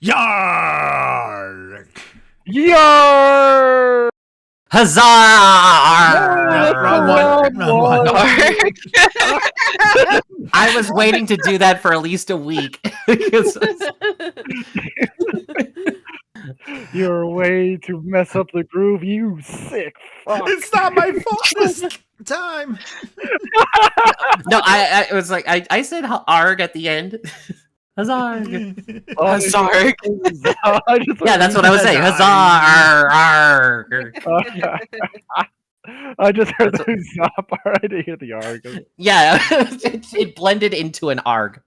Yarg! Yarr! Huzzah! Wrong one. I was waiting to do that for at least a week. Because You're a way to mess up the groove, you sick fuck. It's not my fault this time. no, I was like, I said arg at the end. Huzzah! Huzzarg. Yeah, that's what I was saying. Huzzah! Arg! I just heard the huzzah part. I didn't hear the arg. Yeah, it blended into an arg.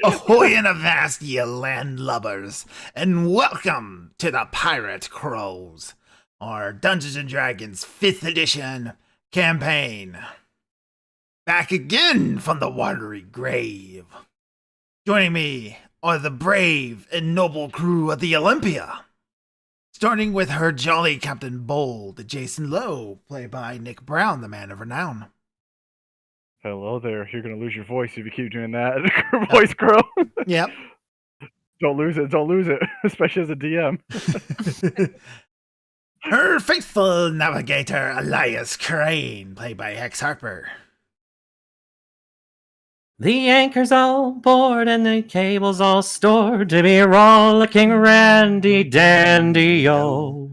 Ahoy and avast, ye landlubbers, and welcome to the Pirate Crows, our Dungeons & Dragons 5th edition campaign. Back again from the watery grave. Joining me are the brave and noble crew of the Olympia, starting with her jolly Captain Bold, Jason Lowe, played by Nick Brown, the man of renown. Hello there. You're gonna lose your voice if you keep doing that. Voice grow. Yep. Don't lose it. Don't lose it. Especially as a DM. Her faithful navigator, Elias Crane, played by Hex Harper. The anchor's all board and the cable's all stored to be rollicking randy dandy-o.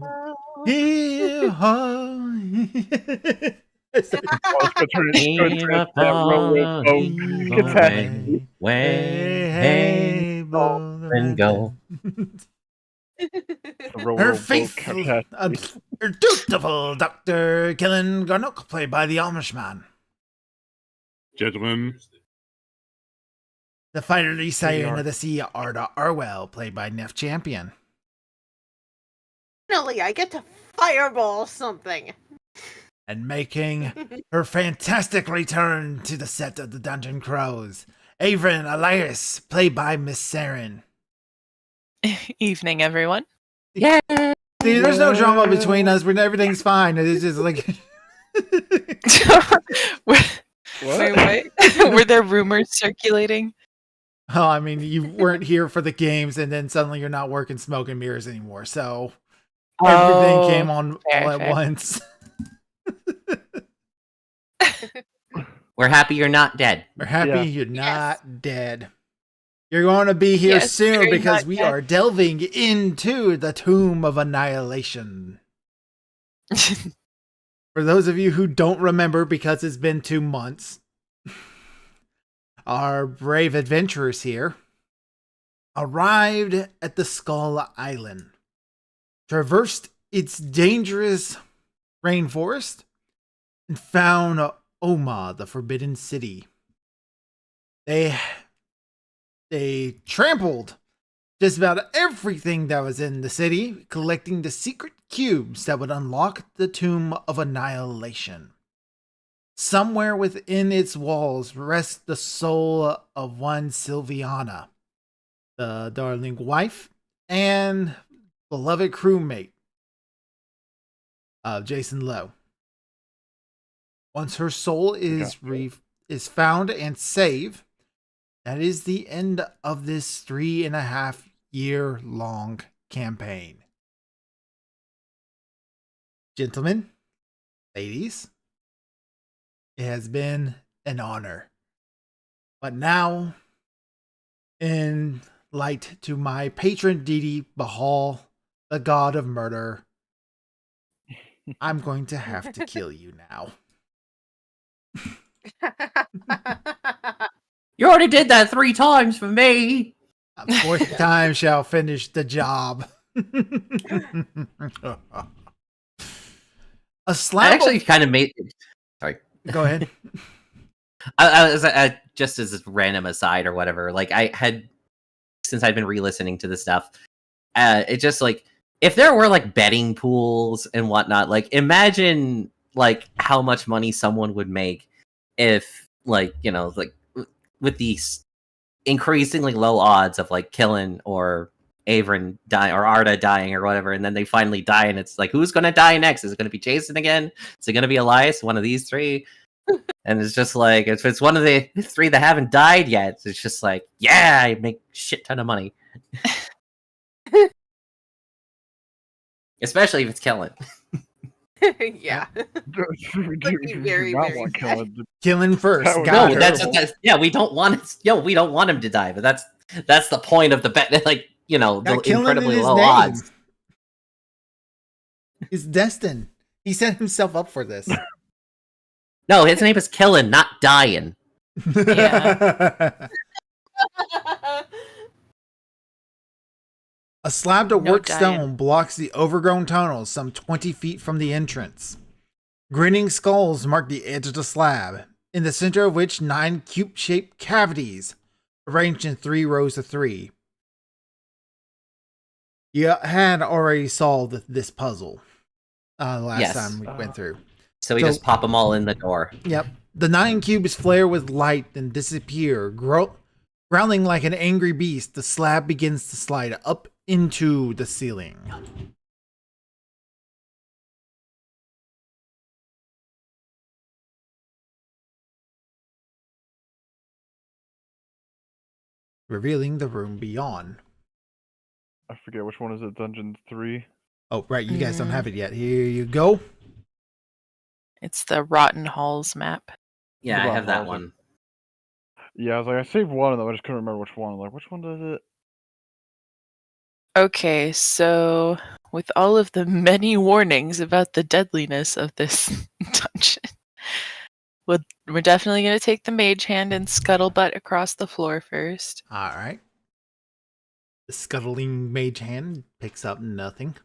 Way, and go. Her faithful, dutiful Dr. Killen Garnock, played by the Amishman. Gentlemen. The fighterly siren of the sea, Arda Arwell, played by Neff Champion. Finally, I get to fireball something. And making her fantastic return to the set of the Dungeon Crows, Avrin Elias, played by Miss Saren. Evening, everyone. Yeah. See, there's no drama between us. Everything's fine. It's just like... Wait. Were there rumors circulating? Oh, I mean, you weren't here for the games, and then suddenly you're not working Smoke and Mirrors anymore. So everything came on all at once. We're happy you're not dead. We're happy you're not dead. You're going to be here soon because we are delving into the Tomb of Annihilation. For those of you who don't remember, because it's been 2 months, our brave adventurers here arrived at the Skull Island, traversed its dangerous rainforest, and found Oma, the Forbidden City. They trampled just about everything that was in the city, collecting the secret cubes that would unlock the Tomb of Annihilation. Somewhere within its walls rests the soul of one Sylviana, the darling wife and beloved crewmate of Jason Lowe. Once her soul is found and saved, that is the end of this 3.5-year-long campaign. Gentlemen, ladies, it has been an honor. But now, in light to my patron deity Bahal, the god of murder, I'm going to have to kill you now. You already did that 3 times for me. A 4th time shall finish the job. A slap. I actually kind of made. Sorry. Go ahead. I was just as a random aside or whatever. Like I had, since I'd been re-listening to this stuff, it just like if there were like betting pools and whatnot. Like imagine like how much money someone would make if like like with these increasingly low odds of like killing or Avrin dying or Arda dying or whatever, and then they finally die, and it's like, who's gonna die next? Is it gonna be Jason again? Is it gonna be Elias? One of these 3? And it's just like, if it's one of the 3 that haven't died yet, it's just like, yeah, I make shit ton of money. Especially if it's killing. Yeah. We That'd be do very, not very want sad. killing. Killing first. That would Got be it. No, terrible. that's yeah. We don't want it. We don't want him to die, but that's the point of the bet. Like, the Got killing in incredibly his low name. odds. He's destined. He set himself up for this. No, his name is Killing, not Dying. A slab of No worked dying. stone blocks the overgrown tunnels some 20 feet from the entrance. Grinning skulls mark the edge of the slab, in the center of which 9 cube-shaped cavities, arranged in 3 rows of 3. You had already solved this puzzle last Yes. time we went through. So we So- just pop them all in the door. Yep. The 9 cubes flare with light and disappear. Growling like an angry beast, the slab begins to slide up into the ceiling. Revealing the room beyond. I forget which one is it. Dungeon 3. Oh, right. You guys don't have it yet. Here you go. It's the Rotten Halls map. Yeah, I About have that Halsey. one. Yeah, I was like, I saved one of them. I just couldn't remember which one. Like, which one does it? Okay, so with all of the many warnings about the deadliness of this dungeon, we're definitely going to take the mage hand and scuttlebutt across the floor first. All right. The scuttling mage hand picks up nothing.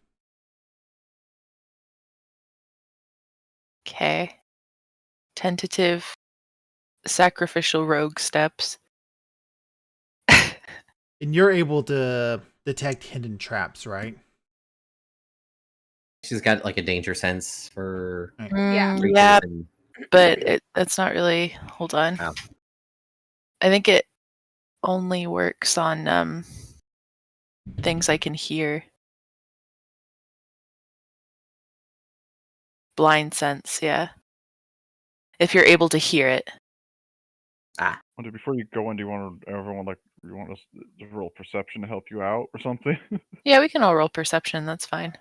Okay. Tentative sacrificial rogue steps. And you're able to detect hidden traps, right? She's got like a danger sense for Yeah. creatures Yeah, and but that's not really. Hold on. Oh. I think it only works on things I can hear. Blind sense, yeah. If you're able to hear it. Wonder, before you go in, do you want everyone like you want us to roll perception to help you out or something? Yeah, we can all roll perception. That's fine.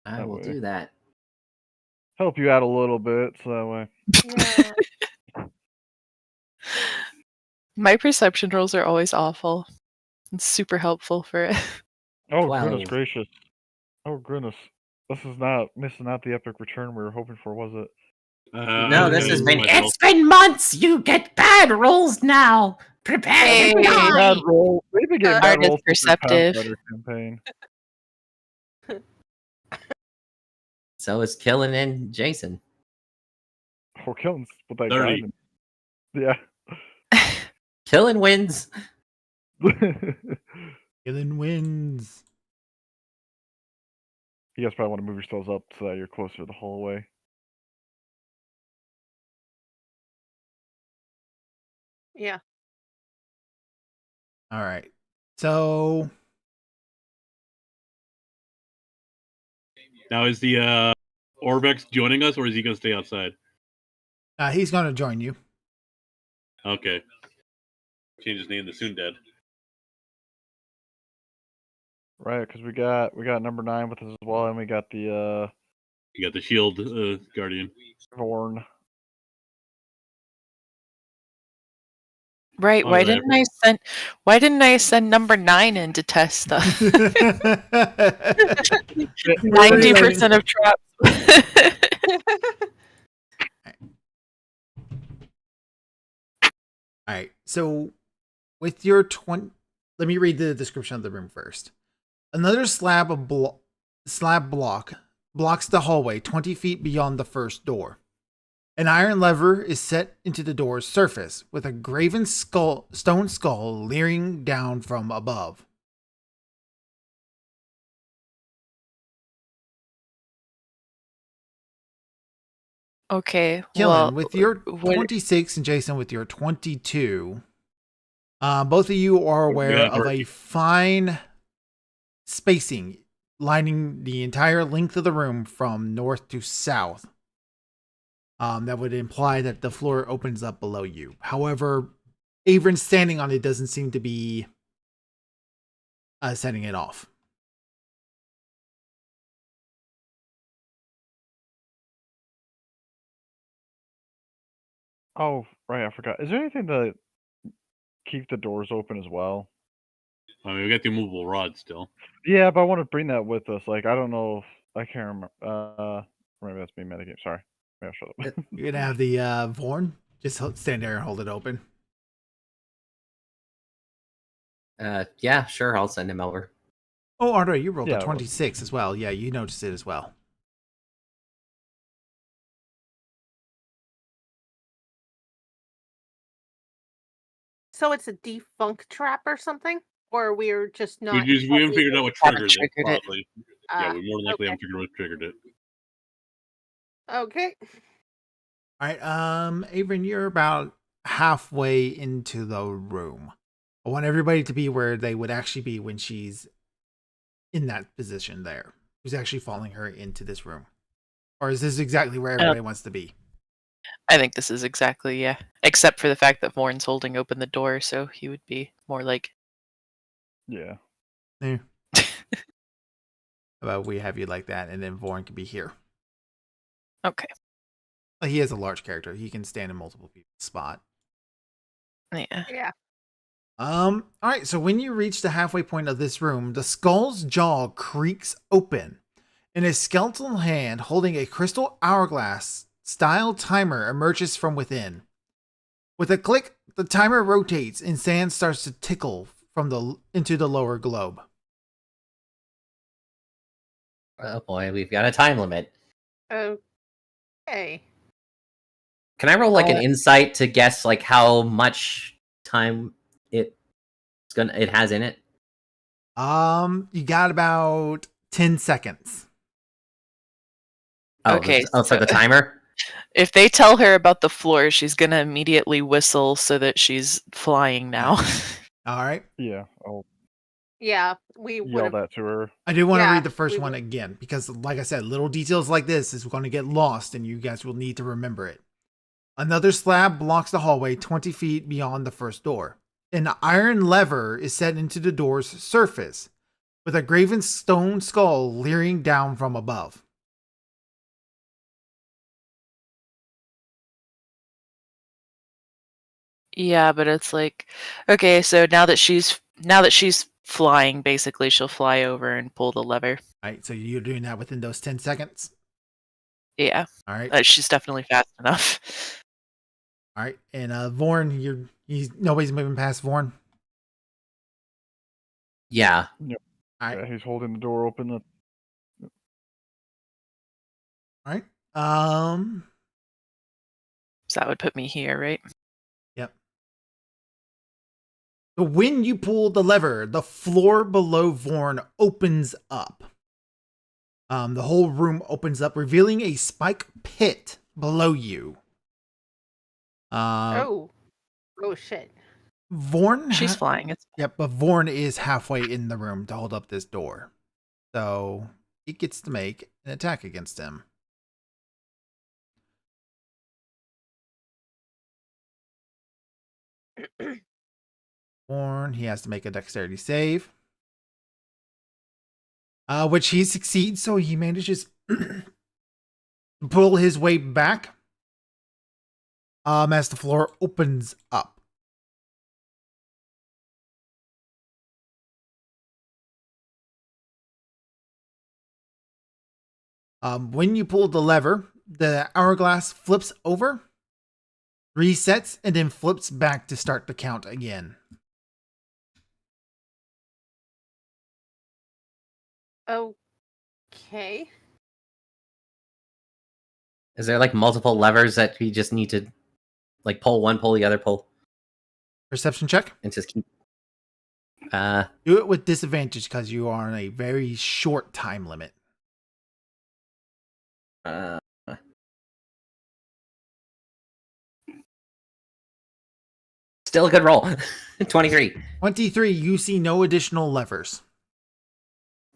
I That will way. do that. Help you out a little bit, so that way. Yeah. My perception rolls are always awful. It's super helpful for it. Oh 12. goodness gracious! Oh goodness, this is not missing out the epic return we were hoping for, was it? No, this has been. myself. It's been months. You get bad rolls now. Prepare Hey. to die. Bad roll. We've been getting bad Art is rolls since the perceptive. Pathfinder campaign. So is Killing and Jason. We're killing with that 30. diamond. Yeah. Killing wins. Killing wins. You guys probably want to move yourselves up so that you're closer to the hallway. Yeah. All right. So Now is the Orbex joining us, or is he going to stay outside? he's going to join you. Okay. Change his name to Soon Dead. Right, because we got number 9 with us as well, and we got the You got the Shield Guardian. Vorn. Right, Oh, why whatever. didn't I send number 9 in to test stuff? 90% of traps. All right. So with your 20, let me read the description of the room first. Another slab block blocks the hallway 20 feet beyond the first door. An iron lever is set into the door's surface with a graven stone skull leering down from above. Okay, Killing well, with your what- 26 and Jason with your 22. Both of you are aware Yeah, of a Dorothy. fine spacing lining the entire length of the room from north to south. That would imply that the floor opens up below you. However, Avron standing on it doesn't seem to be setting it off. Oh, right, I forgot. Is there anything to keep the doors open as well? I mean, we got the immovable rod still. Yeah, but I want to bring that with us. Like, I don't know if I can't remember. Maybe that's me metagame. Sorry. Maybe I'll shut up. You're gonna have the Vorn just stand there and hold it open. Yeah, sure. I'll send him over. Oh, Andre, you rolled Yeah, a well- 26 as well. Yeah, you noticed it as well. So it's a defunct trap or something? Or we're just not. We haven't figured out what Haven't triggered it. triggered it. Probably. Yeah, we more than likely okay. haven't figured out what triggered it. Okay. All right, Avron, you're about halfway into the room. I want everybody to be where they would actually be when she's in that position there. Who's actually following her into this room? Or is this exactly where everybody wants to be? I think this is exactly, yeah. Except for the fact that Vorn's holding open the door, so he would be more like. Yeah. Yeah. How about we have you like that, and then Vorn can be here. Okay. He is a large character. He can stand in multiple people's spot. Yeah. Yeah. All right, so when you reach the halfway point of this room, the skull's jaw creaks open, and a skeletal hand holding a crystal hourglass style timer emerges from within. With a click, the timer rotates and sand starts to tickle into the lower globe. Oh boy, we've got a time limit. Okay. Can I roll like an insight to guess like how much time it has in it? You got about 10 seconds. Oh, Okay, for so- the timer. If they tell her about the floor, she's gonna immediately whistle so that she's flying now. All right. Yeah. I'll Yeah, we would yell have. that to her. I do want to Yeah, read the first we one will. again because, like I said, little details like this is going to get lost and you guys will need to remember it. Another slab blocks the hallway 20 feet beyond the first door. An iron lever is set into the door's surface with a graven stone skull leering down from above. Yeah, but it's like, okay, so now that she's flying, basically she'll fly over and pull the lever. All right, so you're doing that within those 10 seconds. Yeah, All right. she's definitely fast enough. All right. And Vorn, nobody's moving past Vorn. Yeah. All right. Yeah, he's holding the door open. All right. So that would put me here, right? Yep. So when you pull the lever, the floor below Vorn opens up. The whole room opens up, revealing a spike pit below you. Oh shit. Vorn. She's flying. It's Yep, but Vorn is halfway in the room to hold up this door, so he gets to make an attack against him. Vorn, he has to make a dexterity save. Which he succeeds, so he manages to pull his way back as the floor opens up. When you pull the lever, the hourglass flips over, resets, and then flips back to start the count again. Okay. Is there like multiple levers that we just need to like pull one, pull the other, pull, Perception check. and just keep? Do it with disadvantage because you are on a very short time limit. Still a good roll. 23. 23, you see no additional levers.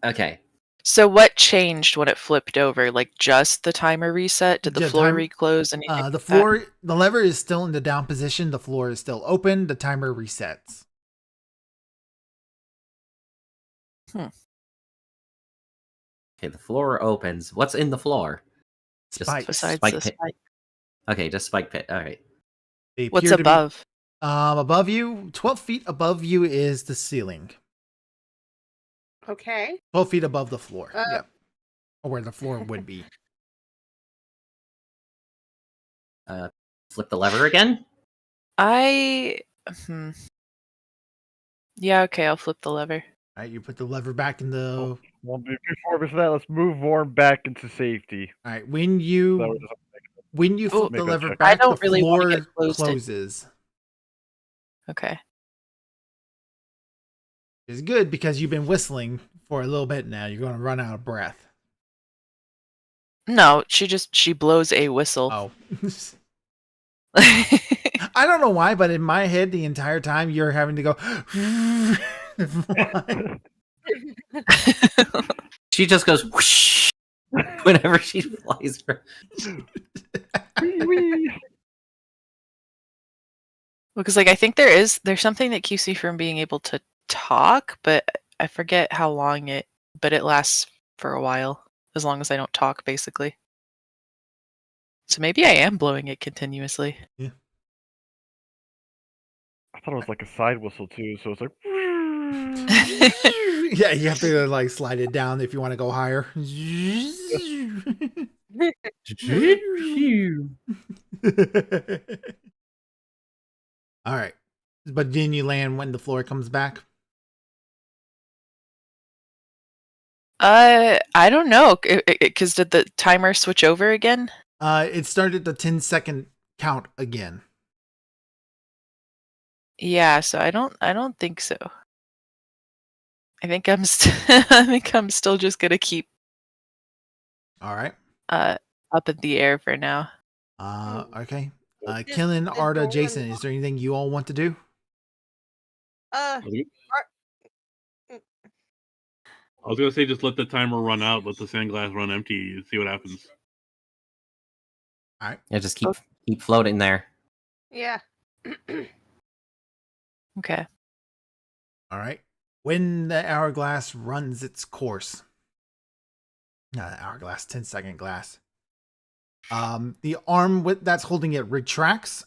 Okay. So what changed when it flipped over? Like just the timer reset? Did the Yeah, floor time- reclose? Anything The like that? floor, the lever is still in the down position. The floor is still open. The timer resets. Okay, the floor opens. What's in the floor? Just Spikes. Besides spike the pit. spike. Okay, just spike pit. All right. They What's appear to be- above? above you, 12 feet above you is the ceiling. Okay. 12 feet above the floor. Uh, Yeah. Or where the floor would be. Flip the lever again. I. Yeah, okay, I'll flip the lever. All right, you put the lever back in the. Well, before that, let's move Warren back into safety. All right, when So you that way it doesn't flip make the a lever check. back, I don't the really wanna floor get close to- closes. Okay. It's good because you've been whistling for a little bit now. You're going to run out of breath. No, she blows a whistle. Oh. I don't know why, but in my head, the entire time you're having to go. She just goes whoosh whenever she flies. Wee, wee. Because like I think there's something that keeps me from being able to talk, but I forget how long it lasts for a while, as long as I don't talk, basically. So maybe I am blowing it continuously. Yeah. I thought it was like a side whistle too, so it's like. Yeah, you have to like slide it down if you want to go higher. All right, but then you land when the floor comes back. I don't know, because did the timer switch over again? It started the 10-second count again. Yeah, so I don't think so. I think I'm still just gonna keep All right. up in the air for now. Okay. Is Killing the Arda, door Jason. unlocked? Is there anything you all want to do? I was gonna say just let the timer run out, let the sandglass run empty, and see what happens. All right. Yeah, just keep floating there. Yeah. Okay. All right. When the hourglass runs its course, not an hourglass, 10-second glass. The arm that's holding it retracts.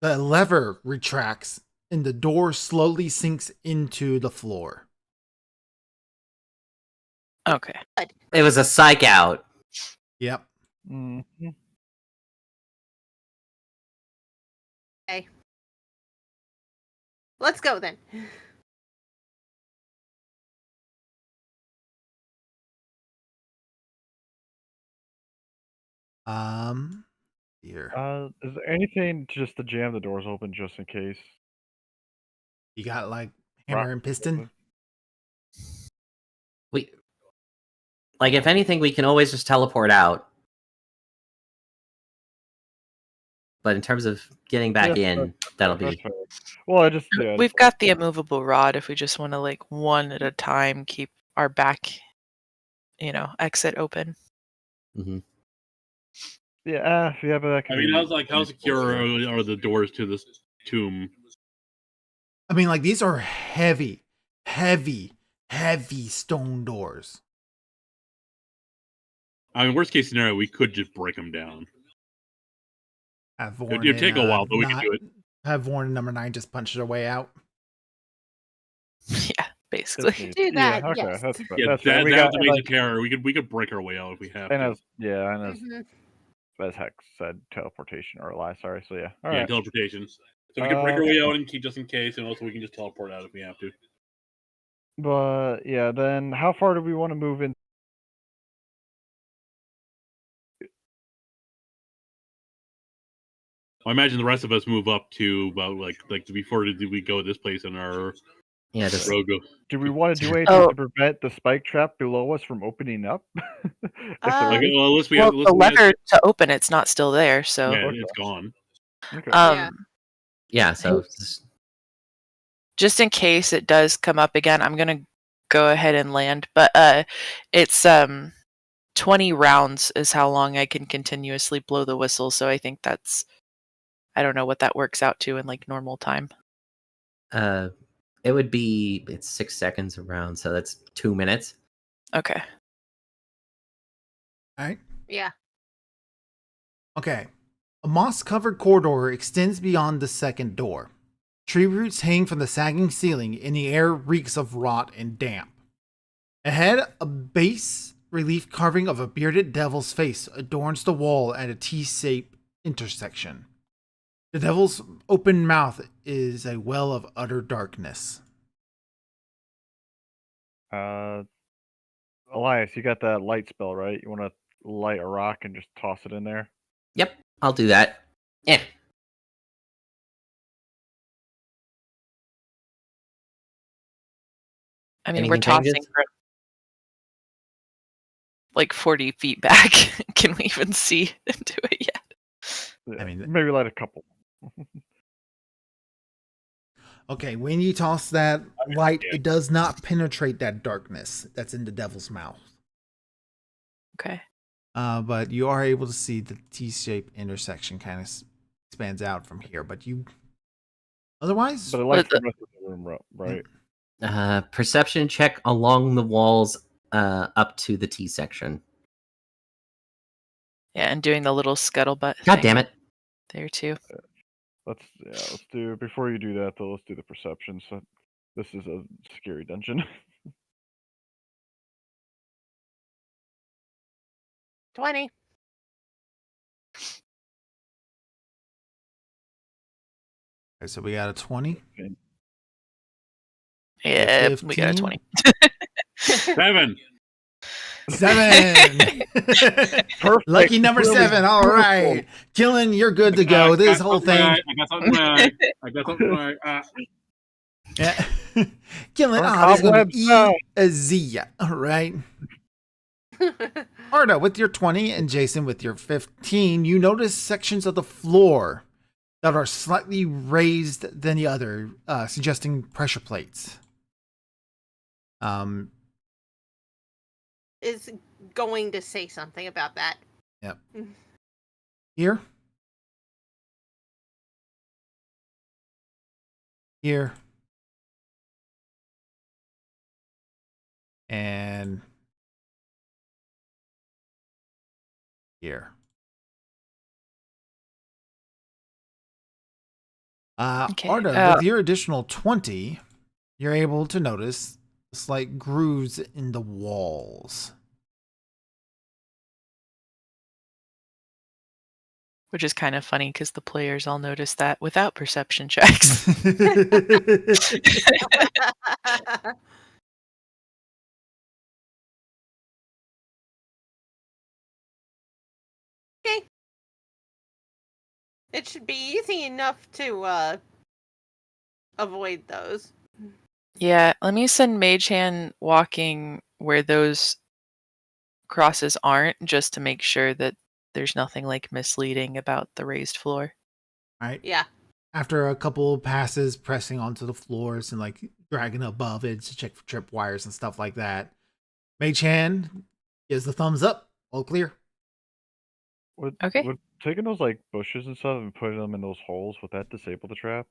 The lever retracts, and the door slowly sinks into the floor. Okay. It was a psych out. Yep. Mm-hmm. Okay. Let's go then. Here. Is there anything just to jam the doors open just in case? You got like hammer and piston? Like, if anything, we can always just teleport out. But in terms of getting back Yeah, in, that'll That's be. fair. Well, I just We've got the immovable rod if we just want to like one at a time keep our back, exit open. Mm-hmm. yeah, but that I could mean, be how secure are the doors to this tomb? I mean, like, these are heavy stone doors. I mean, worst case scenario, we could just break them down. Have Warren It'd take a and, while, but we could do it. Have Warren number 9 just punch their way out. Yeah, basically. Do that, Yeah, okay, yes. that's fair. Yeah, That's fair. that's We the got, basic like, terror. We could break our way out if we have and to. as Mhm. as Hex said, teleportation or lie. Sorry. So yeah. All Yeah, right. teleportation. So we can break our way out and keep just in case, and also we can just teleport out if we have to. But yeah, then how far do we want to move in? I imagine the rest of us move up to about like before we go this place in our Yeah, just road go. Do we want to do anything Oh. to prevent the spike trap below us from opening up? If there Uh, is- Well, unless we Well, have, unless the we have- lever to open it's not still there, so yeah, Okay. it's gone. Okay. Yeah. yeah. So just- just in case it does come up again, I'm gonna go ahead and land. But it's 20 rounds is how long I can continuously blow the whistle. So I think that's, I don't know what that works out to in like normal time. It would be, it's 6 seconds around, so that's 2 minutes. Okay. All right. Yeah. Okay. A moss-covered corridor extends beyond the second door. Tree roots hang from the sagging ceiling, and the air reeks of rot and damp. Ahead, a bas-relief carving of a bearded devil's face adorns the wall at a T-shaped intersection. The devil's open mouth is a well of utter darkness. Elias, you got that light spell, right? You want to light a rock and just toss it in there? Yep, I'll do that. Yeah. I mean, we're Anything tossing changes? from like 40 feet back. Can we even see into it yet? Yeah, I mean- maybe light a couple. Okay, when you toss that light, yeah. it does not penetrate that darkness that's in the devil's mouth. Okay. But you are able to see the T-shaped intersection kind of expands out from here. But you, otherwise, But it lights the- the rest of the room up, right? Perception check along the walls up to the T section. Yeah, and doing the little scuttlebutt. God thing damn it. there too. Let's do. Before you do that, though, let's do the perception. So this is a scary dungeon. 20. okay, so we got a 20. Yeah, we got a 15? 20. 7. 7. Perfect. Lucky number Really 7. All beautiful. right, Killen, you're good to go. I This got whole something thing. right, I got something right. I got something right. Yeah. Killen, Burn this is going to cobwebs be out. easy. All right. Arda with your 20 and Jason with your 15, you notice sections of the floor that are slightly raised than the other, suggesting pressure plates. Is going to say something about that. Yep. Here. Here. And here. Okay, Arda, with your additional 20, you're able to notice slight grooves in the walls. Which is kind of funny because the players all notice that without perception checks. Okay. It should be easy enough to avoid those. Yeah, let me send Mage Hand walking where those crosses aren't, just to make sure that there's nothing like misleading about the raised floor. Right? Yeah. After a couple of passes, pressing onto the floors and like dragging above it to check for trip wires and stuff like that, Mage Hand gives the thumbs up. All clear. Okay. Would taking those like bushes and stuff and putting them in those holes, would that disable the trap?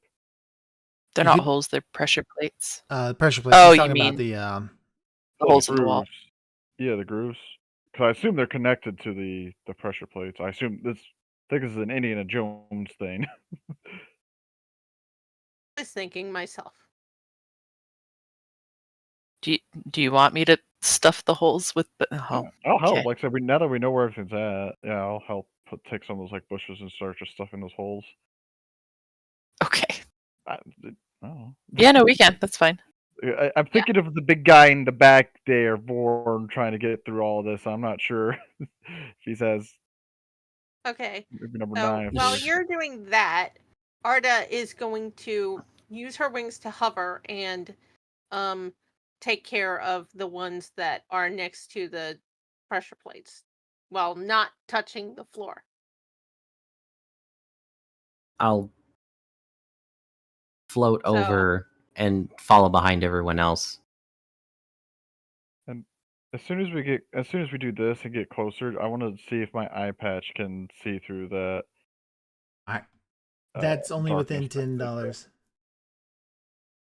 They're You not could- holes, they're pressure plates. Pressure plates. Oh, He's you talking about mean the The holes in the wall. grooves. Yeah, the grooves. Because I assume they're connected to the pressure plates. I assume this. I think this is an Indiana Jones thing. I was thinking myself. Do you want me to stuff the holes with the oh, I'll help. okay. Like I said, now that we know where everything's at, yeah, I'll help take some of those like bushes and start just stuffing those holes. Okay. I don't know. Yeah, no, we can. That's fine. I'm thinking of the big guy in the back there, Vorn, trying to get through all of this. I'm not sure if he says Okay. maybe number So 9. while you're doing that, Arda is going to use her wings to hover and take care of the ones that are next to the pressure plates while not touching the floor. I'll float So- over and follow behind everyone else. As soon as we do this and get closer, I want to see if my eye patch can see through that. That's only within darkness.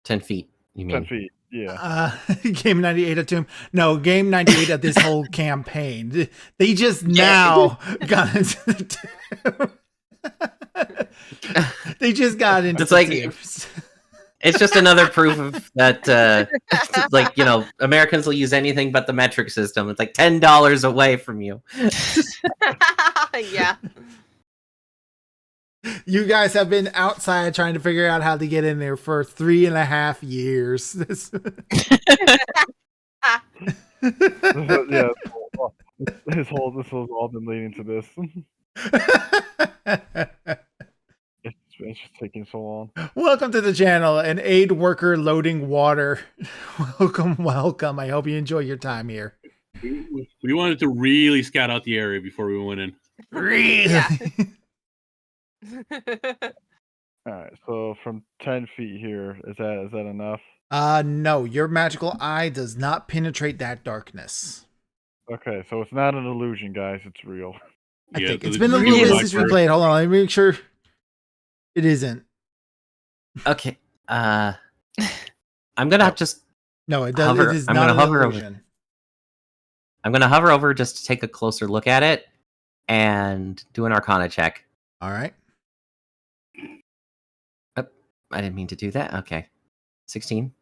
$10. 10 feet, you 10 mean? feet. Yeah. Game 98 of Tomb. No, Game 98 of this whole campaign. They just now got into the They just got into It's the like- tombs. It's just another proof of that, like, Americans will use anything but the metric system. It's like $10 away from you. Yeah. You guys have been outside trying to figure out how to get in there for 3.5 years. This Yeah. This has all been leading to this. It's just taking so long. Welcome to the channel, an aid worker loading water. Welcome. I hope you enjoy your time here. We wanted to really scout out the area before we went in. Really? Yeah. All right, so from 10 feet here, is that enough? No, your magical eye does not penetrate that darkness. Okay, so it's not an illusion, guys. It's real. I Yeah, think so it's the been a real little bit black since we bird- played. Hold on, let me make sure it isn't. Okay. I'm gonna just No, it does. Hover- It is I'm not gonna an hover over- illusion. I'm gonna hover over just to take a closer look at it and do an Arcana check. All right. I didn't mean to do that. Okay. 16.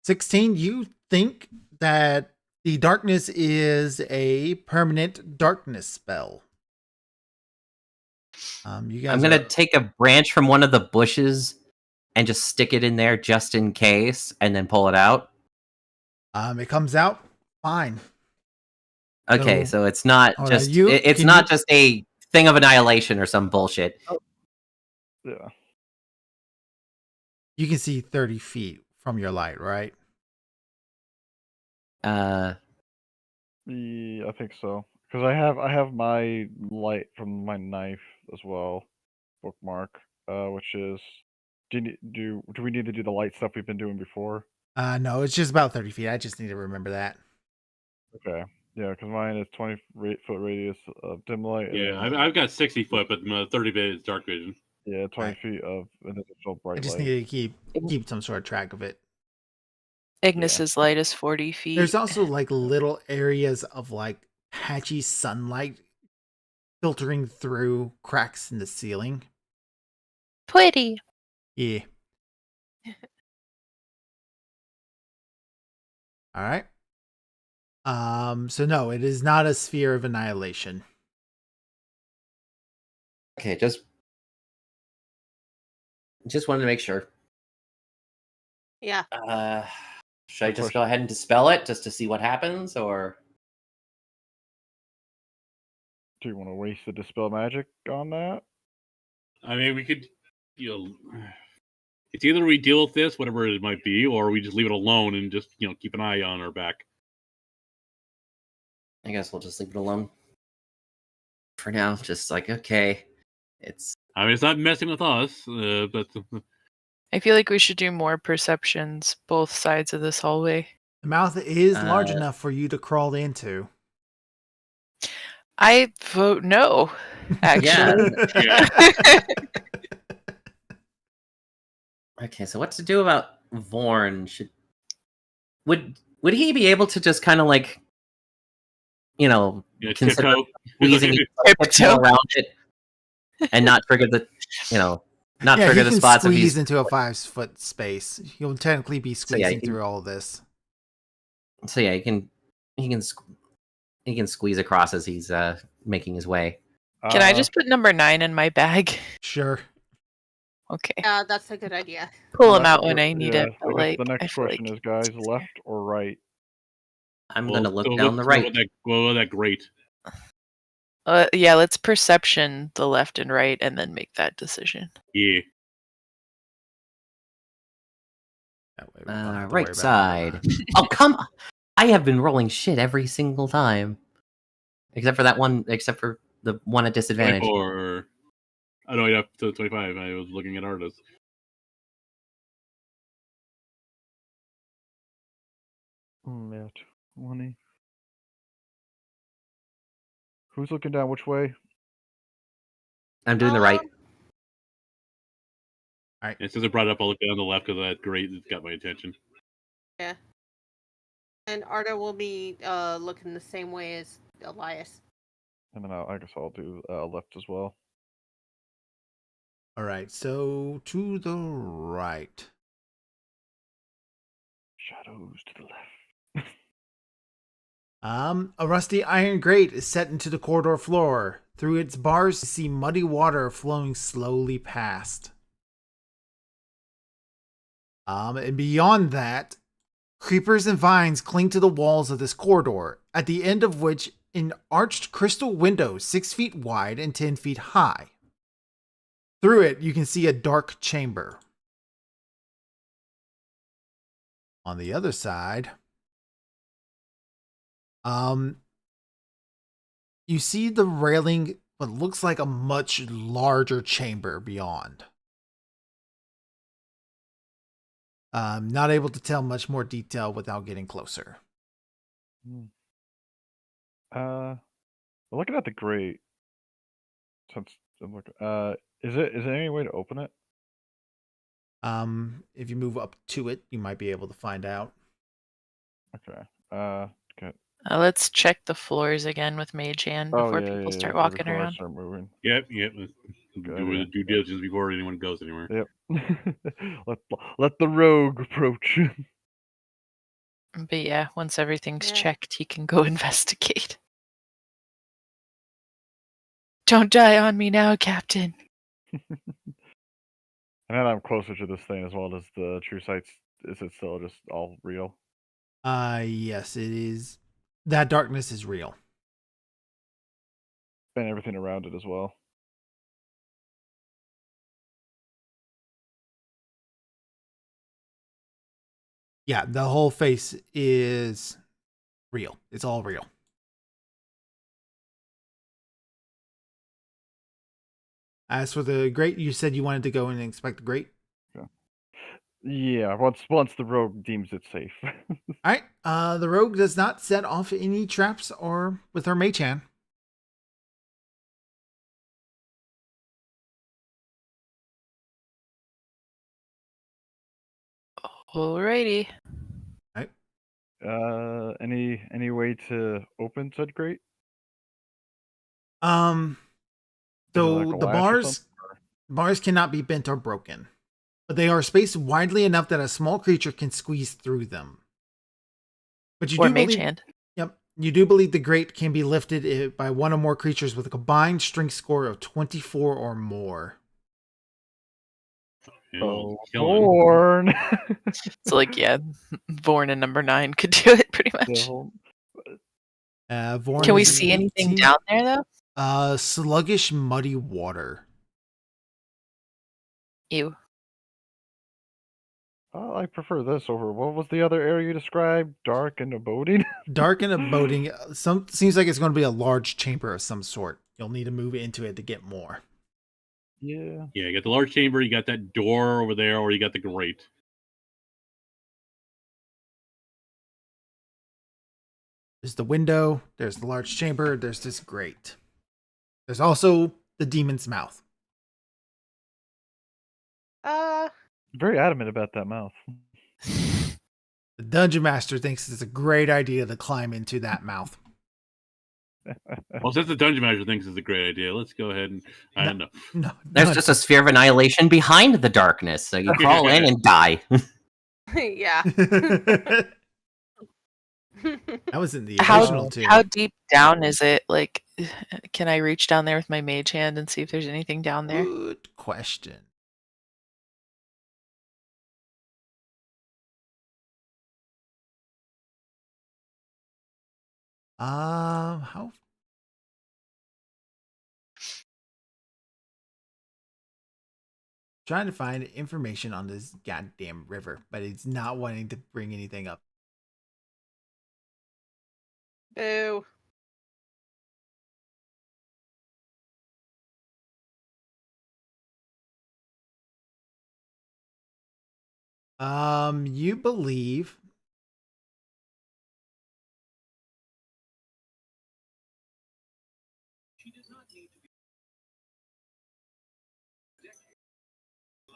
16, you think that the darkness is a permanent darkness spell. You guys I'm gonna are- take a branch from one of the bushes and just stick it in there just in case, and then pull it out. it comes out fine. Okay, So- so it's not hold on, just it's can not you- just a thing of annihilation or some bullshit. Yeah. You can see 30 feet from your light, right? Yeah, I think so. Because I have my light from my knife as well, bookmark, which is do we need to do the light stuff we've been doing before? No, it's just about 30 feet. I just need to remember that. Okay. Yeah, because mine is 20-foot radius of dim light. and Yeah, then- I've got 60 foot, but 30 feet is dark vision. yeah, 20 Right. feet of an additional bright I just light. need to keep some sort of track of it. Ignis's light is 40 feet. There's also like little areas of like patchy sunlight filtering through cracks in the ceiling. Pretty. Yeah. All right. So no, it is not a sphere of annihilation. Okay, just wanted to make sure. Yeah. Should I Of just course. go ahead and dispel it just to see what happens, or Do you want to waste the dispel magic on that? I mean, we could, it's either we deal with this, whatever it might be, or we just leave it alone and just, keep an eye on our back. I guess we'll just leave it alone for now. Just like, okay, it's I mean, it's not messing with us, but I feel like we should do more perceptions both sides of this hallway. The mouth is large Uh, enough for you to crawl into. I vote no, actually. yeah. okay. So what to do about Vorn? Would he be able to just kind of like, consider tiptoe. squeezing Tiptoe. around it and not trigger the, not Yeah, trigger he the can spots if squeeze he's into a 5-foot space. He'll technically be yeah, squeezing he can- through all of this. So yeah, he can squeeze across as he's making his way. Can I just put number 9 in my bag? Sure. Okay. That's a good idea. Pull him out when I need yeah, it. I But guess like, the I next feel question like is, guys, left or right? I'm Well, gonna look so down the let's right. go with that great. yeah, let's perception the left and right and then make that decision. Yeah. That way we don't have to worry Right about side. that. Oh come on! I have been rolling shit every single time, except for that one. Except for the one at disadvantage. 24. Oh, no, yeah, to 25. I was looking at artists. Yeah. 20. Who's looking down which way? I'm doing the right. And since I brought it up, I'll look down the left because that grate has got my attention. Yeah. And Arda will be looking the same way as Elias. And then I guess I'll do left as well. All right, so to the right. Shadows to the left. A rusty iron grate is set into the corridor floor. Through its bars, you see muddy water flowing slowly past. And beyond that, creepers and vines cling to the walls of this corridor, at the end of which an arched crystal window 6 feet wide and 10 feet high. Through it, you can see a dark chamber. On the other side, you see the railing, what looks like a much larger chamber beyond. Not able to tell much more detail without getting closer. Looking at the grate. Since I'm looking, is there any way to open it? If you move up to it, you might be able to find out. Okay. Okay. Let's check the floors again with Mage Hand before people start walking before I around. start moving. Yep. Good Do idea. the due diligence before anyone goes anywhere. Yep. let the rogue approach. But yeah, once everything's Yeah. checked, he can go investigate. Don't die on me now, Captain. And then I'm closer to this thing as well as the true sights. Is it still just all real? Yes, it is. That darkness is real. And everything around it as well. Yeah, the whole face is real. It's all real. As for the grate, you said you wanted to go and inspect the grate. Yeah, once the rogue deems it safe. All right. The rogue does not set off any traps or with her mage hand. Alrighty. Any way to open said grate? Is it So like a the latch or something? bars cannot be bent or broken, but they are spaced widely enough that a small creature can squeeze through them. But you Or do Mage believe, Hand. yep, you do believe the grate can be lifted by one or more creatures with a combined strength score of 24 or more. Oh, killing. born. So like, yeah, Vorn and number 9 could do it pretty much. Vorn Can we is an see anything 18. down there though? Sluggish, muddy water. Ew. I prefer this over. What was the other area you described? Dark and aboding? Dark and aboding. Seems like it's going to be a large chamber of some sort. You'll need to move into it to get more. Yeah. Yeah, you got the large chamber, you got that door over there, or you got the grate. There's the window. There's the large chamber. There's this grate. There's also the demon's mouth. Very adamant about that mouth. The dungeon master thinks it's a great idea to climb into that mouth. Well, since the dungeon master thinks it's a great idea, let's go ahead and I don't know. No, There's just a sphere of annihilation behind the darkness, so you crawl in and die. Yeah. that was in the original too. How deep down is it? Like, can I reach down there with my Mage Hand and see if there's anything down there? Good question. How? Trying to find information on this goddamn river, but it's not wanting to bring anything up. Boo. You believe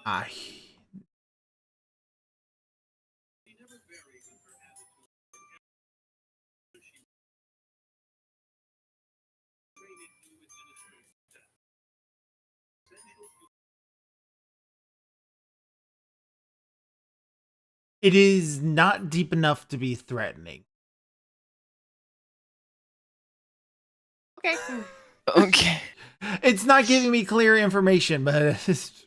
I. It is not deep enough to be threatening. Okay. Okay. It's not giving me clear information, but it's,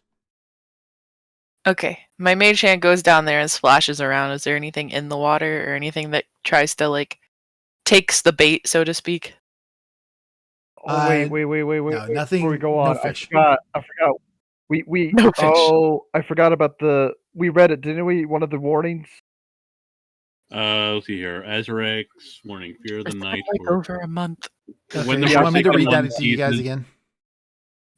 Okay. My mage hand goes down there and splashes around. Is there anything in the water or anything that tries to like takes the bait, so to speak? Oh wait, Uh, wait. nothing- Before we go no on, fish. I forgot. We No fish. Oh, I forgot about we read it, didn't we? One of the warnings. Let's see here. Azarek's warning: fear of the It's been night. like over a month. okay, When the you want me to Forsaken read that One to you guys seizes- again?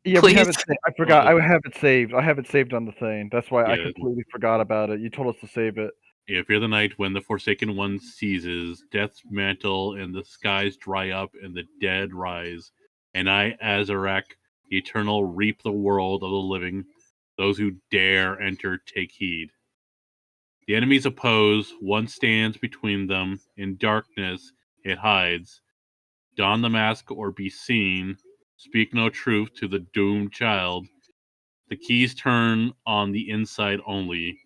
Yeah, we have Please. it. I forgot. Oh. I have it saved. I have it saved on the thing. That's why I Yeah. completely forgot about it. You told us to save it. Yeah, fear the night when the Forsaken One seizes, death's mantle and the skies dry up and the dead rise. And I, Azarek, the eternal, reap the world of the living. Those who dare enter take heed. The enemies oppose, one stands between them. In darkness it hides. Don the mask or be seen. Speak no truth to the doomed child. The keys turn on the inside only.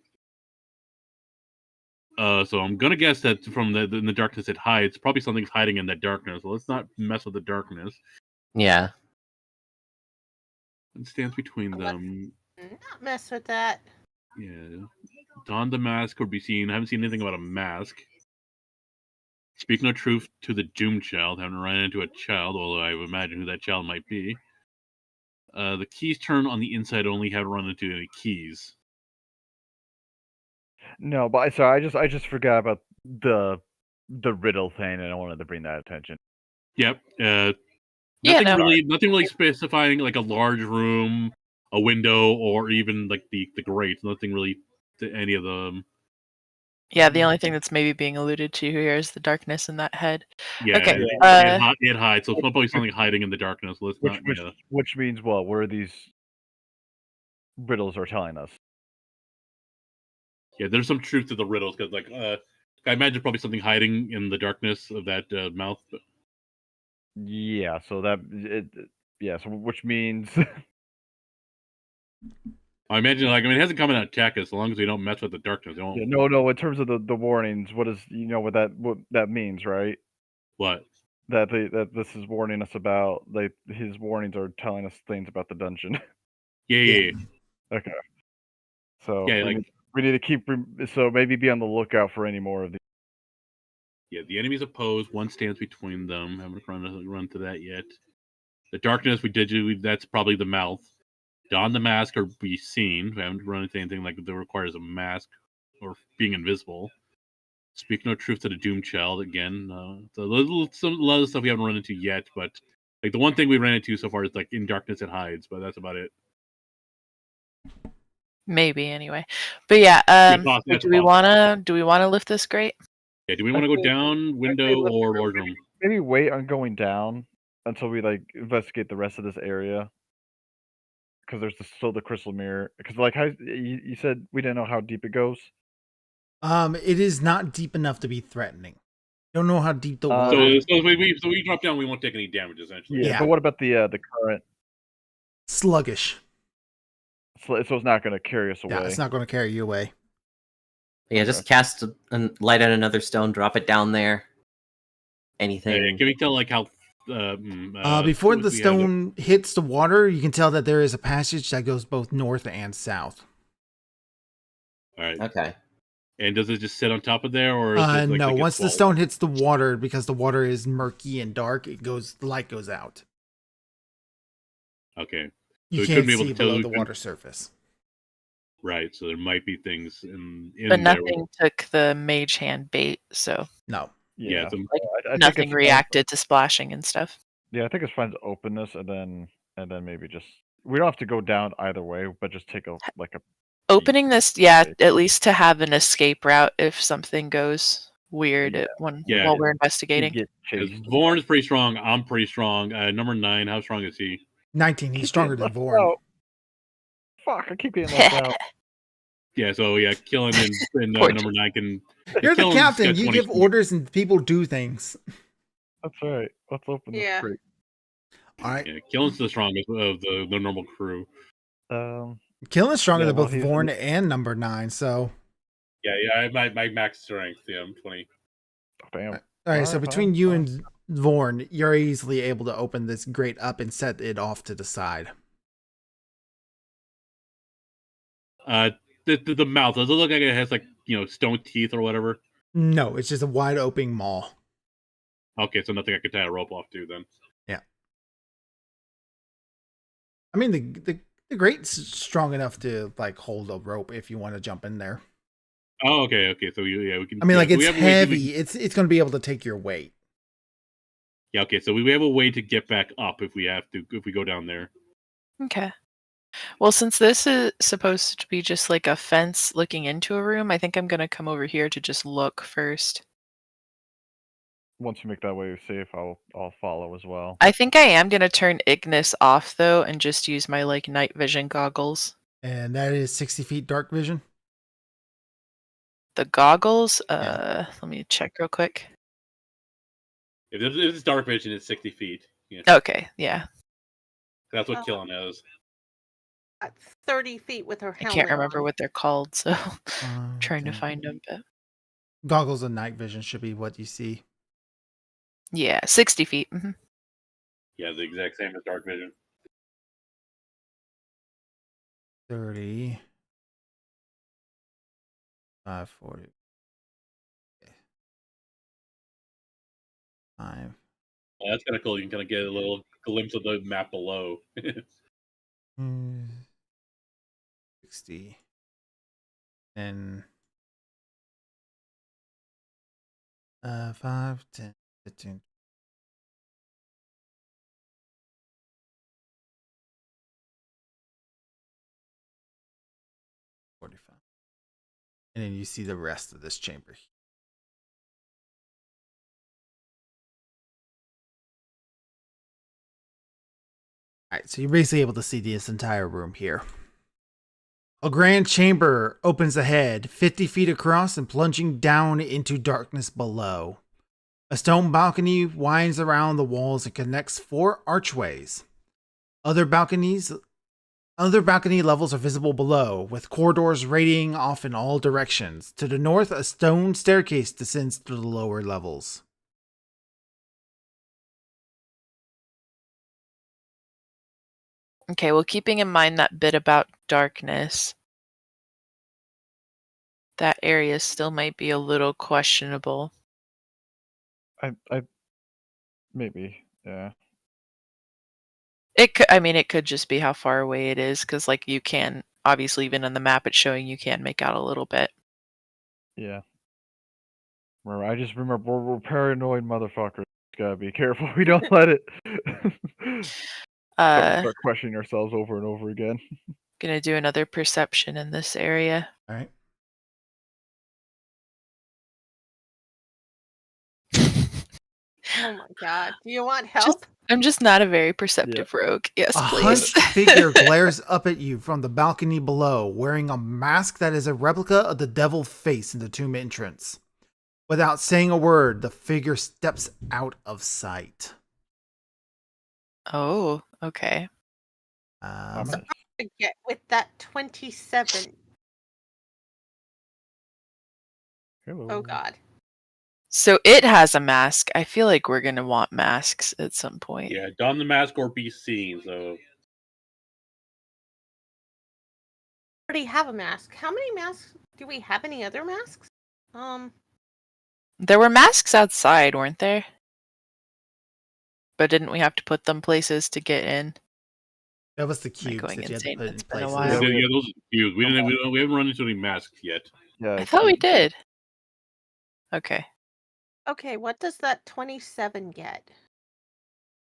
So I'm gonna guess that from in the darkness it hides. Probably something's hiding in that darkness. So let's not mess with the darkness. Yeah. It stands between Let's- them. Not mess with that. Yeah. Don the mask or be seen. I haven't seen anything about a mask. Speak no truth to the doomed child. Haven't run into a child, although I would imagine who that child might be. The keys turn on the inside only. Haven't run into any keys. No, but sorry, I just forgot about the riddle thing, and I wanted to bring that attention. Yep. Yeah, Nothing really specifying like a large room, a window, or even like the grates. Nothing really to any of them. Yeah, the only thing that's maybe being alluded to here is the darkness in that head. Yeah, Okay, it hides. So it's probably something hiding in the darkness. Let's not. Which means what? What are these riddles are telling us? Yeah, there's some truth to the riddles because, like, I imagine probably something hiding in the darkness of that mouth. But... Yeah, so so which means I imagine, it hasn't come out to attack us. As long as we don't mess with the darkness, they won't. yeah, no. In terms of the warnings, what what that means, right? What? That this is warning us about his warnings are telling us things about the dungeon. Yeah. Okay. So Yeah, we need to keep so maybe be on the lookout for any more of these. Yeah, the enemies opposed. One stands between them. Haven't run to that yet. The darkness that's probably the mouth. Don the mask or be seen. We haven't run into anything like that requires a mask or being invisible. Speak no truth to the doomed child again. A lot of stuff we haven't run into yet, but like the one thing we ran into so far is like in darkness it hides, but that's about it. maybe anyway. But yeah, that's do we wanna lift this grate? Yeah, do we want to go down, window, or large room? Maybe wait on going down until we investigate the rest of this area. Because there's still the crystal mirror. Because how you said we didn't know how deep it goes. It is not deep enough to be threatening. Don't know how deep the water. So we drop down, we won't take any damage essentially. Yeah, but what about the current? Sluggish. So it's not going to carry us away. Yeah, it's not going to carry you away. Yeah, just cast and light out another stone, drop it down there. Anything. Can we tell how? Before the stone hits the water, you can tell that there is a passage that goes both north and south. All right. Okay. And does it just sit on top of there, or is it no? Once the stone hits the water, because the water is murky and dark, the light goes out. Okay. You can't see below the water surface. Right. So there might be things in But there. nothing took the mage hand bait, so No. Yeah. I think nothing it's reacted to splashing and stuff. Yeah, I think it's finds openness, and then maybe just we don't have to go down either way, but just take a Opening this, yeah, at least to have an escape route if something goes weird while we're investigating. get chased. Vorn is pretty strong. I'm pretty strong. Number 9. How strong is he? 19. He's stronger than Vorn. Fuck, I keep getting left out. Yeah, so yeah, Killen and Poor number 9 can. You're the Killen's captain. got You 20 give feet. orders and people do things. That's right. Let's open this Yeah. crate. All right. Yeah, Killen's the strongest of the normal crew. Killen's stronger Yeah, than well, both he's- Vorn and number 9, so. Yeah, I have my max strength. Yeah, I'm 20. Damn. All right, so Alright, between fine, you fine. and Vorn, you're easily able to open this grate up and set it off to the side. The mouth, does it look like it has like stone teeth or whatever? No, it's just a wide open maw. Okay, so nothing I could tie a rope off to then. Yeah. I mean, the grate's strong enough to like hold a rope if you want to jump in there. Oh, okay. So we can. I mean, like so we it's have a way to- heavy. It's going to be able to take your weight. Yeah, okay. So we have a way to get back up if we have to. If we go down there. Okay. Well, since this is supposed to be just like a fence looking into a room, I think I'm going to come over here to just look first. Once you make that way safe, I'll follow as well. I think I am going to turn Ignis off, though, and just use my, like, night vision goggles. And that is 60 feet dark vision. The goggles? Yeah. Let me check real quick. If it's dark vision, it's 60 feet. Yeah, Okay, yeah. that's what Oh. Killen has. At 30 feet with her I helmet. can't remember on. what they're called, so trying to 10. find them. But Goggles and night vision should be what you see. yeah, 60 feet. Yeah, the exact same as dark vision. 30. 40. 5. Well, that's kind of cool. You can kind of get a little glimpse of the map below. 60. And 5, 10, 15. And then you see the rest of this chamber. Alright, so you're basically able to see this entire room here. A grand chamber opens ahead, 50 feet across and plunging down into darkness below. A stone balcony winds around the walls and connects 4 archways. Other balcony levels are visible below, with corridors radiating off in all directions. To the north, a stone staircase descends to the lower levels. Okay, well, keeping in mind that bit about darkness, that area still might be a little questionable. I maybe, yeah. It could, I mean, it could just be how far away it is, because like you can obviously even on the map it's showing you can make out a little bit. Yeah. I just remember we're paranoid motherfuckers. Gotta be careful we don't let it start questioning ourselves over and over again. Gonna do another perception in this area. Alright. Oh my god. Do you want help? I'm just not a very perceptive rogue. Yes, A please. hunched figure glares up at you from the balcony below, wearing a mask that is a replica of the devil face in the tomb entrance. Without saying a word, the figure steps out of sight. Oh, okay. Ominous. Get with that 27. Hello. Oh god. So it has a mask. I feel like we're gonna want masks at some point. Yeah, don the mask or be seen. So Already have a mask. How many masks? Do we have any other masks? There were masks outside, weren't there? But didn't we have to put them places to get in? That was the Am I cubes going that you had to insane? put in It's been a places. while. yeah, those are cute. We haven't run into any masks yet. Yeah, I thought we did. Okay. Okay, what does that 27 get?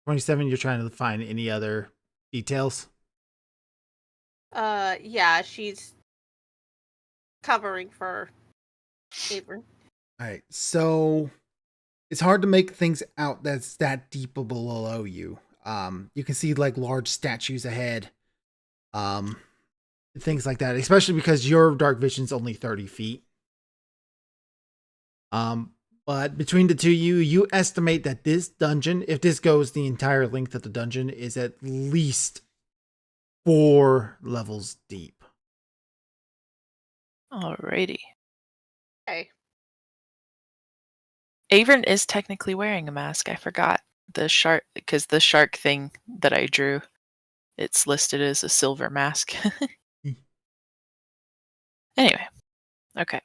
27, you're trying to find any other details? Yeah, she's covering for Avery. Alright, so it's hard to make things out that's that deep below you. You can see like large statues ahead. things like that, especially because your dark vision's only 30 feet. But between the two of you, you estimate that this dungeon, if this goes the entire length of the dungeon, is at least 4 levels deep. Alrighty. Okay. Avern is technically wearing a mask. I forgot the shark because the shark thing that I drew, it's listed as a silver mask. Anyway, okay.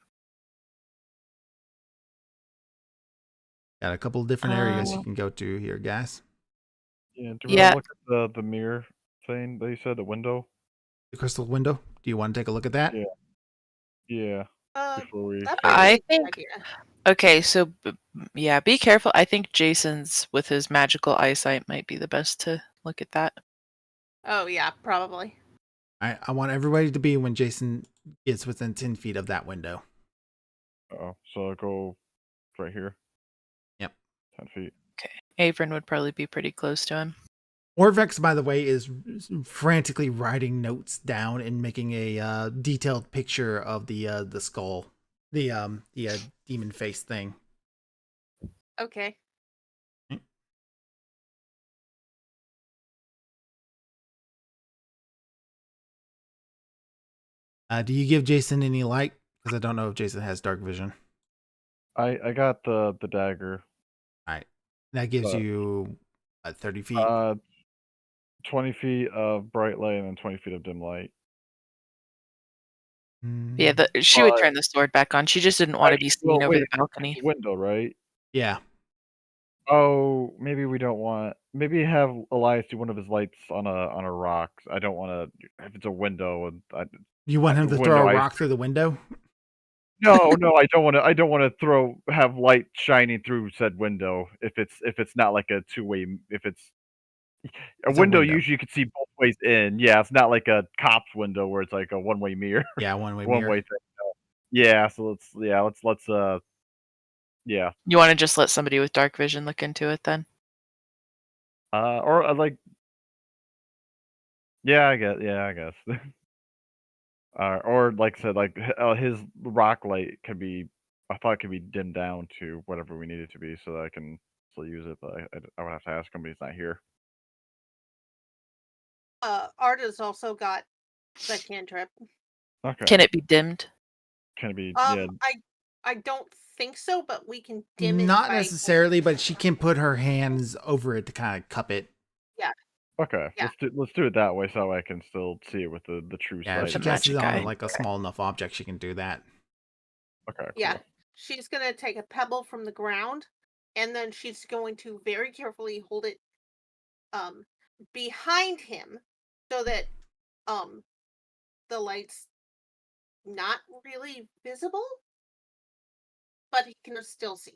Got a couple of different areas you Uh, can go to here, guys. Yeah. Do we Yeah. want to look at the mirror thing that you said, the window? The crystal window. Do you want to take a look at that? Yeah. Yeah. Before we That start. might I be a good think- idea. Okay, so yeah, be careful. I think Jason's with his magical eyesight might be the best to look at that. Oh yeah, probably. I want everybody to be when Jason gets within 10 feet of that window. Oh, so I'll go right here. Yep. 10 feet. Avern would probably be pretty close to him. Orvex, by the way, is frantically writing notes down and making a detailed picture of the skull, the demon face thing. Okay. Do you give Jason any light? Because I don't know if Jason has dark vision. I got the dagger. All right, that gives But- you 30 feet. 20 feet of bright light and then 20 feet of dim light. Yeah, she would But- turn the sword back on. She just didn't want to be seen Well, over wait, the balcony. Window, right? Yeah. Oh, maybe we don't want. Maybe have Elias do one of his lights on a rock. I don't want to. If it's a window, You want him to Window, throw a I- rock through the window? no, I don't want to. I don't want to have light shining through said window. If it's not like a two-way. If it's a It's a window, window. usually you can see both ways in. Yeah, it's not like a cop's window where it's like a one-way mirror, Yeah, one-way one-way mirror. thing. No. Yeah, so let's yeah. You want to just let somebody with dark vision look into it then? Or like, yeah, I guess. Or like I said, like his rock light can be, I thought it could be dimmed down to whatever we need it to be, so that I can still use it. But I would have to ask him, but he's not here. Arda's also got the cantrip. Okay. Can it be dimmed? Can it be? Yeah. I don't think so, but we can dim it. Not by- necessarily, but she can put her hands over it to kind of cup it. Okay. Yeah. Let's do it that way, so I can still see it with the true Yeah, if she sight. The casts it magic on eye. like a small enough object, she can do that. Okay. Cool. Yeah. She's gonna take a pebble from the ground, and then she's going to very carefully hold it behind him so that the light's not really visible, but he can still see.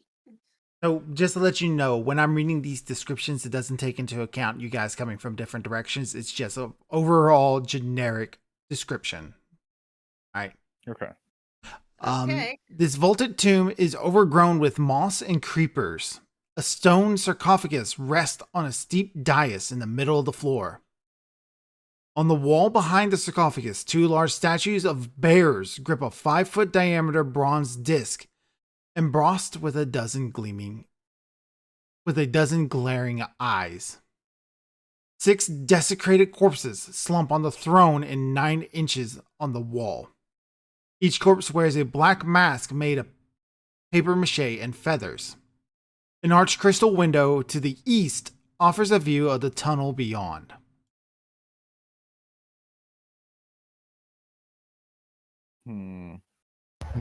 So just to let you know, when I'm reading these descriptions, it doesn't take into account you guys coming from different directions. It's just an overall generic description. All right. Okay. Okay. This vaulted tomb is overgrown with moss and creepers. A stone sarcophagus rests on a steep dais in the middle of the floor. On the wall behind the sarcophagus, 2 large statues of bears grip a 5-foot diameter bronze disc, embossed with a dozen glaring eyes. 6 desecrated corpses slump on the throne and 9 inches on the wall. Each corpse wears a black mask made of paper mache and feathers. An arched crystal window to the east offers a view of the tunnel beyond.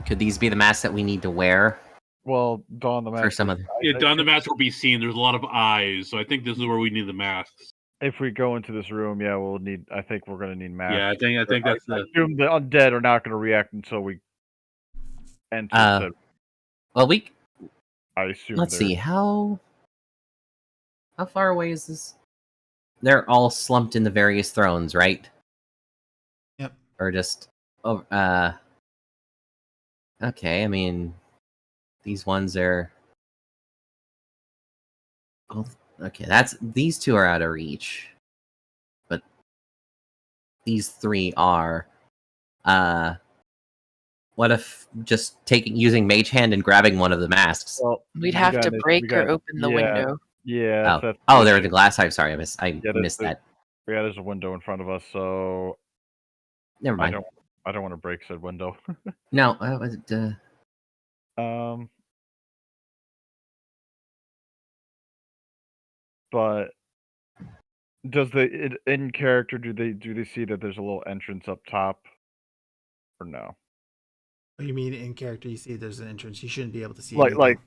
Could these be the masks that we need to wear Well, Dawn the for Mask. some of the? Yeah, Don the mask will be seen. There's a lot of eyes, so I think this is where we need the masks. If we go into this room, yeah, we'll need. I think we're gonna need masks. Yeah, I think that's I the. assume the undead are not gonna react until we enter. the, Well, we I assume. let's they're- see how far away is this? They're all slumped in the various thrones, right? Yep. Or just okay, I mean, these ones are. Oh, okay, these 2 are out of reach, but these 3 are. What if just using Mage Hand and grabbing one of the masks? Well, We'd we have got to an issue- break we or got- open the window. Yeah. Oh, that's oh, the they're in issue. the glass. I'm sorry, I Yeah, missed that. Yeah, there's a window in front of us, so Never I mind. don't want to break said window. No, But does in character do they see that there's a little entrance up top, or no? What do you mean in character? You see there's an entrance. You shouldn't be able to see Like- anything. like-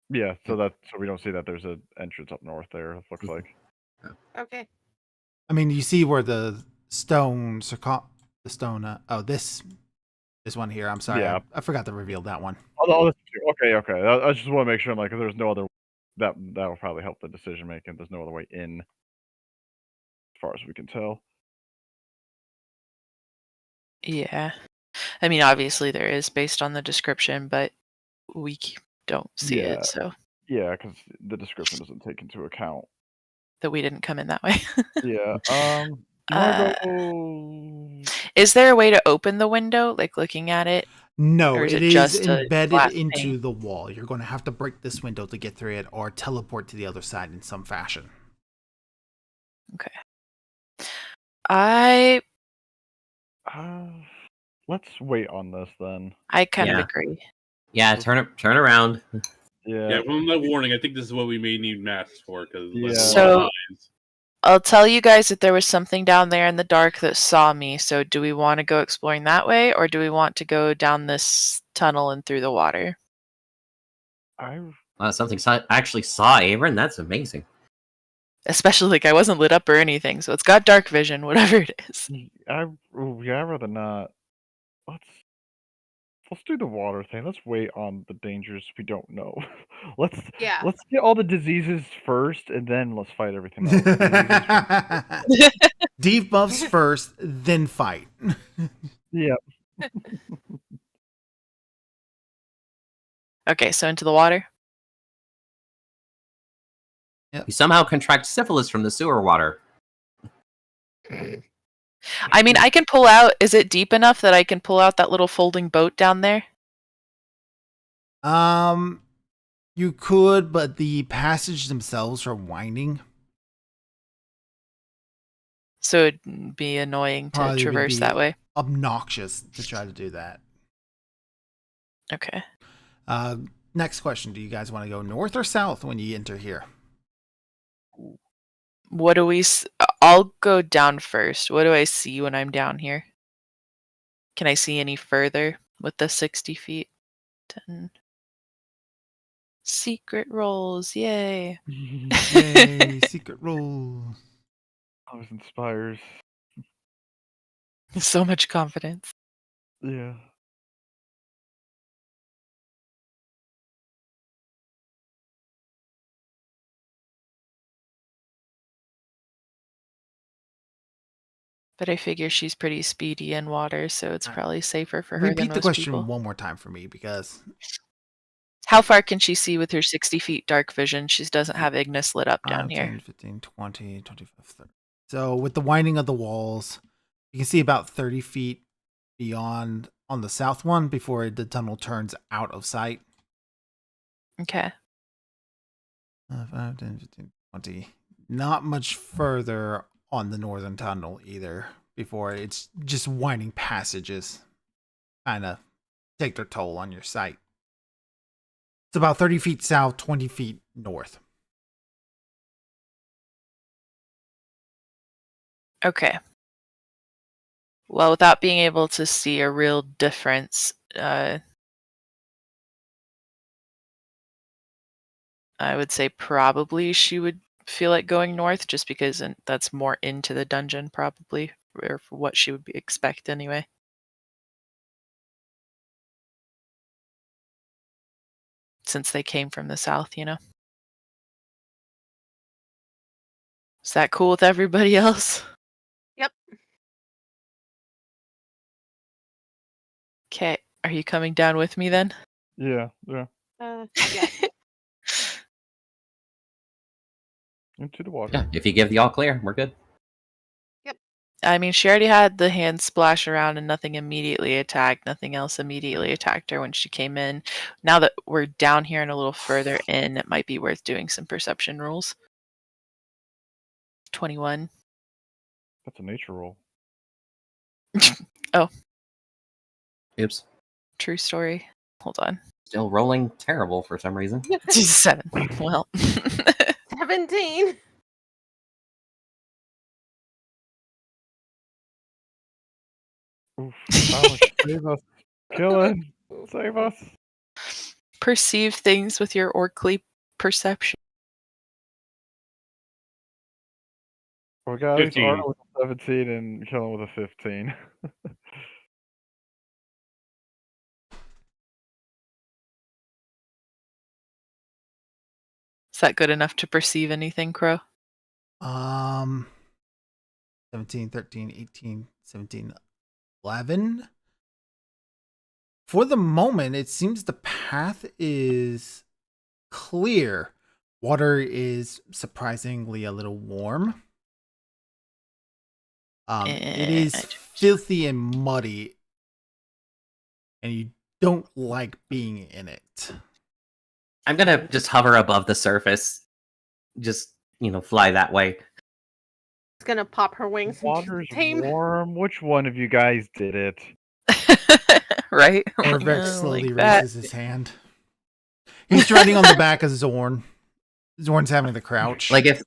Yeah, so we don't see that there's an entrance up north there. It looks like. Okay. I mean, you see where the stones are the stone. This one here. I'm sorry, Yeah. I forgot to reveal that one. Oh, okay. I just want to make sure I'm like, if there's no other that will probably help the decision making. There's no other way in, as far as we can tell. Yeah. I mean, obviously there is based on the description, but we don't see Yeah. it, so Yeah, because the description doesn't take into account. that we didn't come in that way. Yeah. You want to go? Is there a way to open the window, like looking at it? No, Or is it it is just a embedded glass into pane? the wall. You're going to have to break this window to get through it, or teleport to the other side in some fashion. I Let's wait on this then. kind of Yeah. agree. yeah, turn around. Yeah, from that warning, I think this is what we may need masks for because Yeah. So- I'll tell you guys that there was something down there in the dark that saw me. So do we want to go exploring that way, or do we want to go down this tunnel and through the water? Something I actually saw Avern. That's amazing. Especially like I wasn't lit up or anything, so it's got dark vision, whatever it is. I'd rather not. Let's do the water thing. Let's wait on the dangers we don't know. Let's Yeah. get all the diseases first, and then let's fight everything else. Diseases Debuffs first, then fight. Yeah. Okay, so into the water. You somehow contract syphilis from the sewer water. I mean, I can pull out. Is it deep enough that I can pull out that little folding boat down there? You could, but the passage themselves are winding. So it'd be annoying to Probably would traverse be that way. Obnoxious to try to do that. Okay. Next question. Do you guys want to go north or south when you enter here? What do we? I'll go down first. What do I see when I'm down here? Can I see any further with the 60 feet? 10. Secret rolls, yay! Yay, secret roll. Always inspires. So much confidence. Yeah. But I figure she's pretty speedy in water, so it's probably safer for her than Repeat the most question people. one more time for me, because How far can she see with her 60 feet dark vision? She doesn't have Ignis lit up down 5, here. 10, 15, 20, 25, 30. So with the winding of the walls, you can see about 30 feet beyond on the south one before the tunnel turns out of sight. Okay. 5, 10, 15, 20. Not much further on the northern tunnel either, before it's just winding passages kind of take their toll on your sight. It's about 30 feet south, 20 feet north. Okay. Well, without being able to see a real difference, I would say probably she would feel like going north, just because that's more into the dungeon, probably, or for what she would expect anyway. Since they came from the south, you know. Is that cool with everybody else? Yep. Okay. Are you coming down with me then? Yeah. Yeah. Into the water. Yeah, if you give the all clear, we're good. I mean, she already had the hand splash around and nothing immediately attacked. Nothing else immediately attacked her when she came in. Now that we're down here and a little further in, it might be worth doing some perception rolls. 21. That's a nature roll. Oops. True story. Hold on. Still rolling terrible for some reason. 7. Well. 17. Oof. Ouch, save us. Killing. Save us. Perceive things with your orcly perception. We got at least 15. Arda with a 17 and Killing with a 15. Is that good enough to perceive anything, Crow? 17, 13, 18, 17, 11. For the moment, it seems the path is clear. Water is surprisingly a little warm. It is filthy and muddy, and you don't like being in it. I'm gonna just hover above the surface. Just, fly that way. It's gonna pop her wings. and Water's tame. warm. Which one of you guys did it? Right? Orvex Oh, slowly like that. raises his hand. He's riding on the back of Zorn. Zorn's having the crouch. Like if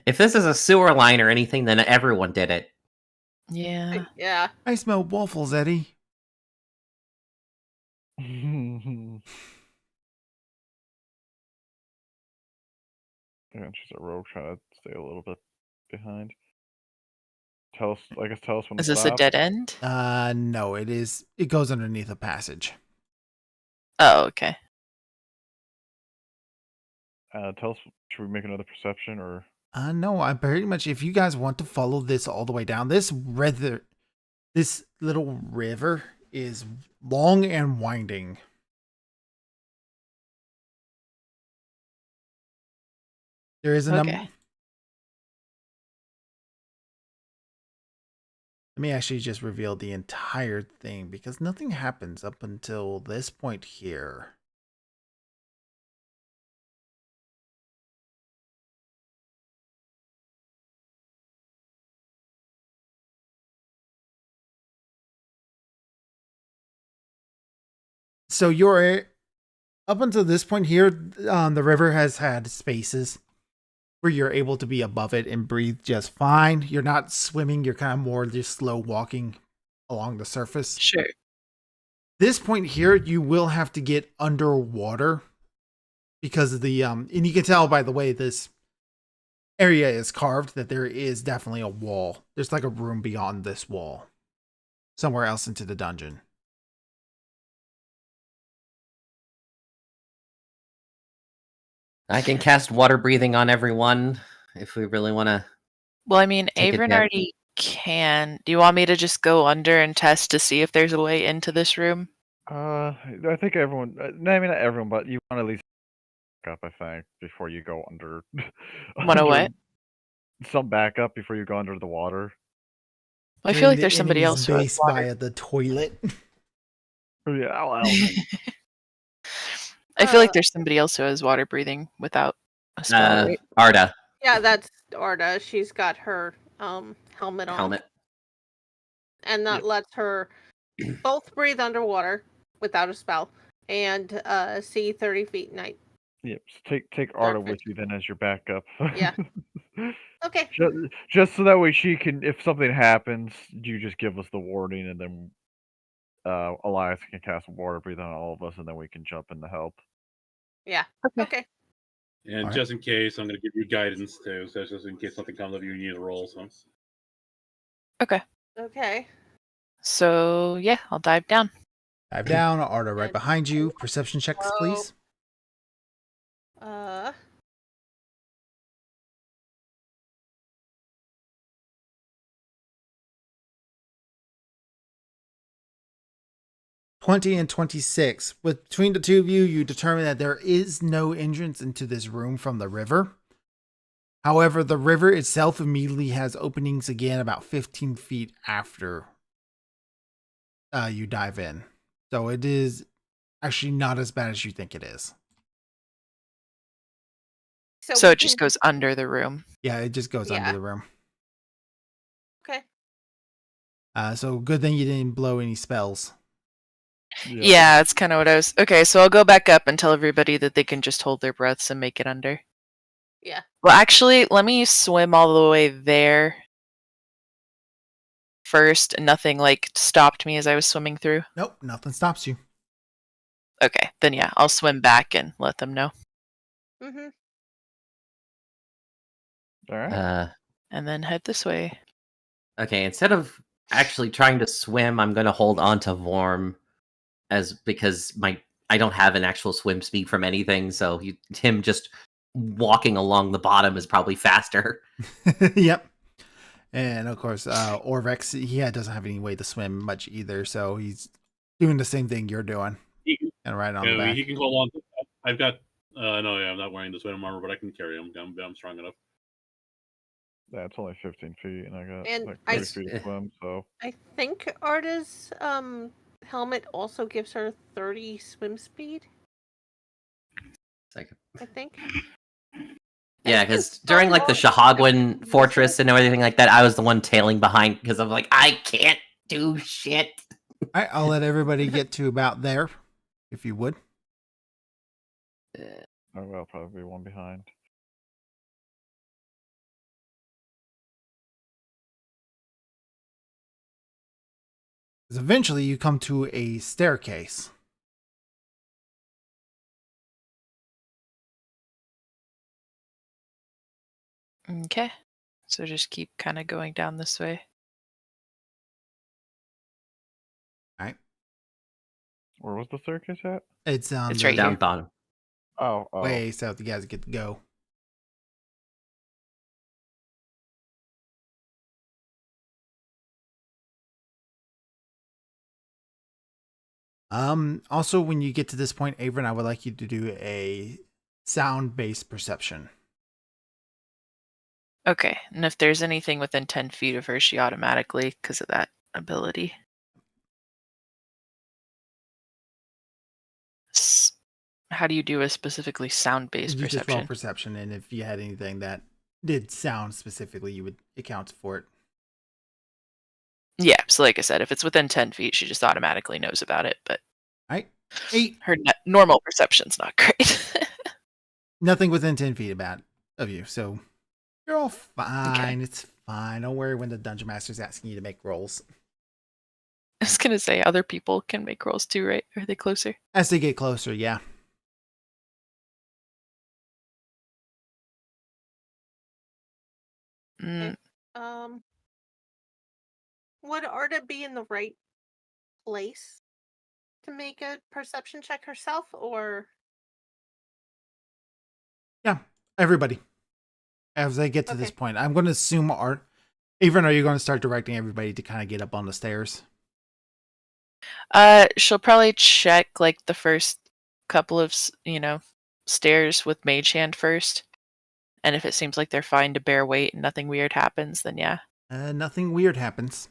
if this is a sewer line or anything, then everyone did it. Yeah. Yeah. I smell waffles, Eddie. Yeah, she's a rogue trying to stay a little bit behind. Tell us when Is to this a stop. dead end? No, it is. It goes underneath a passage. Oh, okay. Tell us, should we make another perception or? No, I pretty much. If you guys want to follow this all the way down, this little river is long and winding. There is a number. Okay. Let me actually just reveal the entire thing because nothing happens up until this point here. So you're up until this point here, the river has had spaces where you're able to be above it and breathe just fine. You're not swimming, you're kind of more just slow walking along the surface. Sure. This point here, you will have to get underwater because of the and you can tell by the way this area is carved that there is definitely a wall. There's like a room beyond this wall, somewhere else into the dungeon. I can cast water breathing on everyone if we really want to. Well, I mean, Take it Avon down. already can. Do you want me to just go under and test to see if there's a way into this room? I think everyone. No, I mean not everyone, but you want to at least back up. I think before you go under. Wanna what? Some backup before you go under the water. I feel like there's somebody Enemy's else who has base water. via the toilet. Yeah, well, I feel like there's somebody else who has water breathing without a spell, right? Arda Yeah, that's Arda. She's got her helmet on. helmet. And that lets her both breathe underwater without a spell and see 30 feet night. yep. So take Arda Perfect. with you then as your backup. Yeah. Okay. Just so that way she can, if something happens, you just give us the warning, and then Elias can cast water breathe on all of us, and then we can jump in to help. Yeah. Okay. Okay. And Alright. just in case, I'm going to give you guidance too. So just in case something comes up, you need to roll. So Okay. Okay. So, yeah, I'll dive down. Dive down, Arda right behind you. Perception checks, please. Uh 20 and 26. Between the two of you, you determine that there is no entrance into this room from the river. However, the river itself immediately has openings again about 15 feet after you dive in. So it is actually not as bad as you think it is. So we it just can- goes under the room. Yeah, it just goes under Yeah. the room. Okay. So good thing you didn't blow any spells. Yeah, that's kind of what I was. Okay, so I'll go back up and tell everybody that they can just hold their breaths and make it under. Yeah. Well, actually, let me swim all the way there first. Nothing like stopped me as I was swimming through. Nope, nothing stops you. Okay, then yeah, I'll swim back and let them know. Mm-hmm. All right. And then head this way. Okay, instead of actually trying to swim, I'm going to hold on to Vorm because I don't have an actual swim speed from anything, so him just walking along the bottom is probably faster. Yep. And of course, Orvex, he doesn't have any way to swim much either, so he's doing the same thing you're doing. He can, And right on the back. he can hold on. I've got. No, yeah, I'm not wearing the swim armor, but I can carry him. I'm strong enough. Yeah, it's only 15 feet, and I got And like I- 30 feet to swim, so I think Arda's helmet also gives her 30 swim speed. Second. I think. Yeah, think because it's during like the Star-Lord. Shahagwin fortress and everything like that, I was the one tailing behind because I'm like, I can't do shit. All right, I'll let everybody get to about there, if you would. I will probably be one behind. Because eventually you come to a staircase. Okay, so just keep kind of going down this way. All right. Where was the staircase at? It's It's the right Down here. bottom. Oh, way south. You guys get to go. Also, when you get to this point, Avon, I would like you to do a sound-based perception. Okay, and if there's anything within 10 feet of her, she automatically, because of that ability. How do you do a specifically sound-based You just roll perception? perception, and if you had anything that did sound specifically, you would account for it. Yeah, so like I said, if it's within 10 feet, she just automatically knows about it, but All right, 8. her normal perception's not great. Nothing within 10 feet of you, so you're all fine. It's fine. Don't worry when the dungeon master's asking you to make rolls. I was gonna say other people can make rolls too, right? Are they closer? As they get closer, yeah. Mm, Would Arda be in the right place to make a perception check herself, or Yeah, everybody. As they get to this Okay. point, I'm going to assume Avon, are you going to start directing everybody to kind of get up on the stairs? she'll probably check like the first couple of stairs with Mage Hand first, and if it seems like they're fine to bear weight and nothing weird happens, then yeah. Nothing weird happens.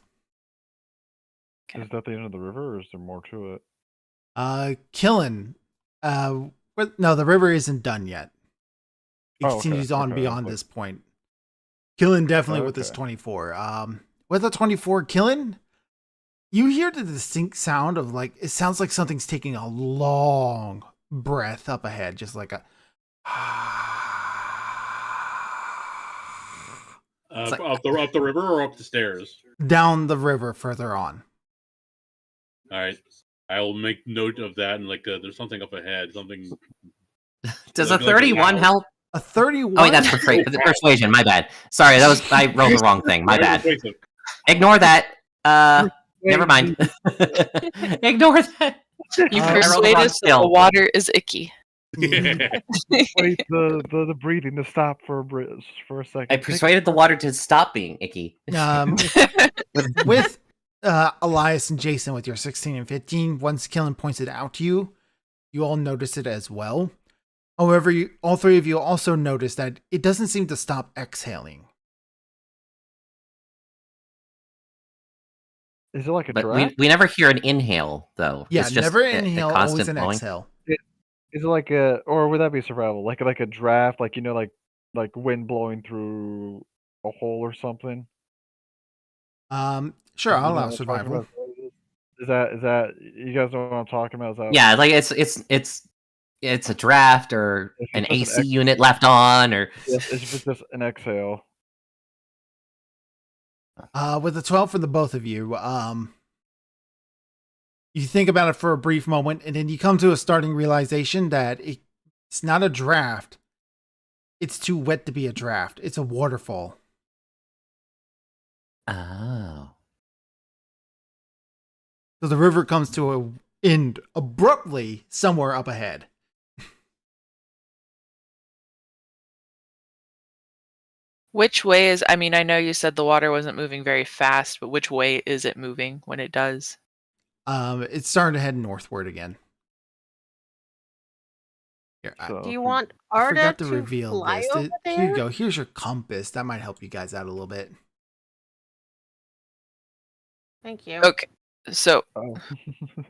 Okay. is that the end of the river, or is there more to it? Killen. No, the river isn't done yet. It Oh, okay, continues on okay, beyond like- this point. Killen definitely with this Okay. 24. With the 24, Killen, you hear the distinct sound of it sounds like something's taking a long breath up ahead, just like a. It's like- Up the river or up the stairs? Down the river further on. All right, I'll make note of that. And there's something up ahead. Something. Does a Like a 31 loud- help? A 31. Oh, wait, that's persuasion. My bad. Sorry, I rolled the wrong thing. My Very bad. persuasive. Ignore that. Never mind. Ignore that. You I rolled the persuade wrong us that the skill. water is icky. Mhm. Wait, the breathing to stop for a second. I Take- persuaded the water to stop being icky. With Elias and Jason with your 16 and 15, once Killen points it out to you, you all notice it as well. However, all three of you also notice that it doesn't seem to stop exhaling. Is it like a But draft? we never hear an inhale though. Yeah, It's just never a inhale, constant always an blowing. exhale. Is it like a, or would that be survival? Like a draft, like like wind blowing through a hole or something? Sure, I'll You know allow what I'm talking survival. about? Is that you guys know what I'm talking about? Is that Yeah, like it's a draft or if an it's just AC unit left on, or if it's just an exhale? With a 12 for the both of you, you think about it for a brief moment, and then you come to a starting realization that it's not a draft. It's too wet to be a draft. It's a waterfall. oh, So the river comes to an end abruptly somewhere up ahead. Which way is, I mean, I know you said the water wasn't moving very fast, but which way is it moving when it does? It's starting to head northward again. Here, So Do you if we- want I Arda forgot to to reveal fly this. over Here there? you go. Here's your compass. That might help you guys out a little bit. Thank you. Okay, so oh.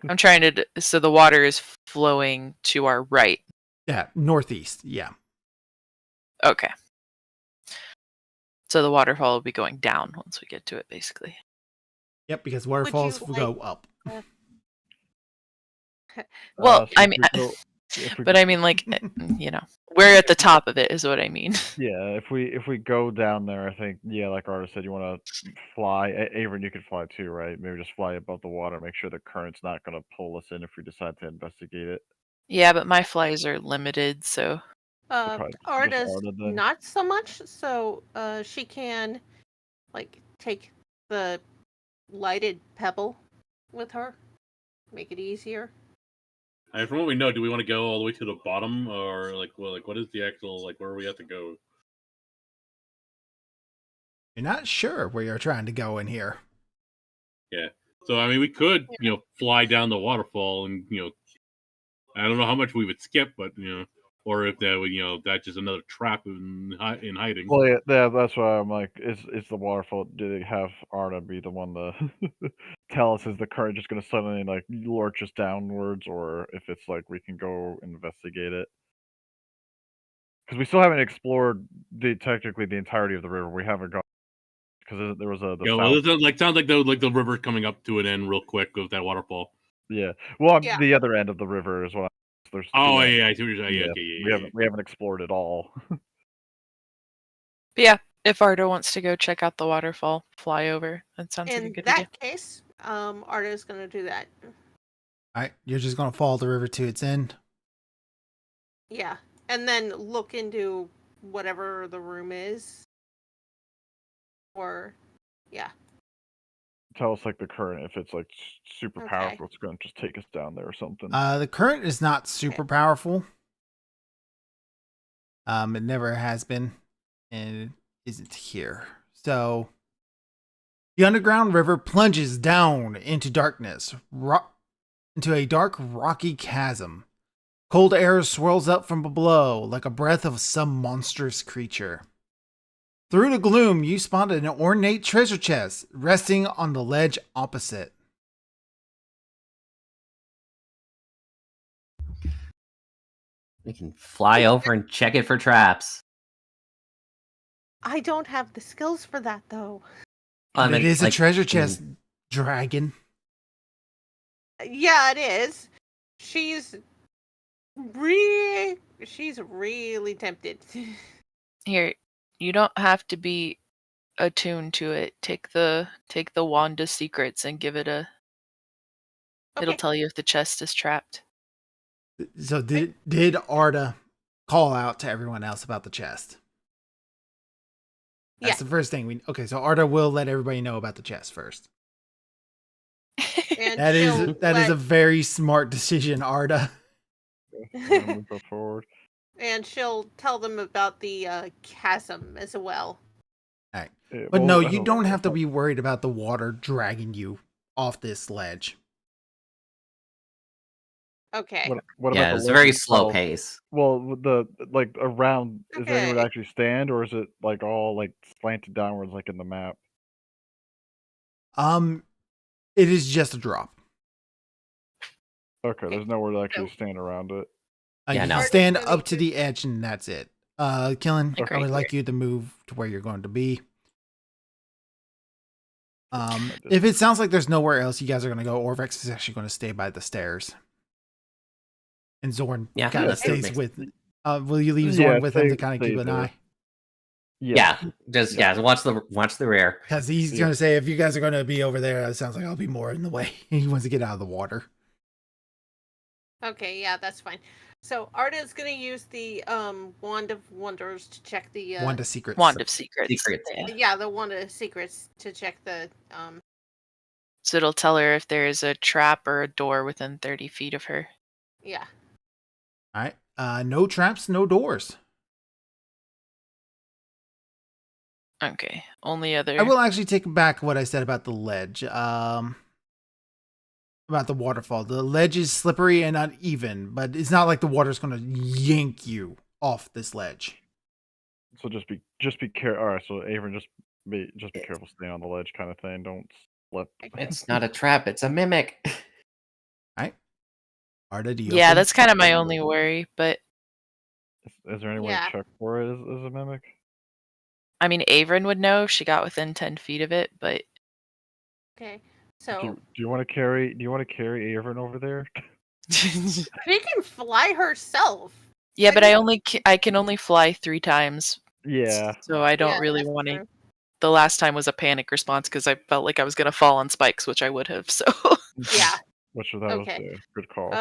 I'm trying to, so the water is flowing to our right. Yeah, northeast. Yeah. Okay. So the waterfall will be going down once we get to it, basically. Yep, because waterfalls like- go up. Well, so I if mean, we go- if we but I mean, like, you know, we're at the top of it, is what I mean. yeah, if we go down there, I think like Artis said, you want to fly. Avon, you could fly too, right? Maybe just fly above the water, make sure the current's not going to pull us in if we decide to investigate it. Yeah, but my flies are limited, so Probably just Arda's Arda then. not so much. So she can like take the lighted pebble with her, make it easier. And from what we know, do we want to go all the way to the bottom, or what is the actual where we have to go? You're not sure where you're trying to go in here. Yeah. So I mean, we could fly down the waterfall, and I don't know how much we would skip, but or if that would that's just another trap in hiding. Well, yeah, that's why I'm like, is the waterfall? Do they have Arda be the one to tell us is the current just going to suddenly like lurch us downwards, or if it's like we can go investigate it? Because we still haven't explored technically the entirety of the river. We haven't gone because there was Yeah, well, it sounds like the river coming up to an end real quick with that waterfall. Yeah, well, Yeah. the other end of the river is what. There's Oh two ends. yeah, I see what you're saying. Yeah, Yeah, okay, we haven't explored it all. but yeah, if Arda wants to go check out the waterfall, fly over. That sounds like a In good that idea. case, Arda's going to do that. All right, you're just going to follow the river to its end. Yeah, and then look into whatever the room is. Or, yeah. Tell us like the current, if it's like super Okay. powerful, it's going to just take us down there or something. The current is not super powerful. It never has been, and it isn't here. So, the underground river plunges down into darkness, into a dark, rocky chasm. Cold air swirls up from below like a breath of some monstrous creature. Through the gloom, you spotted an ornate treasure chest resting on the ledge opposite. we can fly over and check it for traps. I don't have the skills for that, though. And it is a treasure chest, dragon. Yeah, it is. She's really tempted. Here, you don't have to be attuned to it. Take the wand of secrets and give it a. It'll Okay. tell you if the chest is trapped. So did Arda call out to everyone else about the chest? That's Yeah. the first thing okay, so Arda will let everybody know about the chest first. And That is she'll a very smart decision, Arda. We'll go forward. and she'll tell them about the chasm as well. All right. Yeah, But well, no, I you hope- don't have to be worried about the water dragging you off this ledge. Okay. What Yeah, about it's the a ledge very slow itself? pace. Well, with the like around, is there anywhere to Okay. actually stand, or is it like all like slanted downwards, like in the map? It is just a drop. Okay, Okay, there's nowhere to actually so- stand around it. Yeah, You no. can Arda's stand gonna up to use- the edge, and that's it. Killen, I Agreed. would like you to move to where you're going to be. My If it sounds like there's nowhere else you guys are going to go, Orvex is actually going to stay by the stairs. And Zorn Yeah, kind of that stays makes with. Will you leave Zorn with him to kind of stay keep an there. eye? Yeah, just watch the rear. Because he's Yeah. going to say, if you guys are going to be over there, it sounds like I'll be more in the way. He wants to get out of the water. Okay, yeah, that's fine. So Arda's gonna use the Wand of Wonders to check the Wand of Secrets. Wand of Secrets. Secrets. Yeah. yeah, the Wand of Secrets to check the So it'll tell her if there is a trap or a door within 30 feet of her. yeah. All right. No traps, no doors. Okay. Only other. I will actually take back what I said about the ledge. About the waterfall. The ledge is slippery and uneven, but it's not like the water's going to yank you off this ledge. So just be careful. All right, so Avon, just be careful staying on the ledge, kind of thing. Don't slip. It's not a trap, it's a mimic. All right. Arda, do you Yeah, open? that's kind of my only worry. But Is there any way Yeah. to check for it as a mimic? I mean, Avon would know if she got within 10 feet of it. But Okay. Do So you want to carry Avon over there? she can fly herself. yeah, but I can only fly 3 times. Yeah. So I don't Yeah, really that's want to. true. The last time was a panic response because I felt like I was gonna fall on spikes, which I would have. So Yeah. Which that Okay. was a good call.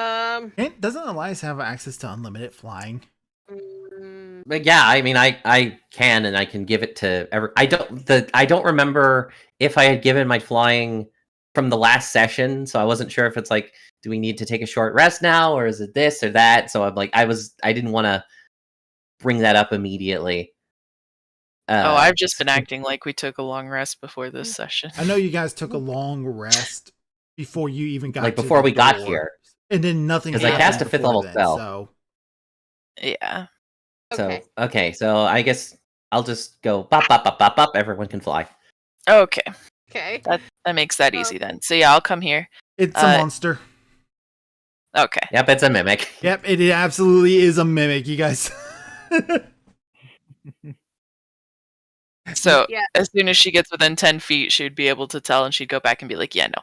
Doesn't Elias have access to unlimited flying? mm, But yeah, I mean, I can, and I can give it to every. I don't remember if I had given my flying from the last session, so I wasn't sure if it's like, do we need to take a short rest now, or is it this or that? So I'm like, I didn't want to bring that up immediately. I've just been acting like we took a long rest before this session. I know you guys took a long rest before you even got Like, to before the we got door. here. And then nothing 'Cause I happened cast a 5th before level then, spell. So Yeah. okay. So okay, so I guess I'll just go bop bop bop bop bop. Everyone can fly. Okay. Okay. That makes that easy then. So yeah, I'll come here. it's a monster. Okay. Yep, it's a mimic. Yep, it absolutely is a mimic, you guys. So Yeah. as soon as she gets within 10 feet, she would be able to tell, and she'd go back and be like, "Yeah, no."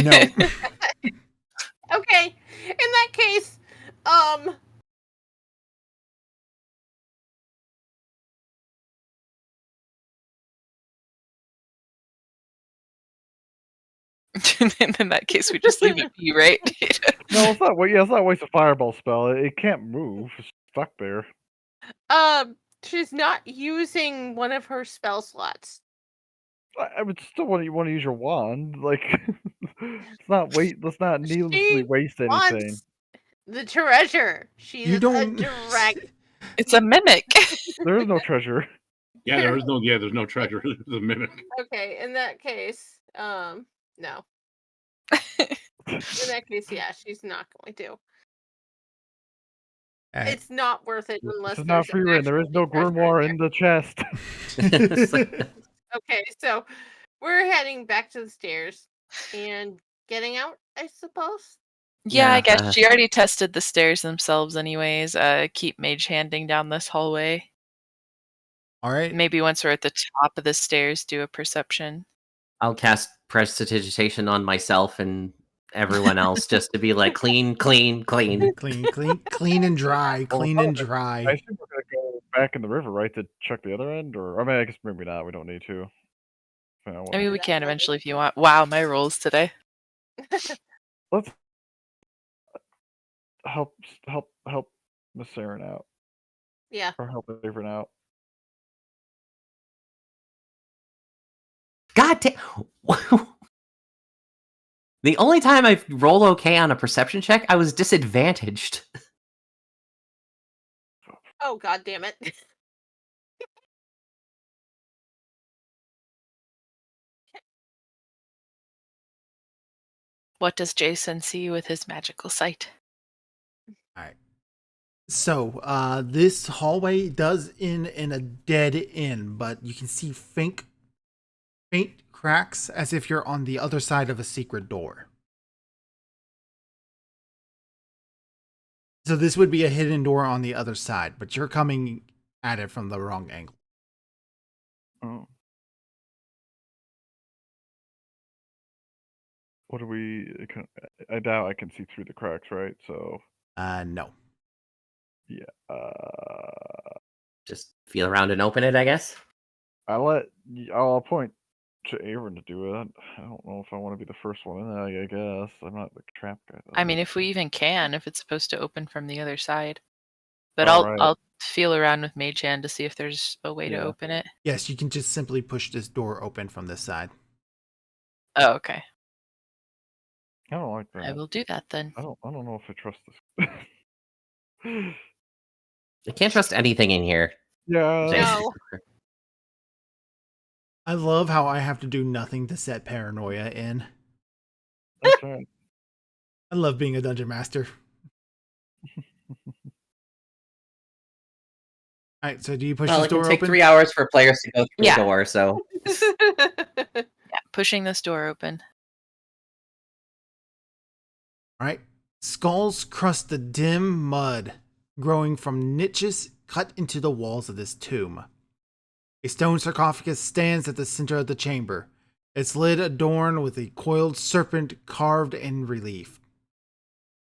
No. Okay. In that case, In that case, we just leave it be, right? No, it's not. Yeah, it's not waste a fireball spell. It can't move. It's stuck there. she's not using one of her spell slots. I would still want to use your wand. Like, let's not needlessly waste anything. Wants the treasure. She's You don't- a direct. It's a mimic. There is no treasure. Yeah, there's no treasure. It's a mimic. Okay, in that case, no. In that case, yeah, she's not going to. Alright. It's not worth it unless This is not there's free reign. There is no treasure grimoire there. in the chest. Okay, so we're heading back to the stairs and getting out, I suppose. Yeah, I Yeah, guess she already tested the stairs themselves anyways. Keep mage handing down this hallway. All right. Maybe once we're at the top of the stairs, do a perception. I'll cast prestidigitation on myself and everyone else just to be like clean, clean, clean. Clean and dry. Clean and I dry. assume we're gonna go back in the river, right, to check the other end, or I mean, I guess maybe not. We don't need to. I mean, we can eventually if you want. Wow, my rolls today. Let's help Miss Saren out, Yeah. or help Avon out. God damn. The only time I rolled okay on a perception check, I was disadvantaged. Oh, god damn it. What does Jason see with his magical sight? All right. So, this hallway does end in a dead end, but you can see faint cracks as if you're on the other side of a secret door. So this would be a hidden door on the other side, but you're coming at it from the wrong angle. Oh. What do we? I doubt I can see through the cracks, right? So No. yeah. Just feel around and open it, I guess. I'll point to Aaron to do it. I don't know if I want to be the first one in there. I guess I'm not the trap guy. I mean, if we even can, if it's supposed to open from the other side. But All right. I'll feel around with Mage Hand to see if there's a way to Yeah. open it. Yes, you can just simply push this door open from this side. Oh, okay. I don't like that. I will do that then. I don't know if I trust this. I can't trust anything in here. Yeah. No. I love how I have to do nothing to set paranoia in. That's right. I love being a dungeon master. All right, so do you push Well, this it can door take open? 3 hours for players to go through Yeah. the door, so Yeah, pushing this door open. All right. Skulls crust the dim mud growing from niches cut into the walls of this tomb. A stone sarcophagus stands at the center of the chamber, its lid adorned with a coiled serpent carved in relief.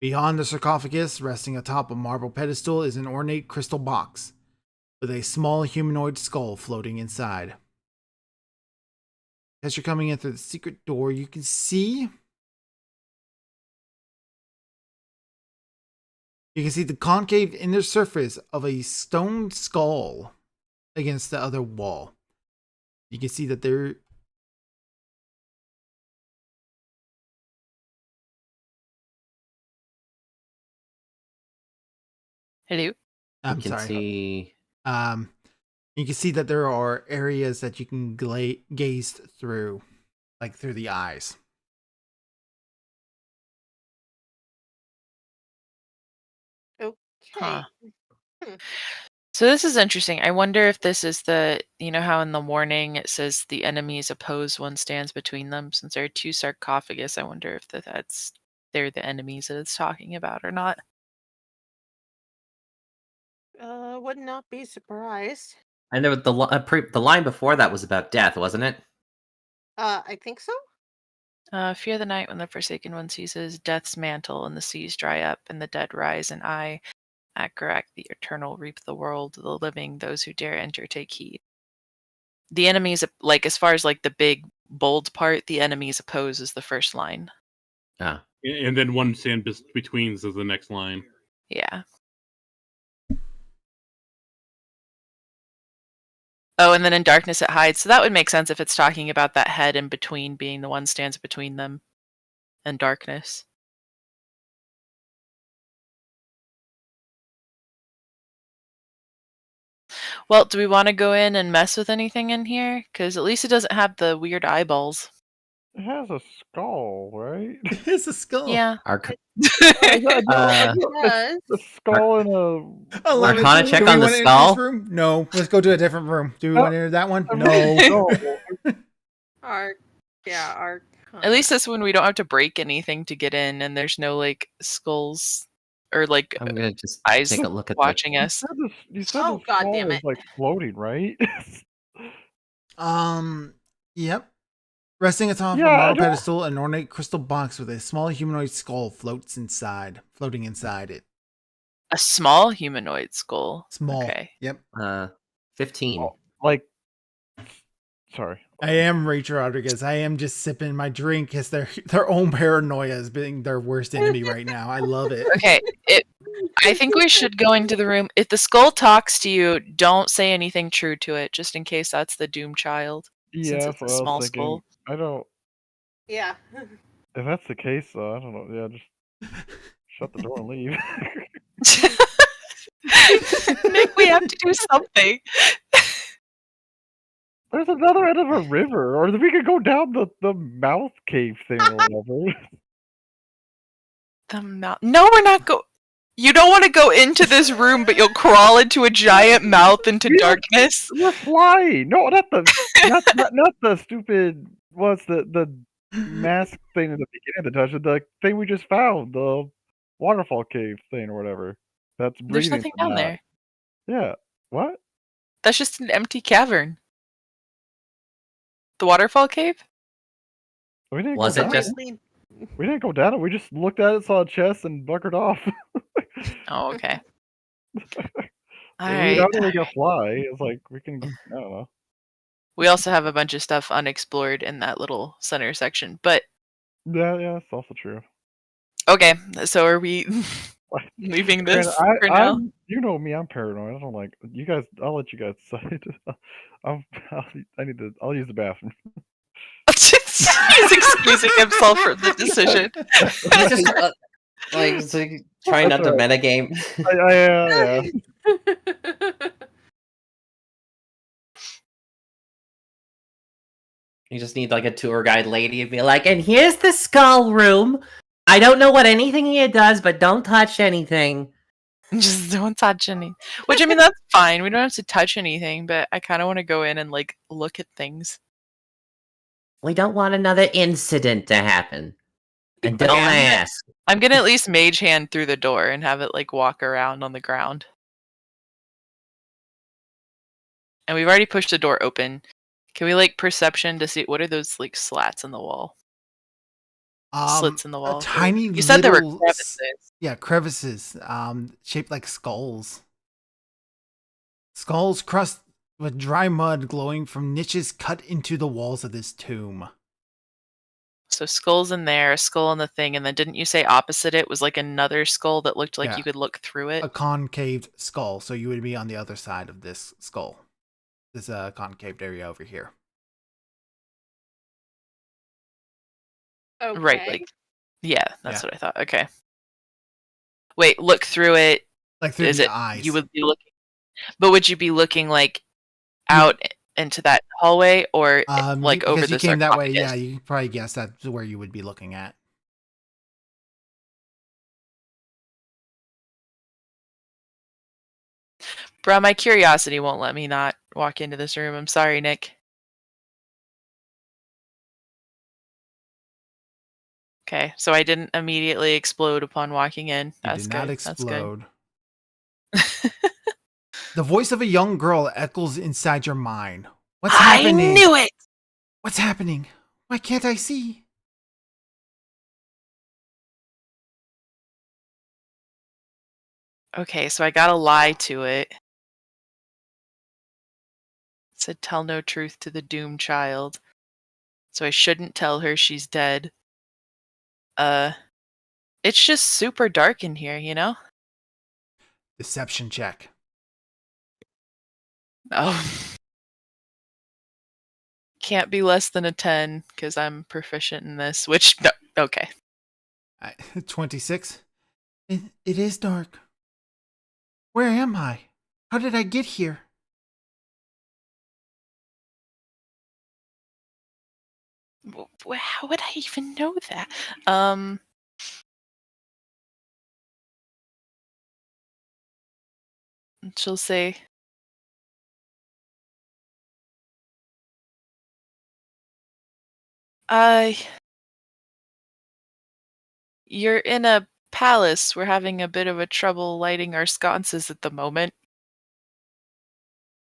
Beyond the sarcophagus, resting atop a marble pedestal, is an ornate crystal box with a small humanoid skull floating inside. As you're coming in through the secret door, you can see the concave inner surface of a stone skull against the other wall. You can see that there. Hello? I'm you can sorry. see. You can see that there are areas that you can gaze through, like through the eyes. Okay. Huh. So this is interesting. I wonder if this is you know how in the warning it says the enemies oppose one stands between them. Since there are two sarcophagus, I wonder if they're the enemies that it's talking about or not. Would not be surprised. I know the line before that was about death, wasn't it? I think so. Fear the night when the Forsaken One ceases, death's mantle and the seas dry up, and the dead rise, and I, Akarak, the eternal, reap the world, the living, those who dare enter take heed. The enemies, like as far as like the big bold part, the enemies oppose is the first line. Ah. And then one stand between is the next line. Yeah. Oh, and then in darkness it hides. So that would make sense if it's talking about that head in between being the one stands between them and darkness. Well, do we want to go in and mess with anything in here? Because at least it doesn't have the weird eyeballs. It has a skull, right? It's a skull. Yeah. It The skull in a. I love it. Arcana check Do we on the wanna enter skull? this room? No. Let's go to a different room. Do we No. want to enter that one? No. No. Our. At least this one we don't have to break anything to get in, and there's no like skulls or like I'm gonna just eyes take a look at watching us. You said Oh, the God skull damn was it. like floating, right? Yep. Resting atop Yeah, a I marble don't- pedestal, an ornate crystal box with a small humanoid skull floating inside it. A small humanoid skull. Small. Okay. Yep. 15. Like. Sorry. I am Rachel Rodriguez. I am just sipping my drink because their own paranoia is being their worst enemy right now. I love it. Okay. I think we should go into the room. If the skull talks to you, don't say anything true to it, just in case that's the Doom Child. Since Yeah, it's a that's what I was small thinking. skull. I don't. Yeah. If that's the case, though, I don't know. Yeah, just shut the door and leave. Nick, we have to do something. There's another end of a river, or we could go down the mouth cave thing or whatever. No, we're not You don't want to go into this room, but you'll crawl into a giant mouth into Yeah. darkness. The fly! No, not the stupid. What's the mask thing in the beginning of the dungeon? The thing we just found, the waterfall cave thing or whatever. That's breathing. There's nothing from down that. there. Yeah. What? That's just an empty cavern. The waterfall cave? We didn't Was go it down. just- We didn't go down it. We just looked at it, saw a chest, and bunkered off. Oh, okay. We Alright. don't really get fly. It's like we can. I don't know. We also have a bunch of stuff unexplored in that little center section. But Yeah, that's also true. okay, so are we leaving this Granted, for now? you know me. I'm paranoid. I don't like you guys. I'll let you guys decide. I'll use the bathroom. He's excusing himself from the decision. He's just trying not to That's metagame. Yeah. You just need like a tour guide lady and be like, and here's the skull room. I don't know what anything here does, but don't touch anything. Just don't touch any. Which, I mean, that's fine. We don't have to touch anything, but I kind of want to go in and like look at things. We don't want another incident to happen. And don't ask. I'm gonna at least mage hand through the door and have it like walk around on the ground. And we've already pushed the door open. Can we like perception to see what are those like slats in the wall? Slits in the wall. A tiny You said there were little crevices. Yeah, crevices, shaped like skulls. Skulls crusted with dry mud glowing from niches cut into the walls of this tomb. So skulls in there, a skull in the thing, and then didn't you say opposite it was like another skull that looked like Yeah. you could look through it? A concaved skull, so you would be on the other side of this skull. This concaved area over here. Okay. Right, like yeah, that's Yeah. what I thought. Okay. Wait, look through it. Like through Is the it eyes. you would be looking, but would you be looking like out into that hallway or like because over you the came that way, sarcophagus? yeah, you could probably guess that's where you would be looking at. Bro, my curiosity won't let me not walk into this room. I'm sorry, Nick. Okay, so I didn't immediately explode upon walking in. You That's did good. not That's explode. good. The voice of a young girl echoes inside your mind. What's I happening? knew it! What's happening? Why can't I see? Okay, so I gotta lie to it. It said tell no truth to the doomed child. So I shouldn't tell her she's dead. It's just super dark in here, you know? Deception check. Oh. Can't be less than a 10, because I'm proficient in this, which, no, okay. 26. It is dark. Where am I? How did I get here? How would I even know that? She'll say, you're in a palace. We're having a bit of a trouble lighting our sconces at the moment.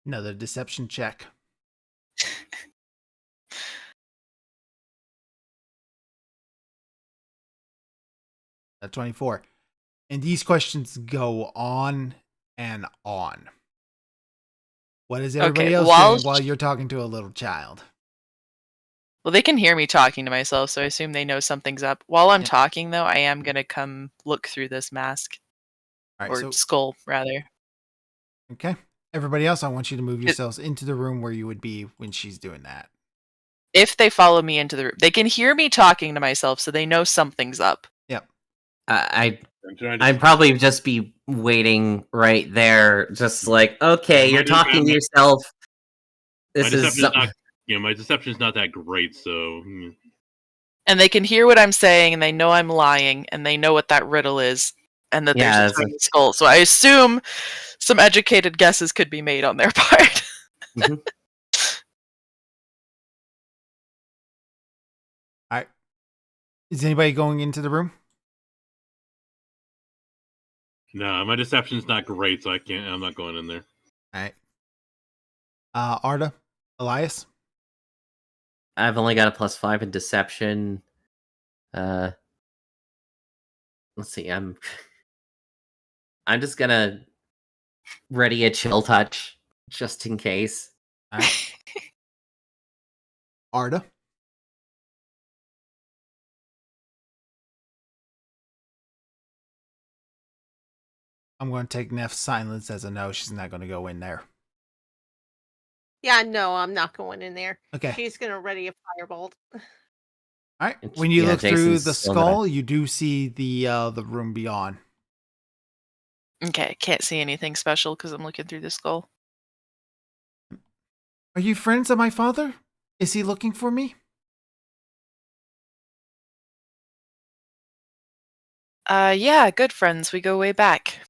Another deception check. At 24. And these questions go on and on. What is everybody Okay, else while doing while you're talking to a little child? Well, they can hear me talking to myself, so I assume they know something's up. While I'm Yeah. talking, though, I am going to come look through this mask. All right, Or so skull, rather. okay. Everybody else, I want you to move yourselves into the room where you would be when she's doing that. If they follow me into the room, they can hear me talking to myself, so they know something's up. Yep. I'd I'm probably just be waiting right there, just like, okay, Yeah, you're talking to yourself. This is something. my deception's not that great, so And they can hear what I'm saying, and they know I'm lying, and they know what that riddle is. and that Yeah, there's it's a tiny skull. So I assume some educated guesses could be made on their part. Mhm. All right. Is anybody going into the room? No, my deception's not great, so I'm not going in there. All right. Arda, Elias. I've only got a +5 in deception. Let's see. I'm just gonna ready a chill touch just in case. All right. Arda. I'm going to take Neff's silence as a no. She's not going to go in there. Yeah, no, I'm not going in there. Okay. She's gonna ready a firebolt. All right. When you Yeah, look through Jason's the still in the back. skull, you do see the room beyond. Okay, can't see anything special because I'm looking through the skull. Are you friends of my father? Is he looking for me? Yeah, good friends. We go way back.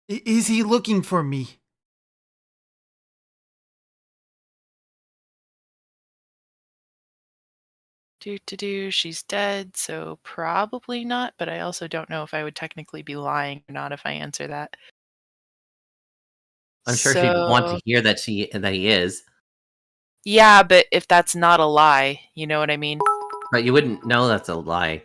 Is he looking for me? She's dead, so probably not, but I also don't know if I would technically be lying or not if I answer that. I'm sure she'd want to hear that he is, Yeah, but if that's not a lie, you know what I mean? but you wouldn't know that's a lie.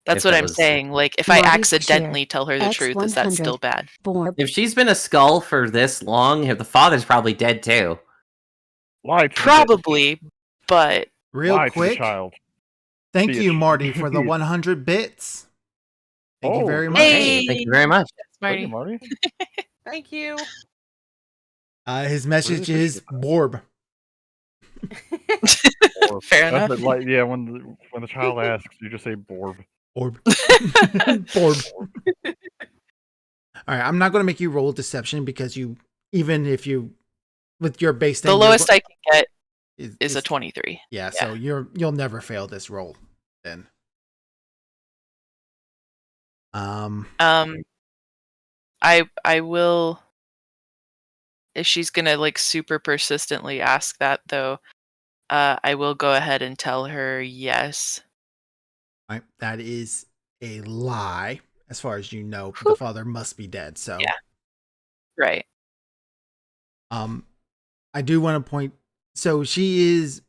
That's If what that I'm was- saying. Like, if I Marty accidentally tell her the X truth, is that still bad? Borb. If she's been a skull for this long, the father's probably dead too. Lie to the- Probably, but Real lie to the quick. child. Thank you, Bitch. Marty, for the 100 bits. Thank you Oh, very much. Hey! Thank you very much. Thank you, Marty. Marty. Thank you. His message Really is appreciate Borb. Borb. Fair That's enough. it, like, yeah, when the child asks, you just say Borb. Borb. Borb. All right, I'm not going to make you roll deception because even if you, with your base The thing, lowest I can get is is a 23. Yeah, so you'll never fail this roll then. I will, if she's gonna like super persistently ask that though, I will go ahead and tell her yes. Right, that is a lie, as far as you know. The father must be dead. So, Yeah. Right. I do want to point. So she is.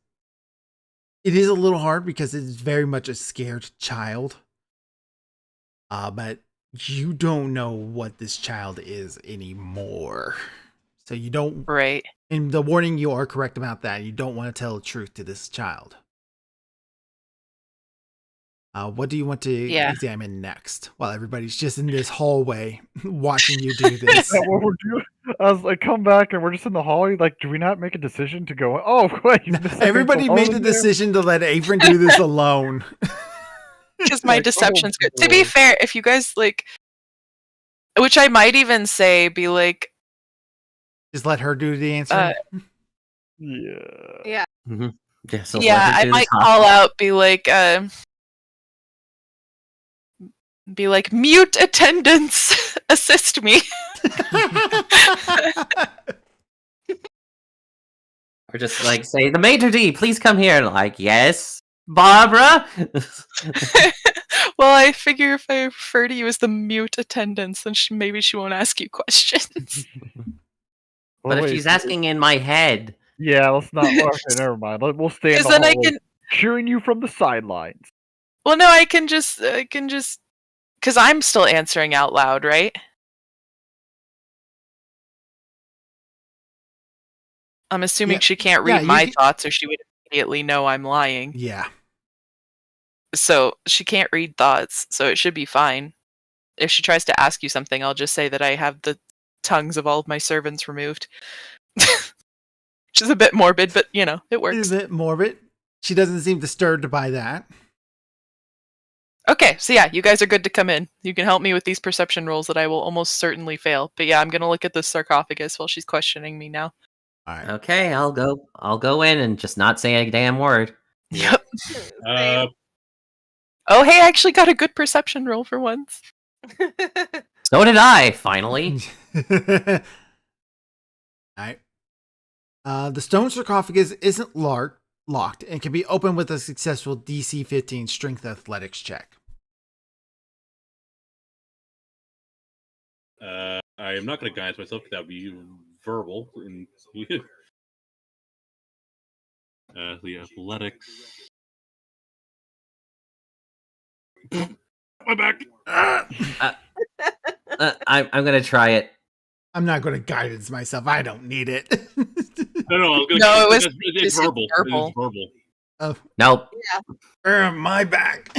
It is a little hard because it's very much a scared child. But you don't know what this child is anymore. So you don't. Right. In the warning, you are correct about that. You don't want to tell the truth to this child. What do you want to examine next? While everybody's just in this hallway watching you do this. Is that what we're doing? I was like, come back, and we're just in the hallway. Like, do we not make a decision to go? Oh, wait! Everybody made the decision to let Avon do this alone. Because my Like, deception's oh, good. To be boy. fair, if you guys like, which I might even say, be like, Just let her do the answer. Yeah. Yeah. Mm-hmm. Yeah, so yeah, let her I do might this call out, be like, mute attendance, assist me. Or just like say, the maitre d', please come here. And like, yes, Barbara. Well, I figure if I refer to you as the mute attendance, then maybe she won't ask you questions. But if wait, she's asking in my head, yeah, let's not. Okay, never mind. We'll stay in Because the then I hallway, can. cheering you from the sidelines. Well, no, I can just, because I'm still answering out loud, right? I'm assuming Yeah, she can't yeah, read you my can- thoughts, or she would immediately know I'm lying. Yeah. So she can't read thoughts, so it should be fine. If she tries to ask you something, I'll just say that I have the tongues of all of my servants removed. Which is a bit morbid, but you know, it works. Is it morbid? She doesn't seem disturbed by that. Okay, so yeah, you guys are good to come in. You can help me with these perception rolls that I will almost certainly fail. But yeah, I'm gonna look at the sarcophagus while she's questioning me now. All right. okay, I'll go in and just not say a damn word. Yep. Uh, Oh, hey, I actually got a good perception roll for once. So did I, finally. Alright. The stone sarcophagus isn't locked and can be opened with a successful DC 15 strength athletics check. I am not going to guide myself because that would be verbal. And the athletics. My back. I'm gonna try it. I'm not going to guidance myself. I don't need it. No, I was gonna No, it was it's just verbal. verbal. It's verbal. Oh, Nope. my back.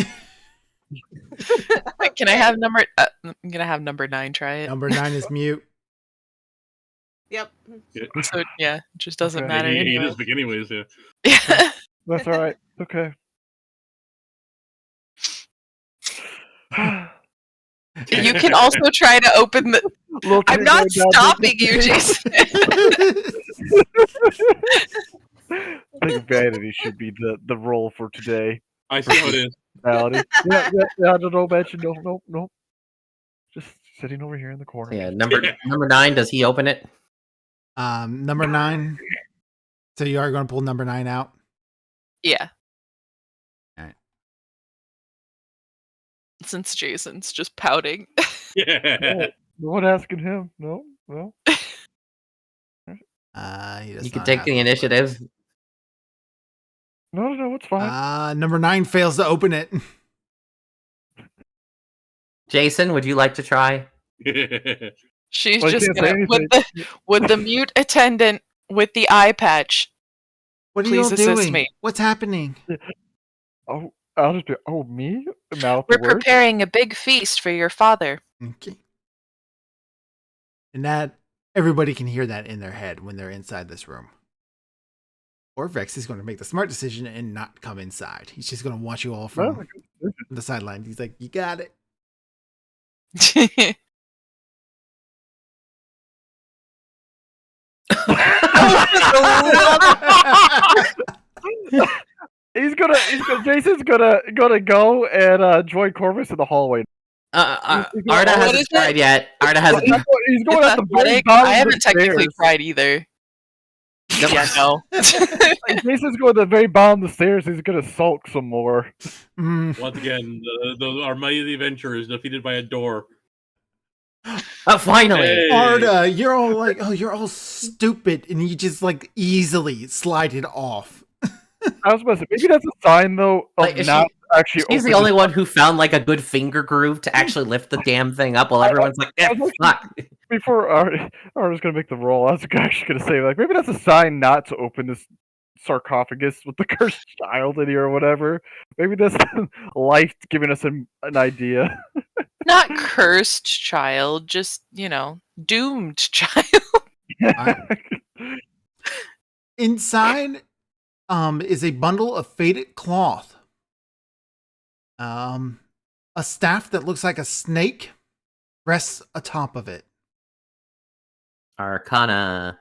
Wait, can I have number? I'm gonna have number 9 try it. Number 9 is mute. Yep. So yeah, it just doesn't Okay. matter. He Anyway. doesn't speak anyways. Yeah. That's all right. Okay. You can also try to open the. Little I'm kid not going down stopping you, Jason. think vanity should be the role for today. I see how it is. Reality. Yeah, no mention. Nope. Just sitting over here in the corner. Yeah, number 9. Does he open it? Number 9. So you are going to pull number 9 out? Yeah. Alright. Since Jason's just pouting. Yeah. No one asking him. No. He does You can not take have the it. initiative. No, it's fine. Number 9 fails to open it. Jason, would you like to try? She's Well, I just can't say gonna with the mute attendant with the eye patch. What are Please you assist doing? me. What's happening? Oh, I'll just be. Oh, me? Mouth We're the word. preparing a big feast for your father. Okay. And that everybody can hear that in their head when they're inside this room. Or Vex is going to make the smart decision and not come inside. He's just going to watch you all That's from a good decision. the sideline. He's like, "You got it." Jason's gonna go and join Corvus in the hallway. Arda what hasn't is it? tried yet. Arda hasn't. He's going It's at the very athletic. bottom I of haven't the technically stairs. tried either. Yeah, no. Jason's going to the very bottom of the stairs. He's gonna sulk some more. Mm. Once again, our mighty adventure is defeated by a door. Oh, finally. Hey. Arda, you're all like, "Oh, you're all stupid," and you just like easily slide it off. I was about to say, maybe that's a sign though of Like, is not actually. She's the open only one who found like a good finger groove to actually lift the damn thing up while everyone's like, I was fuck. Before I was gonna make the roll, I was actually gonna say like maybe that's a sign not to open this sarcophagus with the cursed child in here or whatever. Maybe that's life giving us an idea. Not cursed child, just, doomed child. Inside, is a bundle of faded cloth. A staff that looks like a snake rests atop of it. Arcana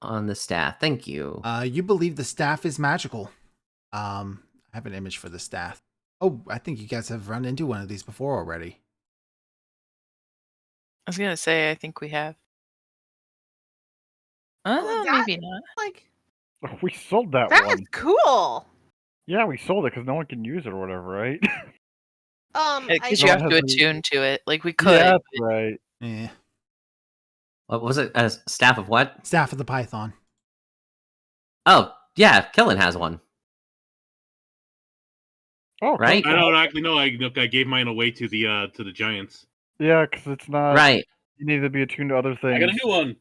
on the staff. Thank you. You believe the staff is magical. I have an image for the staff. Oh, I think you guys have run into one of these before already. I was gonna say, I think we have. Oh, that- Maybe not. Like We sold that that's one. cool. Yeah, we sold it because no one can use it or whatever, right? Because No you one have to has any- attune to it. Like, we could. Yeah, that's right. Yeah. What was it? A staff of what? Staff of the Python. Oh, yeah, Killen has one. Oh, Right? I don't actually know. I gave mine away to the giants. Yeah, because it's not. Right. You need to be attuned to other things. I got a new one.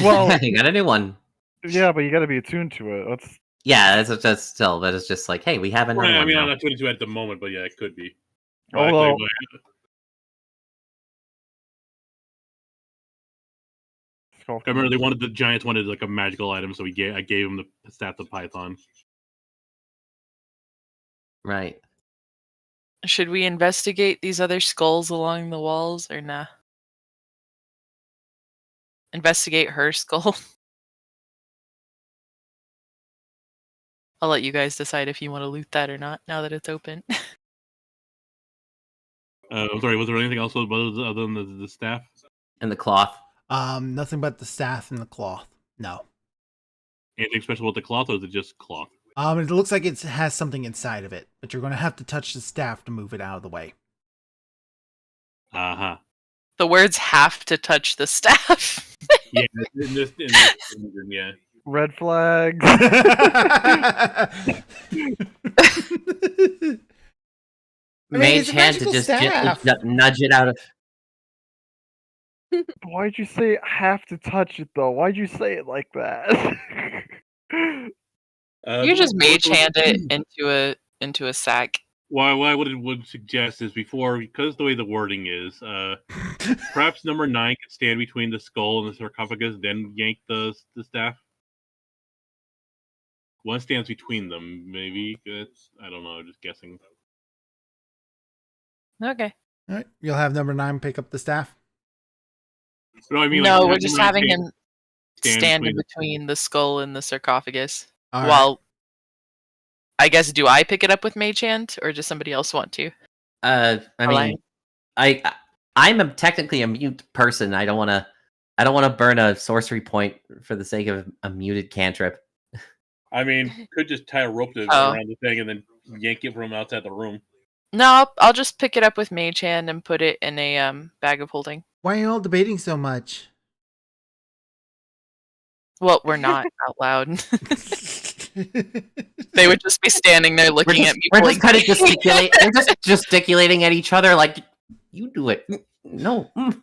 Well, You got a new one. yeah, but you got to be attuned to it. That's Yeah, that's still, but it's just like, hey, we have another Right, I one mean, I'm now. not 22 at the moment, but yeah, it could be. Although- Actually, I remember the giants wanted like a magical item, so I gave them the staff of Python. Right. Should we investigate these other skulls along the walls or nah? Investigate her skull. I'll let you guys decide if you want to loot that or not now that it's open. I'm sorry. Was there anything else other than the staff? And the cloth. Nothing but the staff and the cloth. No. Anything special with the cloth, or is it just cloth? It looks like it has something inside of it, but you're going to have to touch the staff to move it out of the way. Uh-huh. The words have to touch the staff. Yeah, in this yeah. Red flags. it's Mage a hand to magical just staff. gently nudge it out of. Why'd you say have to touch it though? Why'd you say it like that? You just mage hand it into a sack. What I would suggest is because the way the wording is, perhaps number 9 could stand between the skull and the sarcophagus, then yank the staff. One stands between them, maybe. I don't know, just guessing. Okay. All right, you'll have number 9 pick up the staff. No, I mean, No, like, we're just number 9 having him stand stand in between between the skull and the sarcophagus. All right. While I guess, do I pick it up with mage hand, or does somebody else want to? I mean, I'm technically a mute person. I don't want to burn a sorcery point for the sake of a muted cantrip. I mean, could just tie a rope Oh. around the thing and then yank it from outside the room. No, I'll just pick it up with mage hand and put it in a bag of holding. Why are you all debating so much? Well, we're not out loud. They would just be standing there looking at me. We're just kind of blinking. we're just gesticulating at each other like, you do it. No. And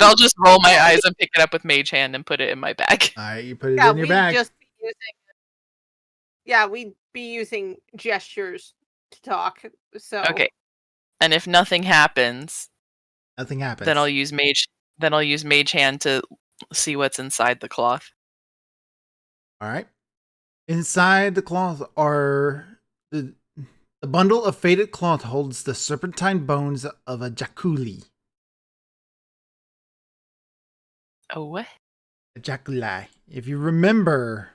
I'll just roll my eyes and pick it up with mage hand and put it in my bag. All right, you put it in your bag. We'd be using gestures to talk. So Okay. And if nothing happens, Nothing happens. then I'll use mage hand to see what's inside the cloth. All right. Inside the cloth are the bundle of faded cloth holds the serpentine bones of a jaculi. Oh, what? A jaculi. If you remember,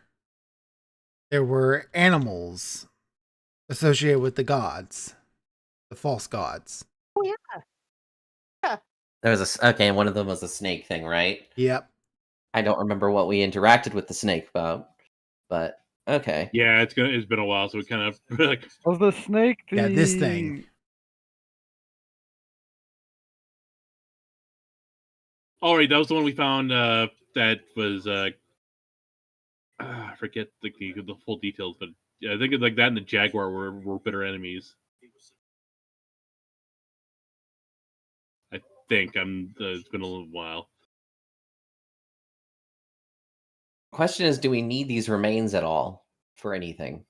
there were animals associated with the gods, the false gods. Oh yeah. There was and one of them was a snake thing, right? Yep. I don't remember what we interacted with the snake about, but okay. Yeah, it's been a while, so we kind of like. Was the snake the... Yeah, this thing. All right, that was the one we found. That was I forget the full details, but yeah, I think it's like that and the jaguar were bitter enemies. I think it's been a little while. Question is, do we need these remains at all for anything?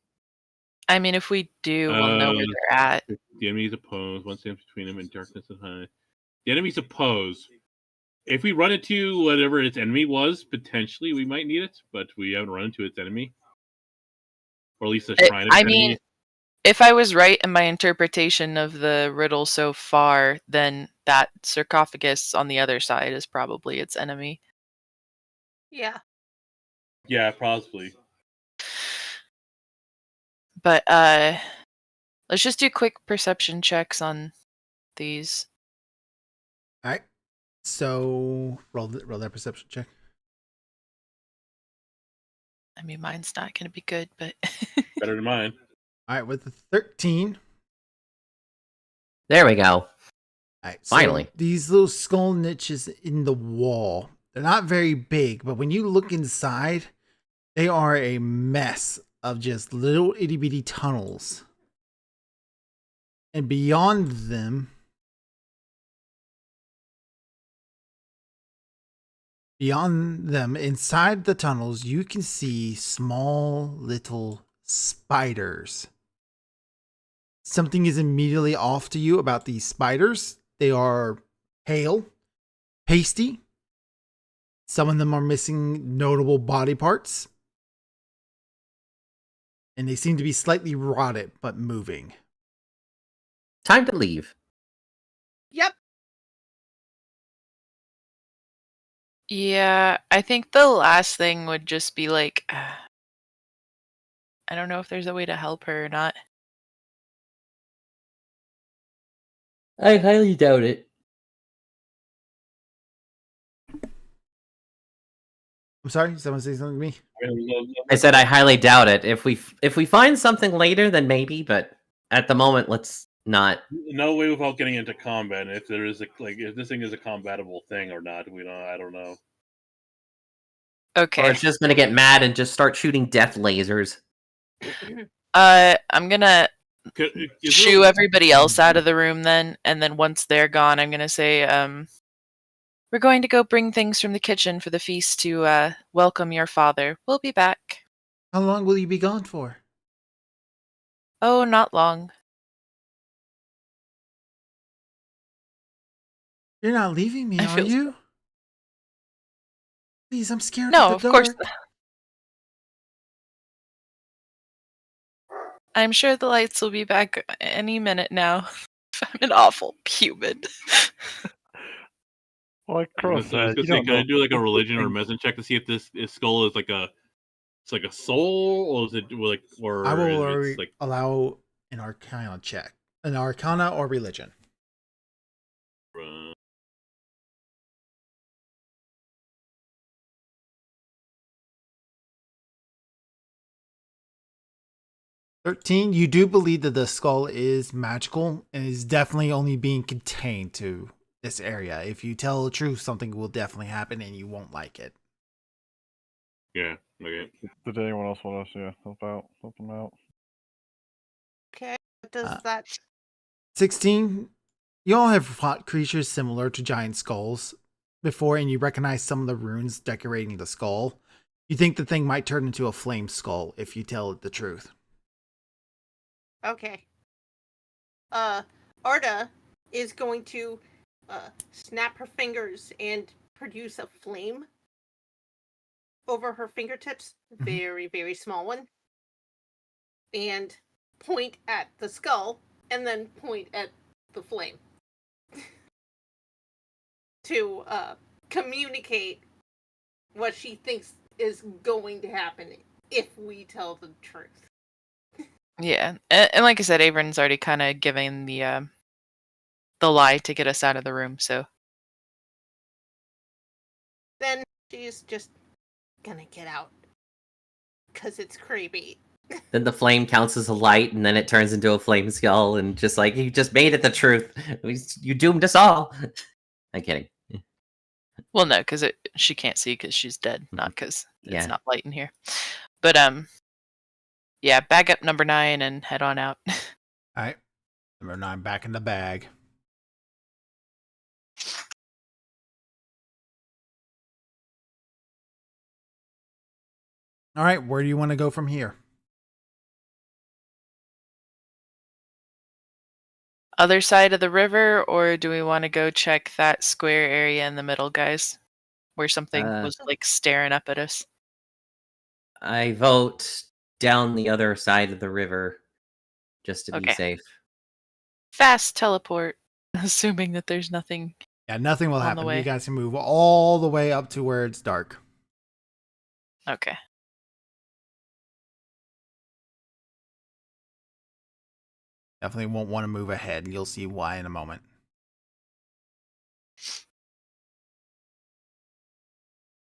I mean, if we do, we'll know where they're at. The enemies opposed. One stands between them and darkness and high. The enemies opposed. If we run into whatever its enemy was, potentially we might need it, but we haven't run into its enemy. Or at least a shrine of its enemy. If I was right in my interpretation of the riddle so far, then that sarcophagus on the other side is probably its enemy. Yeah. Yeah, possibly. But let's just do quick perception checks on these. All right. So roll that perception check. I mean, mine's not going to be good, but Better than mine. All right, with the 13. There we go. All right, so Finally. these little skull niches in the wall, they're not very big, but when you look inside, they are a mess of just little itty bitty tunnels. And beyond them, inside the tunnels, you can see small little spiders. Something is immediately off to you about these spiders. They are pale, pasty. Some of them are missing notable body parts. And they seem to be slightly rotted, but moving. Time to leave. Yep. yeah, I think the last thing would just be like, I don't know if there's a way to help her or not. I highly doubt it. I'm sorry, someone say something to me? I said I highly doubt it. If we find something later, then maybe. But at the moment, let's not. No way without getting into combat. If there is if this thing is a combatable thing or not, I don't know. Okay. Or it's just gonna get mad and just start shooting death lasers. I'm gonna Is shoo there- everybody else out of the room then, and then once they're gone, I'm gonna say, we're going to go bring things from the kitchen for the feast to welcome your father. We'll be back. How long will you be gone for? Oh, not long. You're not leaving me, I are feel you? Please, I'm scared No, of the of course. dark. I'm sure the lights will be back any minute now. I'm an awful human. Like I Crow was said, gonna you say, don't can I know. do like a What's the religion or thing? medicine check to see if this skull is it's like a soul, or is it like, or I will is it like allow an Arcana check. An Arcana or religion. uh, 13, you do believe that the skull is magical and is definitely only being contained to this area. If you tell the truth, something will definitely happen and you won't like it. yeah, okay. Did anyone else want us to help them out? Okay. What does Uh, that? 16, you all have fought creatures similar to giant skulls before, and you recognize some of the runes decorating the skull. You think the thing might turn into a flame skull if you tell it the truth. Okay. Arda is going to snap her fingers and produce a flame over her fingertips, very, very small one, and point at the skull, and then point at the flame to communicate what she thinks is going to happen if we tell the truth. Yeah, and like I said, Avern's already kind of giving the lie to get us out of the room. So Then she's just gonna get out because it's creepy. Then the flame counts as a light, and then it turns into a flame skull, and just like you just made it the truth. You doomed us all. I'm kidding. well, no, because she can't see because she's dead, not because Yeah. it's not light in here. But yeah, bag up number 9 and head on out. All right. Number 9 back in the bag. All right, where do you want to go from here? Other side of the river, or do we want to go check that square area in the middle, guys, where something was like staring up at us? I vote down the other side of the river, just to be Okay. safe. Fast teleport, assuming that there's nothing. Yeah, nothing will On the happen. way. You guys can move all the way up to where it's dark. Okay. Definitely won't want to move ahead. You'll see why in a moment.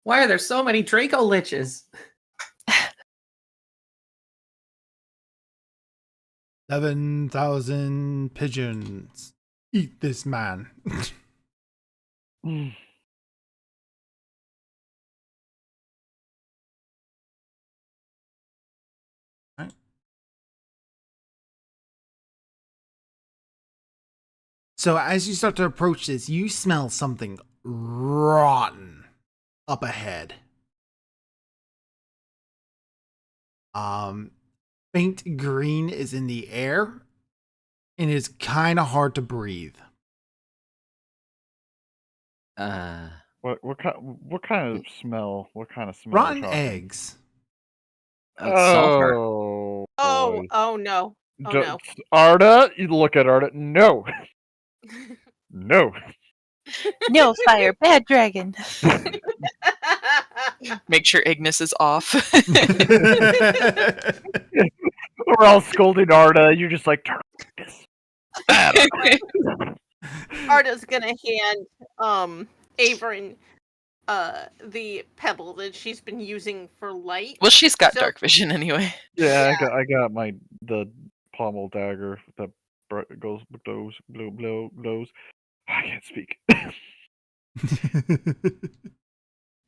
Why are there so many Draco Liches? 11,000 pigeons. Eat this man. Right. So as you start to approach this, you smell something rotten up ahead. Faint green is in the air, and it's kind of hard to breathe. What kind of smell? What kind of smell? Rotten eggs. Sulfur. Oh. Oh, boy. oh no. Oh no. Arda, you look at Arda. No, no. No fire, bad dragon. Make sure Ignis is off. We're all scolding Arda. You're just like, turn this. Arda's gonna hand Averin the pebble that she's been using for light. Well, she's got So- dark vision anyway. Yeah, I got the pommel dagger that goes blows. I can't speak.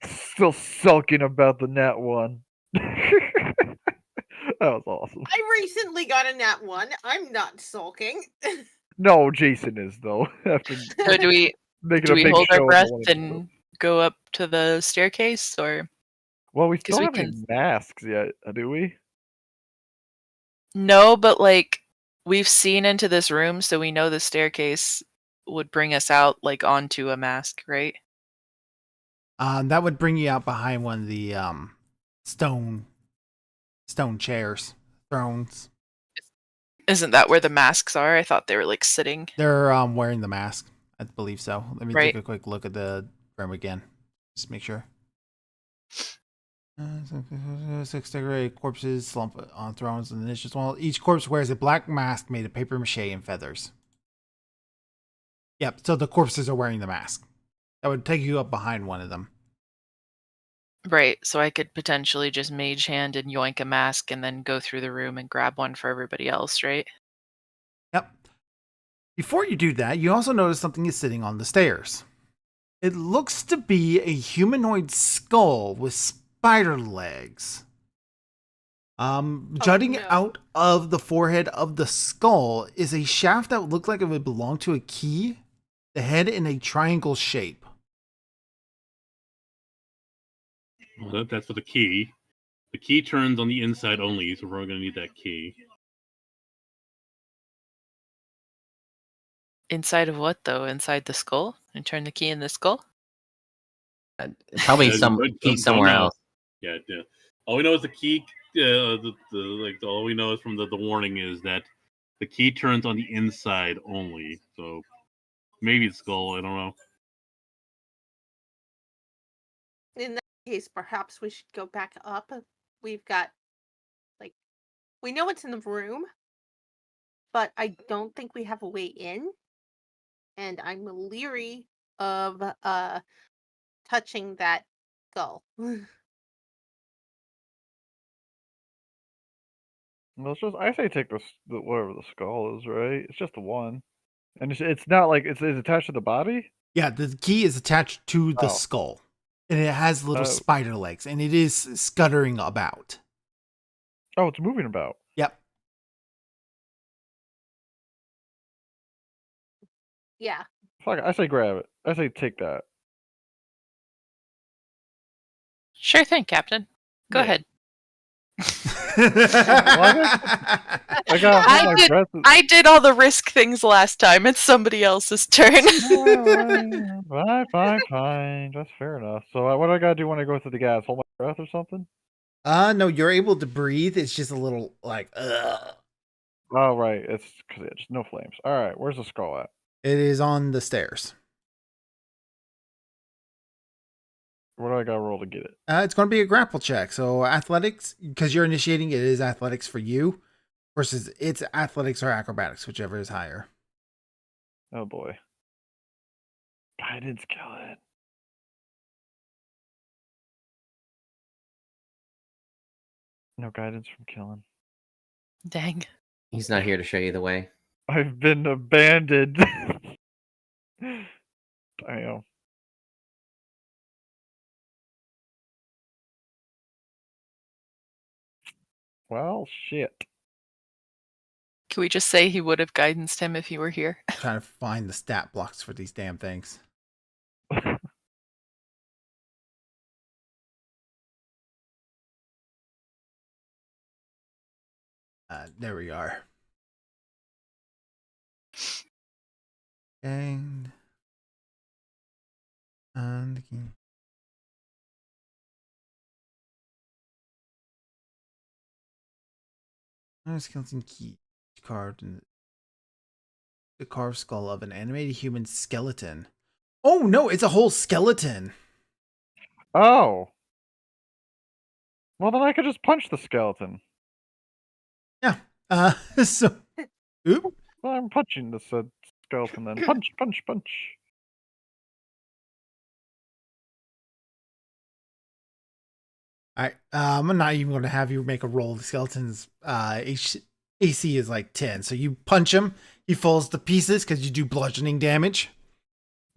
Still sulking about the nat one. That was awesome. I recently got a nat 1. I'm not sulking. No, Jason is though. After So do we making a big hold show our of breath one episode. and go up to the staircase, or Well, we 'cause still we don't have any masks yet, do we? no? But like we've seen into this room, so we know the staircase would bring us out like onto a mask, right? That would bring you out behind one of the stone chairs, thrones. Isn't that where the masks are? I thought they were like sitting. They're wearing the mask. I believe so. Let me Right. take a quick look at the room again. Just make sure. 6 decorated corpses slump on thrones and it's just one. Each corpse wears a black mask made of paper mache and feathers. Yep, so the corpses are wearing the mask. That would take you up behind one of them. Right, so I could potentially just mage hand and yoink a mask and then go through the room and grab one for everybody else, right? Yep. Before you do that, you also notice something is sitting on the stairs. It looks to be a humanoid skull with spider legs. Jutting no. out of the forehead of the skull is a shaft that would look like it would belong to a key, the head in a triangle shape. Well, that's for the key. The key turns on the inside only, so we're going to need that key. Inside of what though? Inside the skull? And turn the key in the skull? Probably Yeah, some don't- key don't somewhere know. else. Yeah. All we know is the key. All we know is from the warning is that the key turns on the inside only. So maybe it's skull. I don't know. In that case, perhaps we should go back up. We've got, we know it's in the room, but I don't think we have a way in. And I'm leery of touching that skull. Well, it's just I say take the whatever the skull is, right? It's just the one, and it's not like it's attached to the body. Yeah, the key is attached to the Oh. skull. And it has little Oh. spider legs, and it is scuttering about. Oh, it's moving about. Yep. Yeah. Fuck, I say grab it. I say take that. Sure thing, Captain. Go Yeah. ahead. I got I hold my did- breath. I did all the risk things last time. It's somebody else's turn. Fine. That's fair enough. So what do I gotta do when I go through the gas? Hold my breath or something? No, you're able to breathe. It's just a little like, ugh. Oh, right. It's because just no flames. All right. Where's the skull at? It is on the stairs. What do I gotta roll to get it? It's going to be a grapple check. So athletics, because you're initiating, it is athletics for you versus it's athletics or acrobatics, whichever is higher. Oh boy. Guidance kill it. No guidance from killing. Dang. He's not here to show you the way. I've been abandoned. Damn. Well, shit. Can we just say he would have guidanced him if he were here? Trying to find the stat blocks for these damn things. There we are. And the key. Skeleton key carved in the carved skull of an animated human skeleton. Oh no, it's a whole skeleton. Oh. Well, then I could just punch the skeleton. Yeah. So, oop. Well, I'm punching the said skeleton then. Punch, punch, punch. All right. I'm not even going to have you make a roll. The skeleton's AC is like 10. So you punch him. He falls to pieces because you do bludgeoning damage.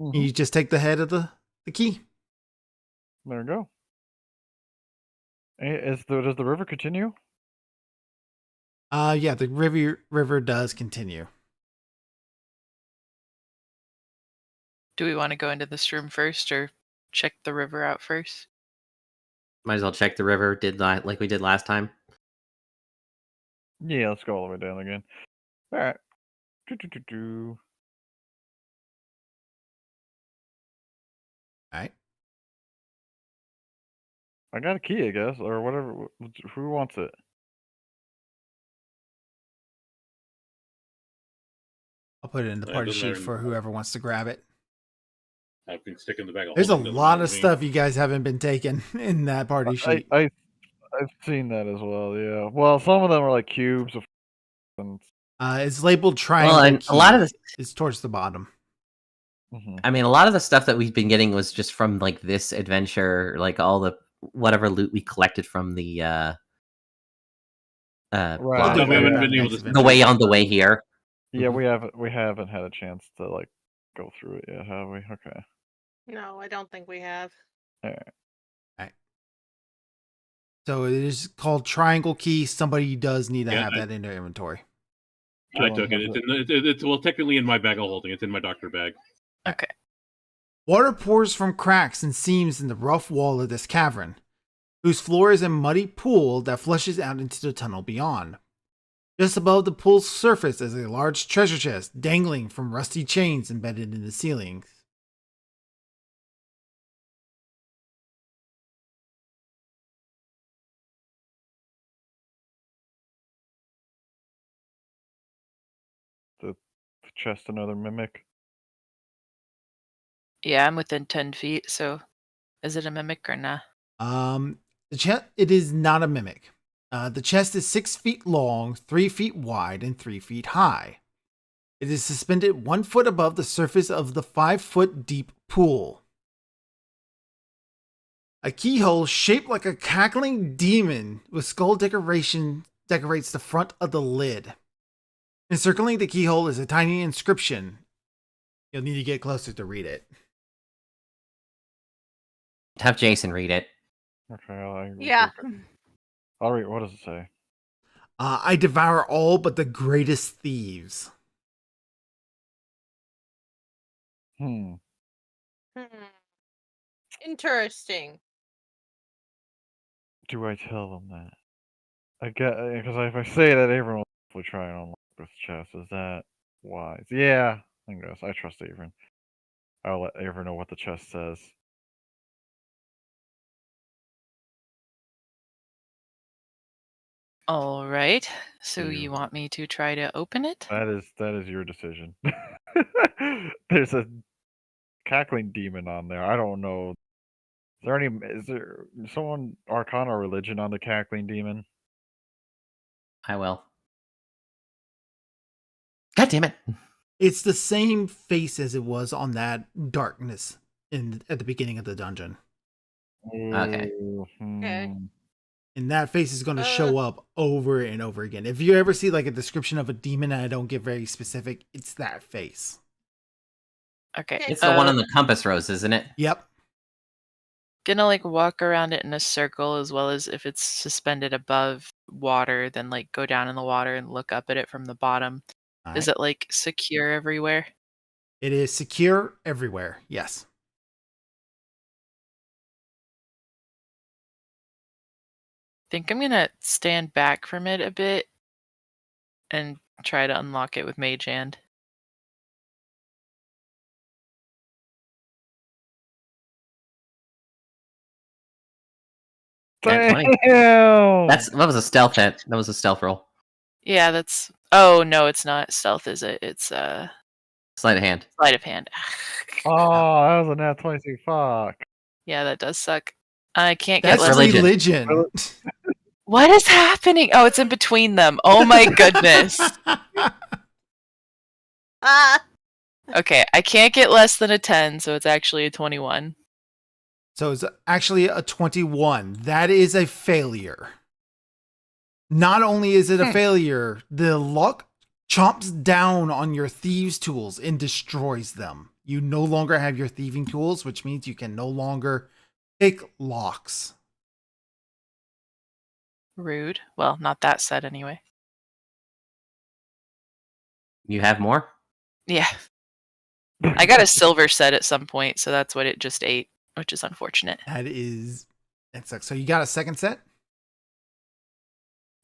Mhm. You just take the head of the key. There we go. Does the river continue? Yeah, the river does continue. Do we want to go into this room first or check the river out first? Might as well check the river. Like we did last time. Yeah, let's go all the way down again. All right. Do. All right. I got a key, I guess, or whatever. Who wants it? I'll put it in the Yeah, it party doesn't sheet matter. for whoever wants to grab it. I can stick in the bag. Of There's a holding, doesn't lot matter of to me. stuff you guys haven't been taking in that party sheet. I've seen that as well. Yeah. Well, some of them are like cubes of. And, It's labeled triangle. Well, and key. a lot of this, It's towards the bottom. mhm. I mean, a lot of the stuff that we've been getting was just from like this adventure, like all the whatever loot we collected from the Right. block. No, we haven't Yeah, been able next to. The way on the way here. Yeah, Mhm. we haven't had a chance to like go through it yet, have we? Okay. No, I don't think we have. All right. So it is called triangle key. Somebody does need to Yeah, have that in their inventory. I took it. It's well technically in my bag of holding. It's in my doctor bag. Okay. Water pours from cracks and seams in the rough wall of this cavern, whose floor is a muddy pool that flushes out into the tunnel beyond. Just above the pool's surface is a large treasure chest dangling from rusty chains embedded in the ceilings. The chest, another mimic. Yeah, I'm within 10 feet, so is it a mimic or nah? The chest, it is not a mimic. The chest is 6 feet long, 3 feet wide, and 3 feet high. It is suspended 1 foot above the surface of the 5-foot deep pool. A keyhole shaped like a cackling demon with skull decoration decorates the front of the lid. Encircling the keyhole is a tiny inscription. You'll need to get closer to read it. Have Jason read it. Okay. Yeah. I'll read. What does it say? I devour all but the greatest thieves. Hmm. Interesting. Do I tell them that? I get because if I say that, everyone will try and unlock this chest. Is that wise? Yeah, I guess I trust Averin. I'll let Averin know what the chest says. All right. So You. you want me to try to open it? That is your decision. There's a cackling demon on there. I don't know. Is there someone Arcana or religion on the cackling demon? I will. God damn it. It's the same face as it was on that darkness at the beginning of the dungeon. Okay. Ooh, Okay. And that face is going to show up over and over again. If you ever see like a description of a demon and I don't get very specific, it's that face. Okay. It's the one on the compass rose, isn't it? Yep. Gonna like walk around it in a circle, as well as if it's suspended above water, then like go down in the water and look up at it from the bottom. All Is right. it like secure everywhere? It is secure everywhere. Yes. Think I'm gonna stand back from it a bit and try to unlock it with Mage Hand. Nat 20. Damn! That was a stealth hit. That was a stealth roll. Yeah, that's. Oh no, it's not stealth, is it? It's Sleight of hand. sleight of hand. Oh, that was a nat 20. Fuck. Yeah, that does suck. I can't get That's less. religion. religion. What is happening? Oh, it's in between them. Oh my goodness. Ah, Okay, I can't get less than a 10, so it's actually a 21. So it's actually a 21. That is a failure. Not only is it a failure, the luck chomps down on your thieves' tools and destroys them. You no longer have your thieving tools, which means you can no longer pick locks. Rude. Well, not that set anyway. You have more? Yeah. I got a silver set at some point, so that's what it just ate, which is unfortunate. That sucks. So you got a second set?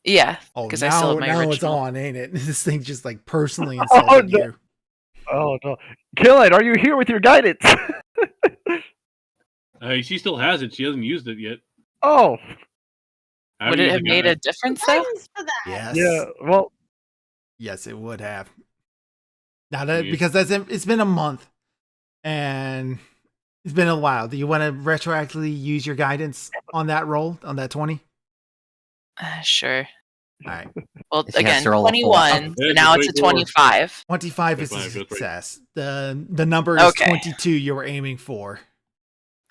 Yeah, Oh, because I still have my now original. it's on, ain't it? This thing just like personally Oh, insulted no. you. Oh no, kill it! Are you here with your guidance? She still has it. She hasn't used it yet. Oh, I Would haven't it used have the made a guidance. difference though? thanks for that. Yes. yeah. Well, Yes, it would have. Now that Yeah. because it's been a month and it's been a while. Do you want to retroactively use your guidance on that roll, on that 20? Sure. All right. Well, She has again, to roll a four. 21. Yeah, So now it's a 24. 25. 25 is a 25, that's right. success. The number is Okay. 22 you were aiming for.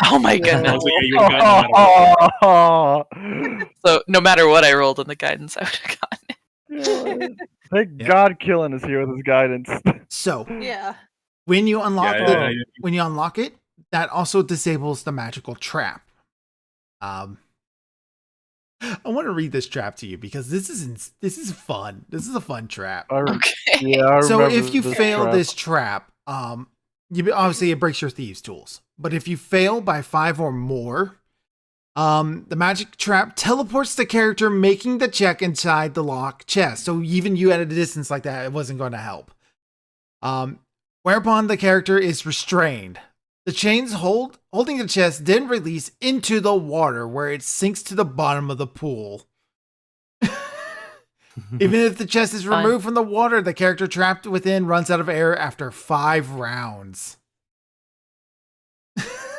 Oh my Yeah. goodness. So, yeah, you would've gotten that oh, So no matter what I rolled in the guidance, I would have gotten it. Thank Yep. God, Killen is here with his guidance. So Yeah. when you unlock Yeah, when you unlock it, that also disables the magical trap. I want to read this trap to you because this is fun. This is a fun trap. Okay. Yeah, I So remember if you this fail trap. this trap, obviously it breaks your thieves' tools. But if you fail by 5 or more, the magic trap teleports the character making the check inside the lock chest. So even you at a distance like that, it wasn't going to help. Whereupon the character is restrained. The chains holding the chest then release into the water where it sinks to the bottom of the pool. Even if the chest is Fun. removed from the water, the character trapped within runs out of air after 5 rounds.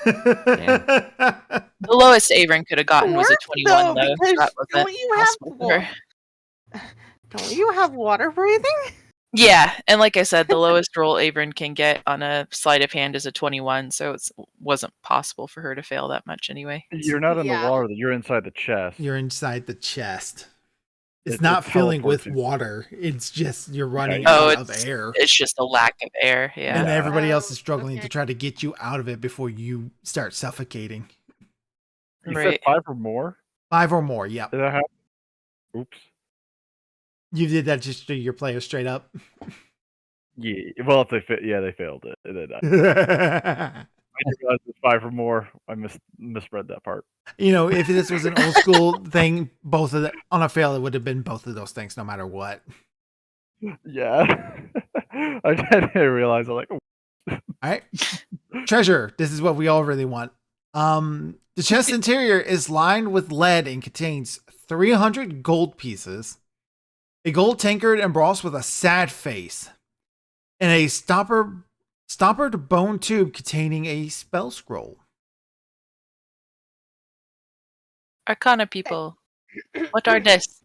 The lowest Avon could have gotten was a Works, 21, though, though. because That wasn't don't you have possible for her. Don't you have water breathing? Yeah, and like I said, the lowest roll Avon can get on a sleight of hand is a 21, so it wasn't possible for her to fail that much anyway. You're not in Yeah. the water; you're inside the chest. You're inside the chest. It's It not filling with teleports you. water. It's just you're running Yeah. Oh, out of air. It's just a lack of air. Yeah. And everybody else is Oh, struggling okay. to try to get you out of it before you start suffocating. You Right. said 5 or more. 5 or more, yep. Did that happen? Oops. You did that just to your players straight up. Yeah. Well, if they they failed it. I didn't realize it's 5 or more. I misread that part. You know, if this was an old school thing, both of the on a fail, it would have been both of those things, no matter what. Yeah. I didn't realize. I'm like, oh, All right, treasure. This is what we all really want. The chest interior is lined with lead and contains 300 gold pieces, a gold tankard embossed with a sad face, and a stoppered bone tube containing a spell scroll. Arcana people. What are this?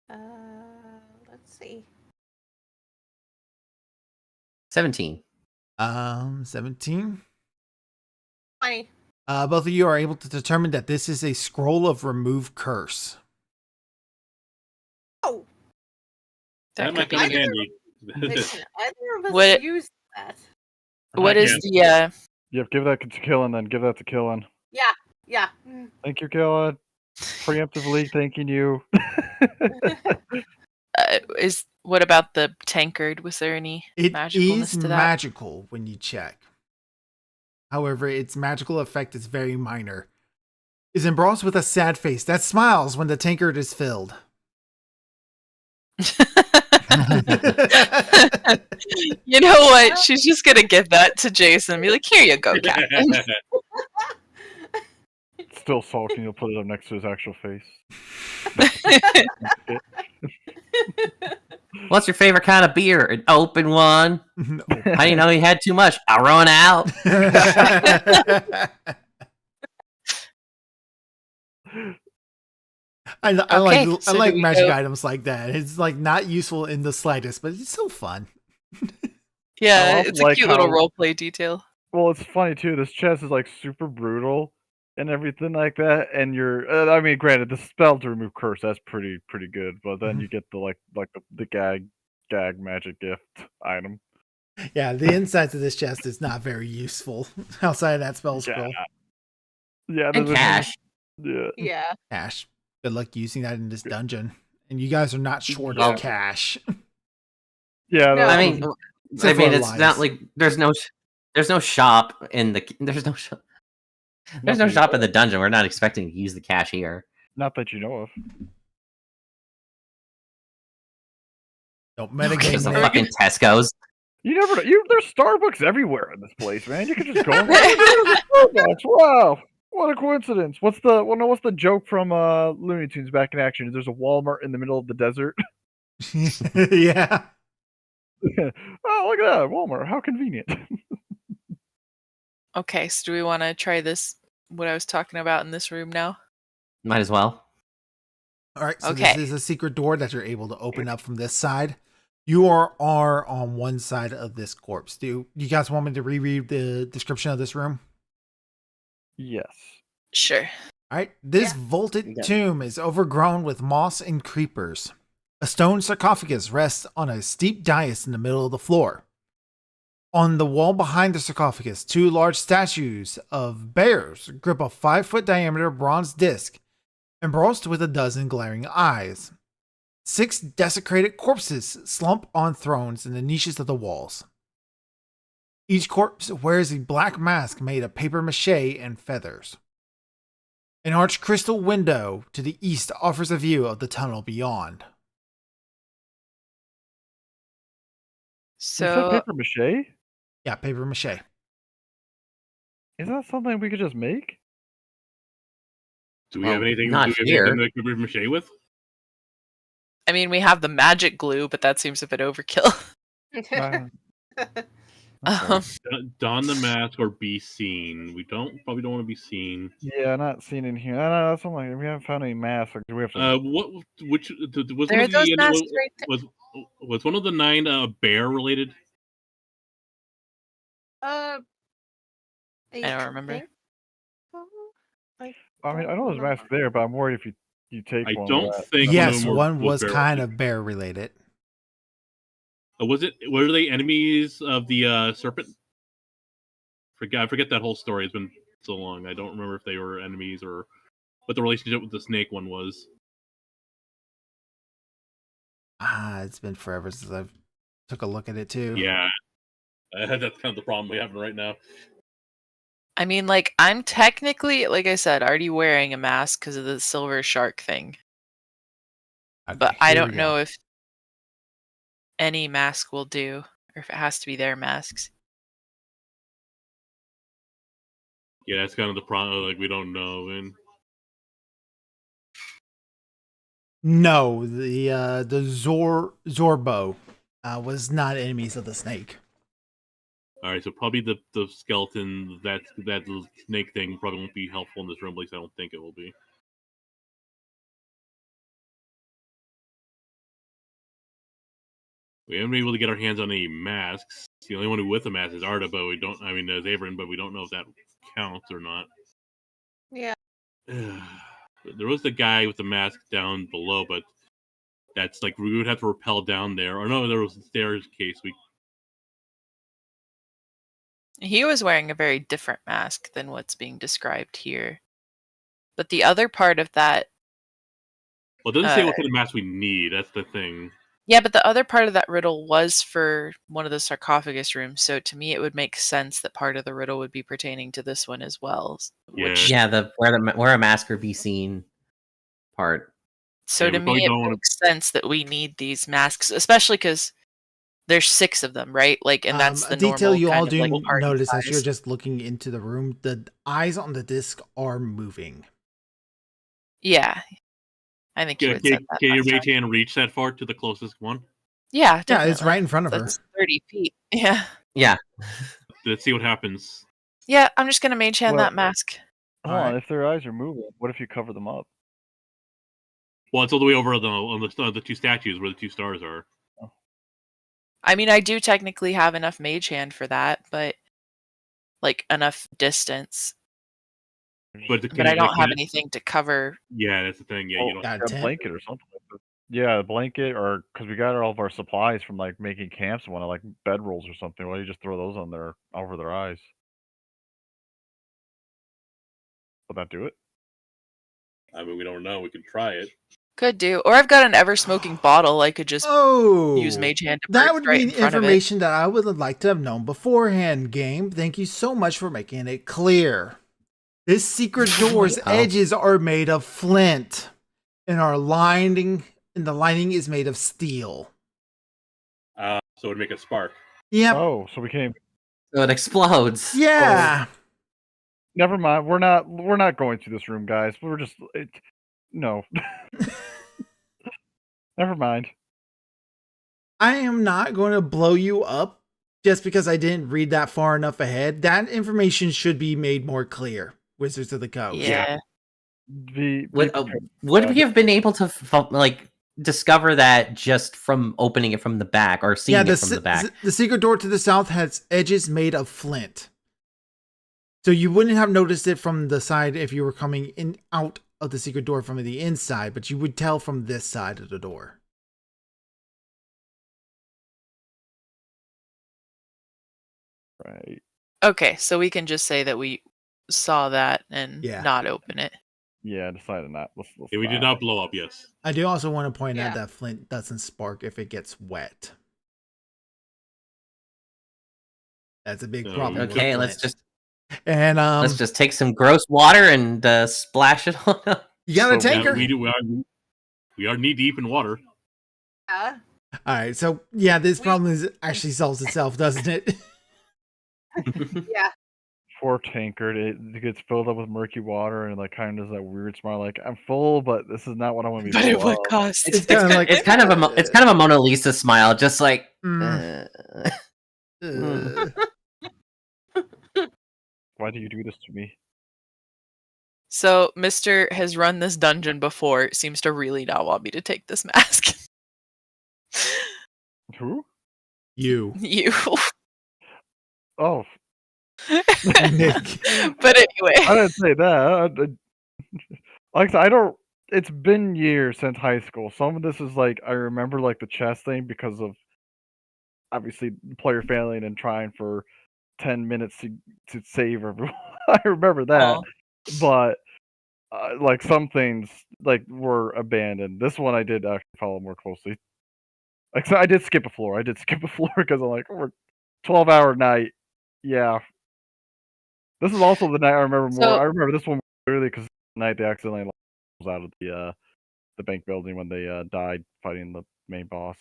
Let's see. 17. 17. 20. Both of you are able to determine that this is a scroll of remove curse. Oh, That That might could come in be. handy. listen, either of us What- use that. What I is can't. the yep. Give that to Killen, then give that to Killen. Yeah. Thank you, Killen. Preemptively thanking you. is what about the tankard? Was there any It magicalness is to that? magical when you check. However, its magical effect is very minor. Is embossed with a sad face that smiles when the tankard is filled. You know what? She's just gonna give that to Jason and be like, "Here you go, Captain." Still sulking. You'll put it up next to his actual face. What's your favorite kind of beer? An open one. How do you know you had too much? I run out. I Okay, like so do we magic go- items like that. It's like not useful in the slightest, but it's so fun. Yeah, also it's a like cute little how- role play detail. Well, it's funny too. This chest is like super brutal and everything like that. And you're, I mean, granted, the spell to remove curse that's pretty good. But then you get the the gag magic gift item. Yeah, the insides of this chest is not very useful outside of that spell scroll. Yeah, And there's cash. Yeah. Yeah. Cash. Good luck using that in this dungeon. And you guys are not short Well- of cash. Yeah. No. I mean, Except for it's lives. not like there's no shop in the there's no shop in the dungeon. We're not expecting to use the cash here. Not that you know of. Don't There's metagame some there. fucking Tesco's. You never know. There's Starbucks everywhere in this place, man. You can just go. Starbucks. Wow, what a coincidence. What's the joke from Looney Tunes Back in Action? There's a Walmart in the middle of the desert. Yeah. Oh, look at that Walmart. How convenient. Okay, so do we want to try this? What I was talking about in this room now? Might as well. All right, so Okay. this is a secret door that you're able to open up from this side. You are on one side of this corpse. Do you guys want me to reread the description of this room? Yes. Sure. All right, this Yeah. vaulted Yeah. tomb is overgrown with moss and creepers. A stone sarcophagus rests on a steep dais in the middle of the floor. On the wall behind the sarcophagus, two large statues of bears grip a 5-foot diameter bronze disc, embossed with a dozen glaring eyes. 6 desecrated corpses slump on thrones in the niches of the walls. Each corpse wears a black mask made of paper mache and feathers. An arched crystal window to the east offers a view of the tunnel beyond. You said So paper mache? Yeah, paper mache. Is that something we could just make? Do we Well, have anything? not do we here. have anything to make mache with? I mean, we have the magic glue, but that seems a bit overkill. Um, Don the mask or be seen. We probably don't want to be seen. Yeah, not seen in here. No, that's something. We haven't found any masks. Like, do we have some? Was one there are of those the masks right there. was one of the 9 bear related? I don't remember. think so. I mean, I know there's a mask there, but I'm worried if you take I one. don't of that. think Yes, one one was bear kind related. of bear related. Were they enemies of the serpent? I forget that whole story. It's been so long. I don't remember if they were enemies or what the relationship with the snake one was. It's been forever since I've took a look at it too. Yeah, that's kind of the problem we have right now. I mean, like, I'm technically, like I said, already wearing a mask because of the silver shark thing. Okay, But I here don't we know go. if any mask will do, or if it has to be their masks. Yeah, that's kind of the problem. Like we don't know. And No, the Zorbo was not enemies of the snake. all right, so probably the skeleton that little snake thing probably won't be helpful in this room. At least I don't think it will be. We haven't been able to get our hands on any masks. The only one with a mask is Arda, but we don't. I mean, Averin, but we don't know if that counts or not. Yeah. There was the guy with the mask down below, but that's like we would have to rappel down there. Or no, there was a stairs case. He was wearing a very different mask than what's being described here. But the other part of that, Well, it doesn't say what kind of mask we need. That's the thing. yeah, but the other part of that riddle was for one of the sarcophagus rooms. So to me, it would make sense that part of the riddle would be pertaining to this one as well. Which, Yeah, the where a masker be seen part. so Yeah, to we probably me, it don't wanna- makes sense that we need these masks, especially because there's 6 of them, right? Like, and that's the a detail normal you all kind do of like party notice as you're size. just looking into the room. The eyes on the disc are moving. Yeah, I think you Can, had said that. can your last time. mage hand reach that far to the closest one? Yeah, Yeah, it's definitely. right in front of her. That's 30 feet. Yeah. Yeah. Let's see what happens. Yeah, I'm just gonna mage hand Well- that mask. Hold on, Alright. if their eyes are moving, what if you cover them up? Well, it's all the way over on the two statues where the two stars are. I mean, I do technically have enough mage hand for that, but like enough distance. But, But I don't have anything to cover. Yeah, that's the thing. Yeah, you don't. got a 10. blanket or something like that. Yeah, a blanket, or because we got all of our supplies from like making camps and whatnot, like bedrolls or something. Why don't you just throw those on there over their eyes? Would that do it? I mean, we don't know. We can try it. Could do. Or I've got an ever smoking bottle. I could just Oh, use mage hand to that burst would right be in the front of it. information that I would have liked to have known beforehand, game. Thank you so much for making it clear. This secret door's Oh. edges are made of flint, and the lining is made of steel. So it would make a spark. Yep. Oh, so we can't. So it explodes. Yeah. Never mind. We're not going to this room, guys. We're just no. Never mind. I am not going to blow you up just because I didn't read that far enough ahead. That information should be made more clear. Wizards of the Coast. Yeah. Would we have been able to discover that just from opening it from the back or seeing it from the back? The secret door to the south has edges made of flint. So you wouldn't have noticed it from the side if you were coming in out of the secret door from the inside, but you would tell from this side of the door. Right. Okay, so we can just say that we saw that and Yeah. not open it. Yeah, I decided not. Let's Yeah, we did not blow up. Yes. I do also want to point out Yeah. that flint doesn't spark if it gets wet. That's a big So, problem. with Okay, let's flint. just And let's just take some gross water and splash it on. you got a So tanker. We are knee deep in water. Yeah. All right, so yeah, this problem actually solves itself, doesn't it? Yeah. Poor tankard. It gets filled up with murky water and like kind of does that weird smile, like I'm full, but this is not what I want to be. But at full what of." cost? It's kinda like- it's kind of a Mona Lisa smile, just like. Mm. Why do you do this to me? So, Mr. has run this dungeon before, seems to really not want me to take this mask. Who? You. You. Oh, Nick. But anyway. I didn't say that. Like I said, I don't. It's been years since high school. Some of this is like I remember like the chess thing because of obviously player failing and trying for 10 minutes to save everyone. I remember that, Aw. but like some things like were abandoned. This one I did actually follow more closely. Like so I did skip a floor. I did skip a floor because I'm like, we're 12-hour night. Yeah. This is also the night I remember more. So- I remember this one clearly because the night they accidentally was out of the bank building when they died fighting the main boss.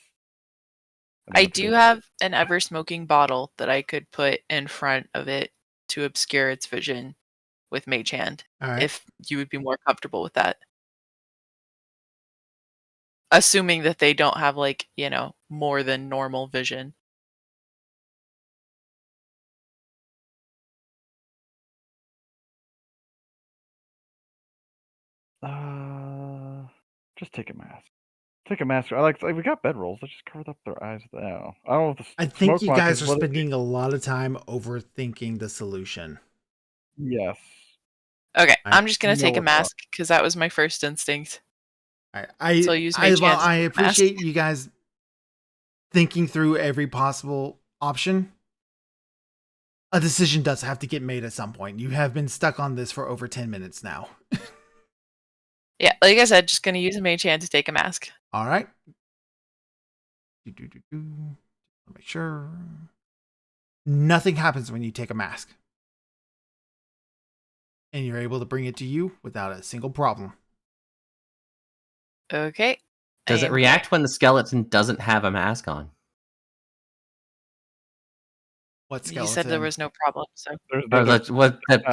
And I then do have an ever smoking bottle that I could put in front of it to obscure its vision with mage hand, All right. if you would be more comfortable with that. Assuming that they don't have like, more than normal vision. just take a mask. Take a mask. I like we got bedrolls. Let's just cover up their eyes now. I don't know if the I think smoke you mark guys is are what it- spending a lot of time overthinking the solution. Yes. Okay, I I'm just gonna know take a what's up. mask because that was my first instinct. I So I'll use mage hand I as a mask. appreciate you guys thinking through every possible option. A decision does have to get made at some point. You have been stuck on this for over 10 minutes now. Yeah, like I said, just gonna use a mage hand to take a mask. All right. Make sure nothing happens when you take a mask. And you're able to bring it to you without a single problem. Okay. Does it And- react when the skeleton doesn't have a mask on? What You skeleton? said there was no problem, so There's, Or there's-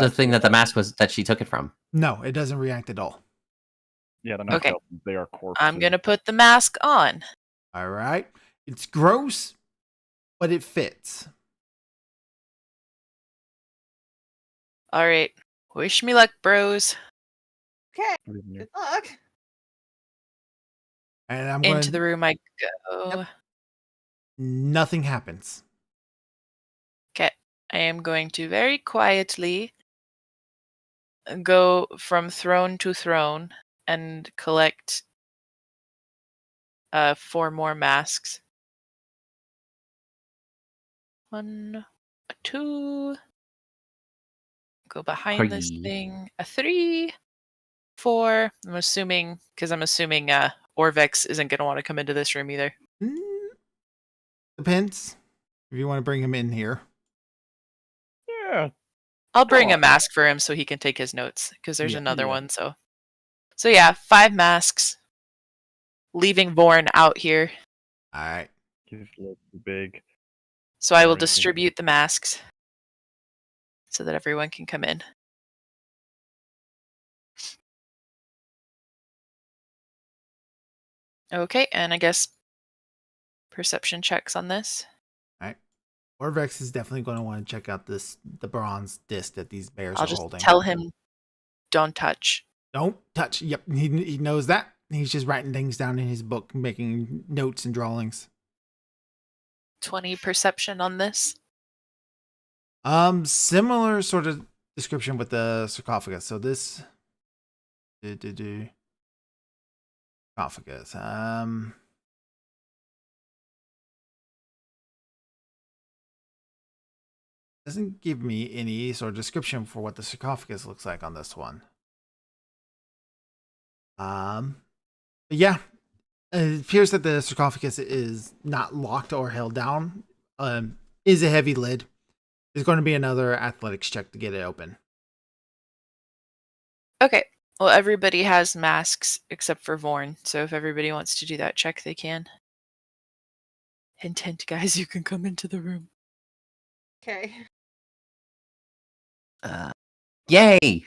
the thing that the mask was that she took it from? No, it doesn't react at all. yeah, they're not Okay. skeletons, they are corpses. I'm gonna put the mask on. All right. It's gross, but it fits. All right. Wish me luck, bros. Okay. Leaving you. Good luck. And I'm Into the going. room I go. Yep. Nothing happens. Okay. I am going to very quietly go from throne to throne and collect 4 more masks. 1, a 2. Go behind this Hi. thing. A 3, 4. I'm assuming Orvex isn't going to want to come into this room either. Depends if you want to bring him in here. Yeah. I'll bring Sure. a mask for him so he can take his notes because there's Yeah. another Yeah. one. So yeah, 5 masks. Leaving Vorn out here. All right. He's a little too big. So I will Alright. distribute the masks so that everyone can come in. Okay, and I guess perception checks on this. Orvex is definitely going to want to check out the bronze disc that these bears I'll are just holding. tell him, don't touch. Don't touch. Yep, he knows that. He's just writing things down in his book, making notes and drawings. 20 perception on this. Similar sort of description with the sarcophagus. So this, sarcophagus. Doesn't give me any sort of description for what the sarcophagus looks like on this one. But yeah, it appears that the sarcophagus is not locked or held down. Is a heavy lid. There's going to be another athletics check to get it open. Okay. Well, everybody has masks except for Vorn, so if everybody wants to do that check, they can. Hint, hint, guys, you can come into the room. Okay. Yay!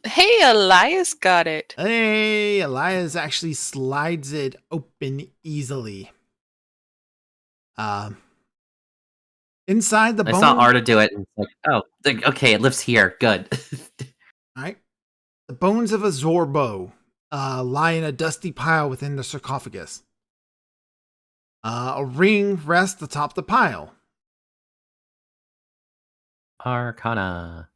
Hey, Elias got it. Hey, Elias actually slides it open easily. Inside the I bone. saw Arda do it, and it's like, oh, okay, it lives here. Good. Right. The bones of a Zorbo lie in a dusty pile within the sarcophagus. A ring rests atop the pile. Arcana.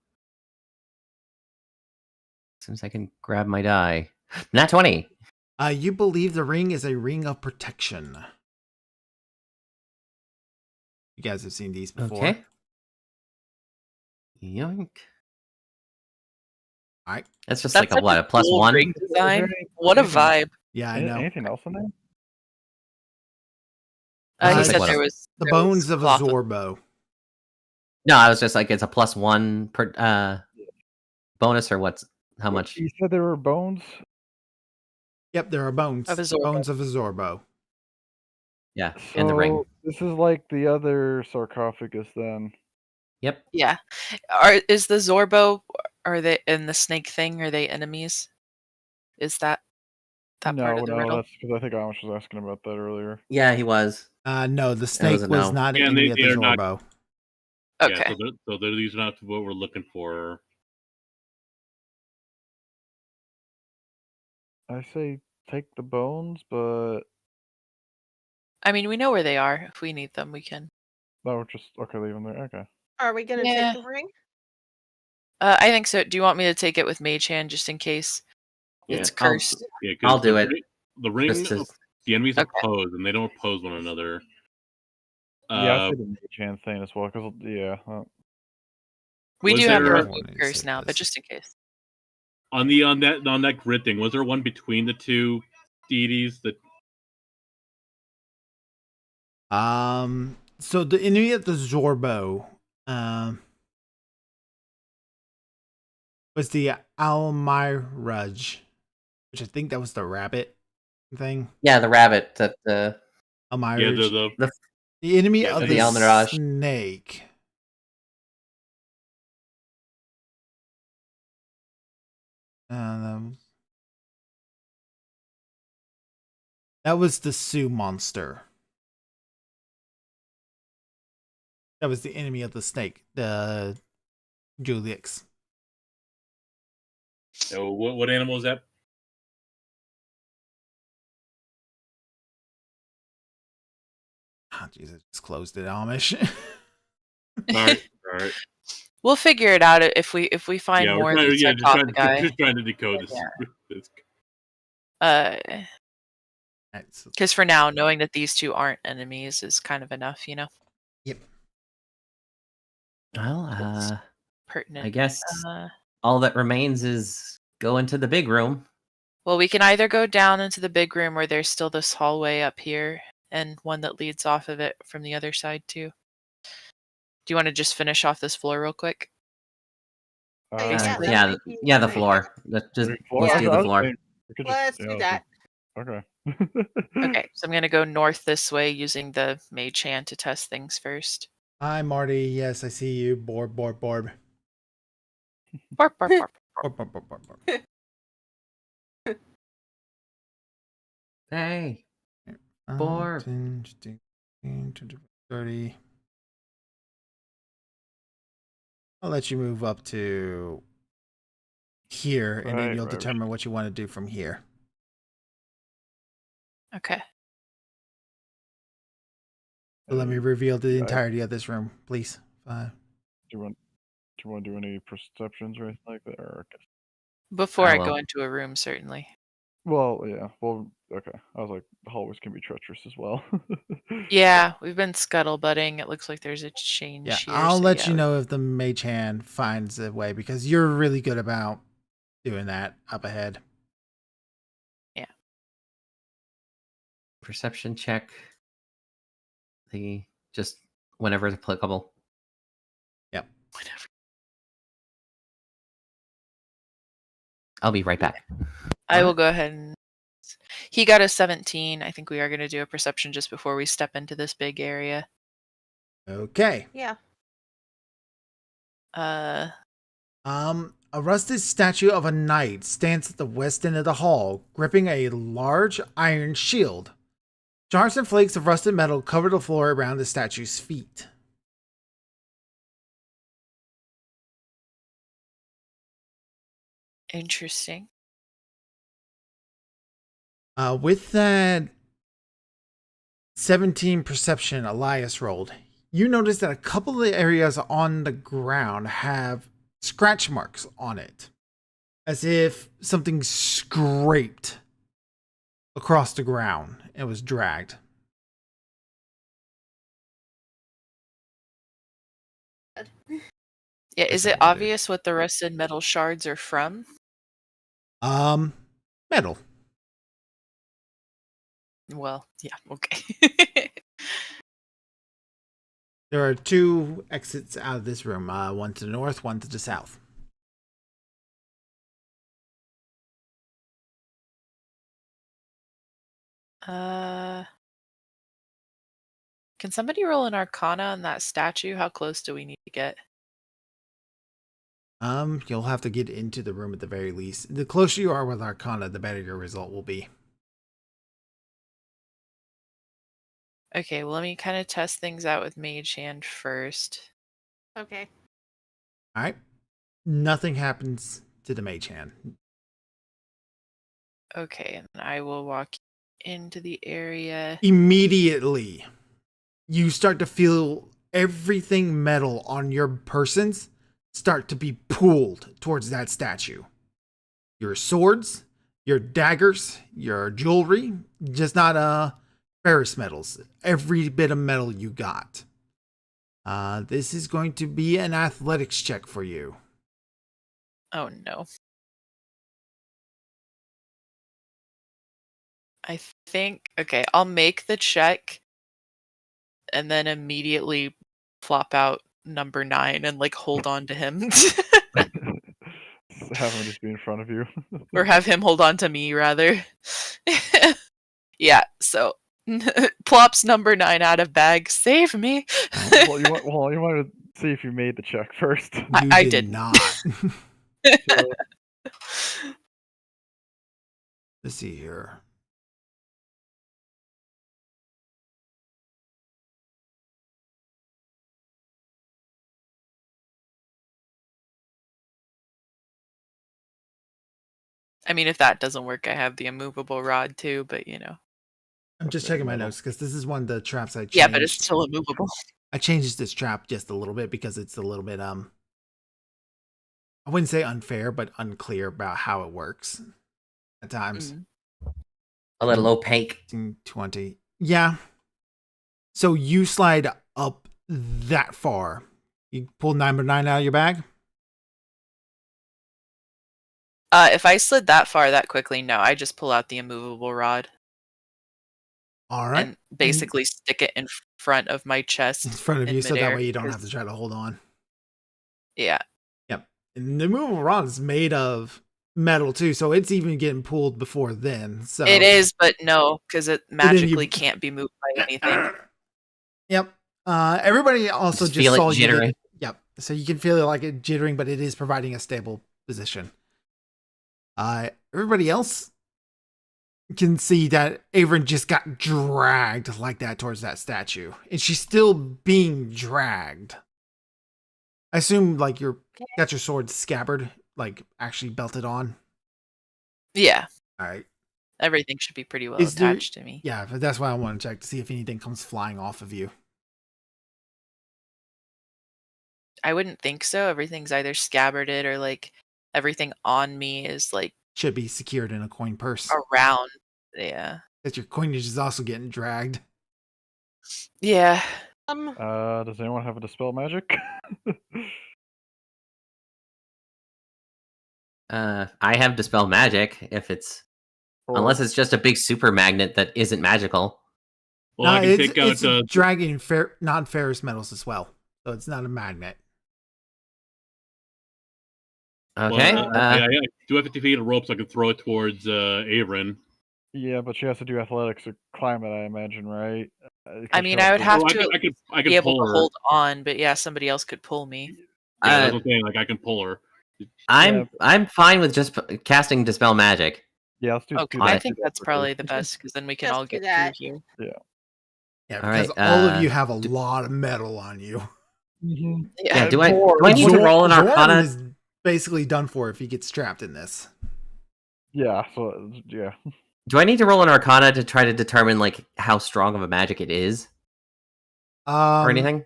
As soon as I can grab my die. Nat 20. You believe the ring is a ring of protection. You guys have seen these before. Okay. Yoink. All right. That's just That's like a such cool +1? ring design. any- What a anything- vibe. Yeah, I know. Anything else in there? So He it's said like what, there was The there was bones of a cloth Zorbo. No, I was just like, it's a +1 per, bonus, or what's how much? You said there were bones? Yep, there are bones. Of a Zorbo. Bones of a Zorbo. Yeah, in the ring. So this is like the other sarcophagus then. Yep. Yeah. Is the Zorbo, are they, and the snake thing, are they enemies? Is that part of the riddle? That's because I think Amish was asking about that earlier. Yeah, he was. No, the snake a was no. not an Yeah, and enemy of they the are not- Zorbo. Okay. Yeah, these are not what we're looking for. I say take the bones, but I mean, we know where they are. If we need them, we can. no, just okay, leave them there. Okay. Are we gonna Yeah. take the ring? I think so. Do you want me to take it with Mage Hand just in case it's I'll- cursed? Yeah, 'cause I'll do the it. The ring, Just to- the enemies Okay. oppose, and they don't oppose one another. Yeah, I say the mage hand thing as well, because We Was do have there- a I remove wanted to curse say now, but this. just in case. on that grid thing, was there one between the two deities that? So the enemy of the Zorbo, was the Almiraj, which I think that was the rabbit thing. Yeah, the rabbit that Almiraj. Yeah, the enemy yeah, of the the Almiraj. snake. That was the Sioux monster. That was the enemy of the snake, the Julix. Oh, what animal is that? Oh, Jesus, I just closed it, Amish. All right, all right. We'll figure it out if we find Yeah, more we're of trying, the yeah, sarcophagi. just trying to decode this. this. Alright, so- Because for now, knowing that these two aren't enemies is kind of enough, you know. Yep. Well, Pertinent. I guess Uh, all that remains is go into the big room. well, we can either go down into the big room, or there's still this hallway up here, and one that leads off of it from the other side too. Do you want to just finish off this floor real quick? Basically. that would be Yeah, the nice. floor. Let's The just floor? let's I do was- I the was floor. saying we could Let's yeah, do that. Okay. Okay, so I'm gonna go north this way using the mage hand to test things first. Hi, Marty. Yes, I see you. Borb. Barp, barp, barp, barp. Borb, borb, borb, borb, borb. Hey, 5, Borb. 10, 15, 20, 30. I'll let you move up to here, and then Right, you'll right. determine what you want to do from here. Okay. So let me reveal the Okay. entirety of this room, please. 5. Do you want to do any perceptions or anything like that? Or Before I I go will. into a room, certainly. well, yeah. Well, okay. I was like, the hallways can be treacherous as well. Yeah, we've been scuttlebutting. It looks like there's a change Yeah, here. I'll so let yeah, you know if the mage hand finds a way, because you're really good about doing that up ahead. Perception check. Just whenever it's applicable. Yep. whatever. I'll be right back. I will Alright. go ahead and. He got a 17. I think we are going to do a perception just before we step into this big area. Okay. Yeah. A rusted statue of a knight stands at the west end of the hall, gripping a large iron shield. Shards and flakes of rusted metal cover the floor around the statue's feet. Interesting. With that 17 perception Elias rolled, you notice that a couple of areas on the ground have scratch marks on it, as if something scraped across the ground and was dragged. Yeah, is it Perception, dude. obvious what the rusted metal shards are from? Metal. Well, yeah, okay. There are 2 exits out of this room, one to the north, one to the south. Can somebody roll an arcana on that statue? How close do we need to get? You'll have to get into the room at the very least. The closer you are with Arcana, the better your result will be. Okay, well, let me kind of test things out with Mage Hand first. Okay. Alright? Nothing happens to the mage hand. Okay, and then I will walk into the area. Immediately, you start to feel everything metal on your persons start to be pulled towards that statue. Your swords, your daggers, your jewelry, just not ferrous metals. Every bit of metal you got. This is going to be an athletics check for you. Oh no. I think, okay, I'll make the check and then immediately flop out number 9 and like hold on to him. Have him just be in front of you. Or have him hold on to me rather. Yeah, so plops number 9 out of bag. Save me. well, you want to see if you made the check first. I did didn't. not. So, Let's see here. I mean, if that doesn't work, I have the immovable rod too, but I'm just Okay, checking my metal. notes because this is one of the traps I changed. Yeah, but it's still immovable. I changed this trap just a little bit because it's a little bit I wouldn't say unfair, but unclear about how it works at times. A little opaque. 20. Yeah. So you slide up that far. You pull number 9 out of your bag? If I slid that far that quickly, no, I just pull out the immovable rod All right. and basically stick it in front of my chest In front of in you, so that midair, way you don't have 'cause- to try to hold on. Yeah. Yep. And the movable rod is made of metal too, so it's even getting pulled before then. So It is, but no, because it then you- magically can't be moved by anything. Yep. Everybody also Just just feel it saw you. jittering. Yep. So you can feel it like it jittering, but it is providing a stable position. Everybody else can see that Averin just got dragged like that towards that statue, and she's still being dragged. I assume like you're got your sword scabbard, like actually belted on. Yeah, All right. everything should be pretty well Is there- attached to me. Yeah, but that's why I want to check to see if anything comes flying off of you. I wouldn't think so. Everything's either scabbarded or like everything on me is like Should be secured in a coin purse. around. Yeah. That your coinage is also getting dragged. Yeah. Does anyone have a dispel magic? I have dispel magic if it's unless it's just a big super magnet that isn't magical. Well, I can it's, take out. it's dragging non-ferrous metals as well, so it's not a magnet. Okay. Well, I do have 50 feet of rope, so I can throw it towards Averin. Yeah, but she has to do athletics to climb it, I imagine, right? I mean, I would have Well, to I be can able pull to her. hold on, but yeah, somebody else could pull me. Yeah, that's what I'm saying. Like I can pull her. I'm fine with just casting dispel magic. Yeah, let's do. Okay, do I that, think do that that's for probably sure. the best because then we can Just all do get that. through here. Yeah, All right, because all of you have a lot of metal on you. Yeah. Do I need to roll an Zorn Arcana? is basically done for if he gets trapped in this. Yeah. So yeah. Do I need to roll an Arcana to try to determine like how strong of a magic it is or anything?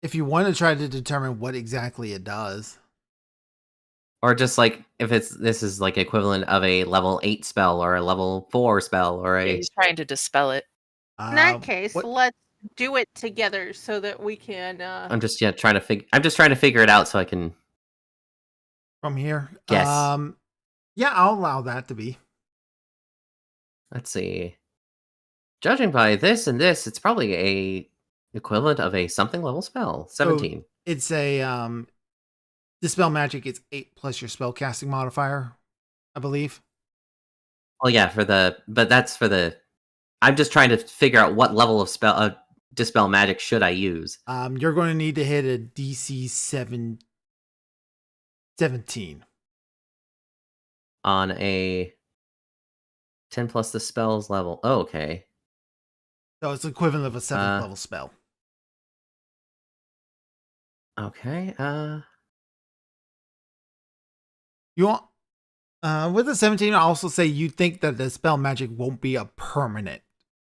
If you want to try to determine what exactly it does. Or just like if this is like equivalent of a level 8 spell or a level 4 spell or Yeah, a he's trying to dispel it. In that case, what- let's do it together so that we can. I'm just trying to figure it out so I can from here. Yes. Yeah, I'll allow that to be. let's see. Judging by this and this, it's probably a equivalent of a something level spell. 17. It's a dispel magic. It's 8 plus your spell casting modifier, I believe. Oh yeah, but that's for the. I'm just trying to figure out what level of dispel magic should I use. You're going to need to hit a DC 17 On a 10 plus the spells level. Oh, okay. So it's equivalent of a 7th Uh, level spell. Okay. You want with the 17, I also say you think that the spell magic won't be a permanent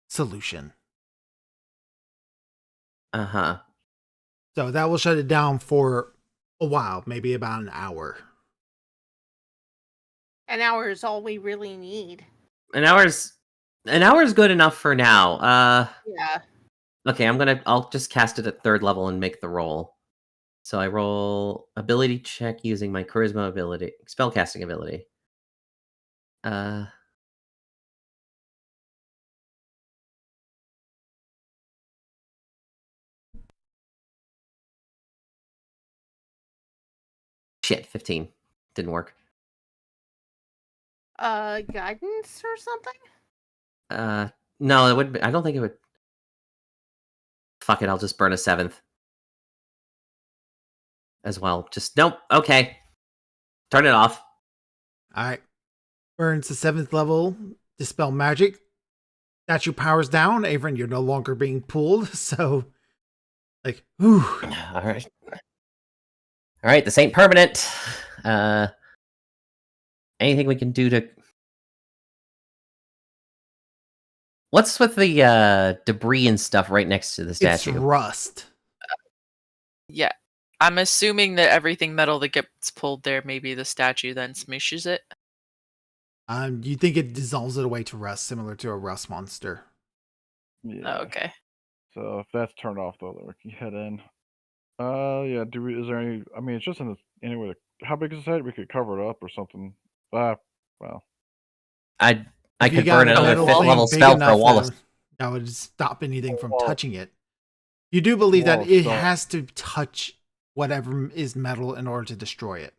solution. Uh-huh. So that will shut it down for a while, maybe about an hour. An hour is all we really need. An hour's good enough for now. Yeah. Okay, I'll just cast it at 3rd level and make the roll. So I roll ability check using my charisma ability, spellcasting ability. Shit, 15. Didn't work. Guidance or something? No, it would. I don't think it would. Fuck it, I'll just burn a 7th as well. Just nope. Okay, turn it off. All right. Burns the 7th level, dispel magic. Statue powers down. Averin, you're no longer being pulled. So, like, whew. All right. This ain't permanent. anything we can do to... What's with the debris and stuff right next to the It's statue? rust. Yeah. I'm assuming that everything metal that gets pulled there, maybe the statue then smushes it. You think it dissolves it away to rust, similar to a rust monster. Yeah. Oh, okay. So if that's turned off, though, then we can head in. Yeah. Is there any? I mean, it's just in the anyway. How big is the site? We could cover it up or something. Well. I If you could got burn a another metal 5th thing level big spell for a enough wall of... that would stop anything from Wall- touching it. You do believe wall that of it stone. has to touch whatever is metal in order to destroy it.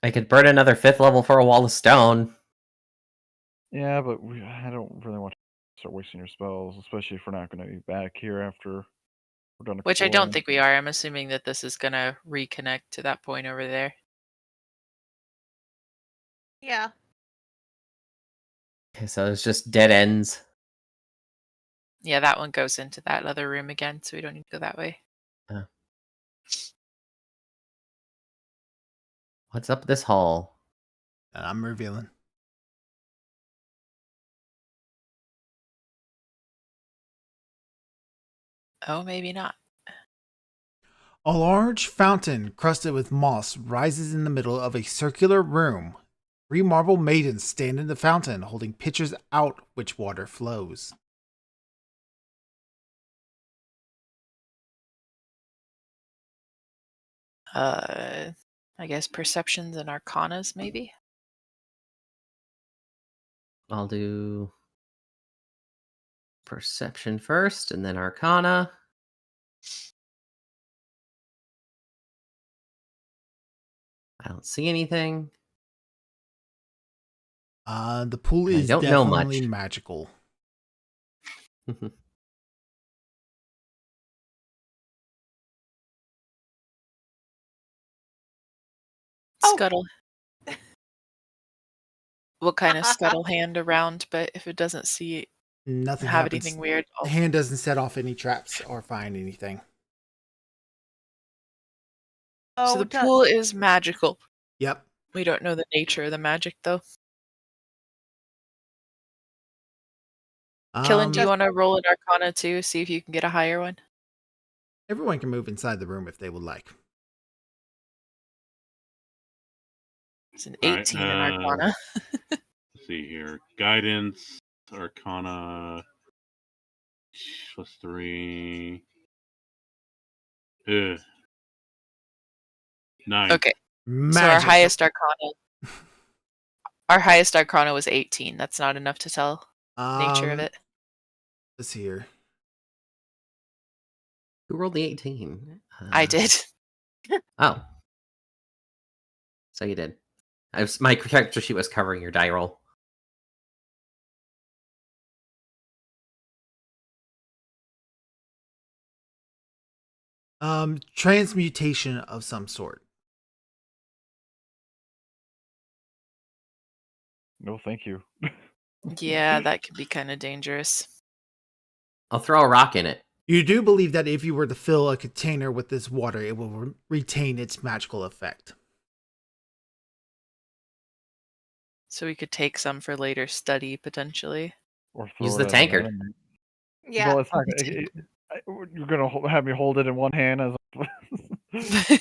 I could burn another 5th level for a wall of stone. Yeah, but I don't really want to start wasting your spells, especially if we're not going to be back here after we're done. Which I don't exploring. think we are. I'm assuming that this is gonna reconnect to that point over there. Yeah. Okay, so it's just dead ends. Yeah, that one goes into that other room again, so we don't need to go that way. What's up this hall? And I'm revealing. Oh, maybe not. A large fountain crusted with moss rises in the middle of a circular room. 3 marble maidens stand in the fountain, holding pitchers out which water flows. I guess perceptions and arcanas, maybe? I'll do perception first, and then arcana. I don't see anything. The pool I is don't know definitely much. magical. Oh. Scuttle. What kind of scuttle hand around, but if it doesn't see Nothing have happens. anything weird, The hand doesn't set off any traps or find anything. Oh, so the pool is magical. Yep. We don't know the nature of the magic though. Killen, do you want to roll an arcana too? See if you can get a higher one. Everyone can move inside the room if they would like. It's an All right, 18 in arcana. Let's see here. Guidance, arcana, +3. Ugh. 9. Okay. Magic. So our highest arcana was 18. That's not enough to tell nature of it. Let's see here. Who rolled the 18? I did. Oh. So you did. My character sheet was covering your die roll. Transmutation of some sort. No, thank you. Yeah, that could be kind of dangerous. I'll throw a rock in it. You do believe that if you were to fill a container with this water, it will retain its magical effect. So we could take some for later study, potentially. Or Use throw the it at an tankard. enemy. Yeah. Well, it's not. You're gonna have me hold it in one hand as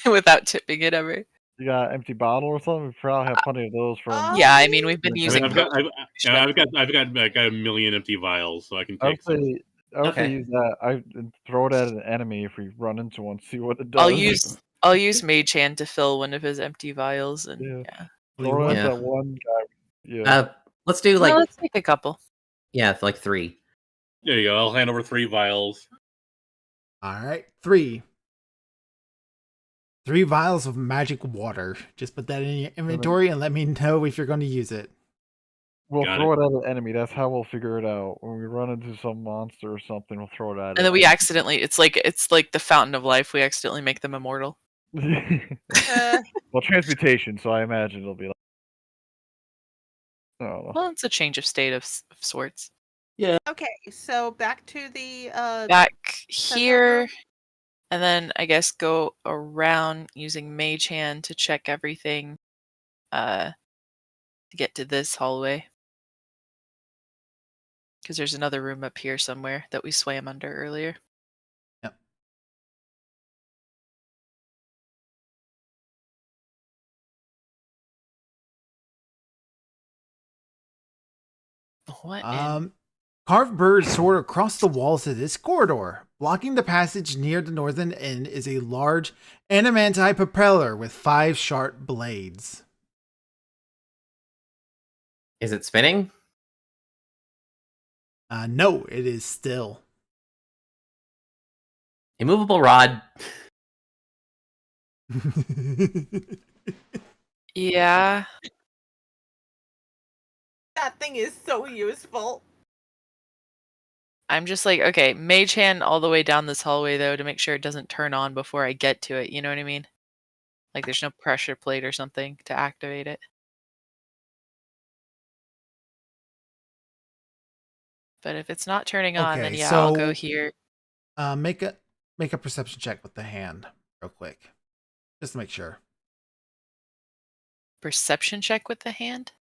Without tipping it ever. you got an empty bottle or something. We probably have plenty of those from. Yeah, I mean, we've been I mean, using I've got potions, like a million empty vials, so I can I take would some. say I would say Okay. use that. I throw it at an enemy if we run into one. See what it does. I'll use Mage Hand to fill one of his empty vials, and Yeah. yeah. Throw it Yeah. at that one guy. Yeah. Let's do No, let's take a couple. yeah, like 3. There you go. I'll hand over 3 vials. All right. 3. 3 vials of magic water. Just put that in your inventory and let me know if you're going to use it. We'll Got throw it at an enemy. That's how we'll figure it out. When we run into some monster or something, we'll throw it at And it. then we accidentally, it's like the fountain of life. We accidentally make them immortal. Well, transmutation, so I imagine it'll be like. I don't know. Well, it's a change of state of sorts. Okay, so back to the Back center here, room? and then I guess go around using Mage Hand to check everything to get to this hallway. Because there's another room up here somewhere that we swam under earlier. Yep. What? in... Carved birds soar across the walls of this corridor. Blocking the passage near the northern end is a large adamantine propeller with 5 sharp blades. Is it spinning? No, it is still. Immovable rod. Yeah. That thing is so useful. I'm just like, okay, mage hand all the way down this hallway though to make sure it doesn't turn on before I get to it. You know what I mean? Like there's no pressure plate or something to activate it. But if it's not turning on, then Okay, yeah, I'll go so- here. Make a perception check with the hand real quick. Just to make sure. Perception check with the hand?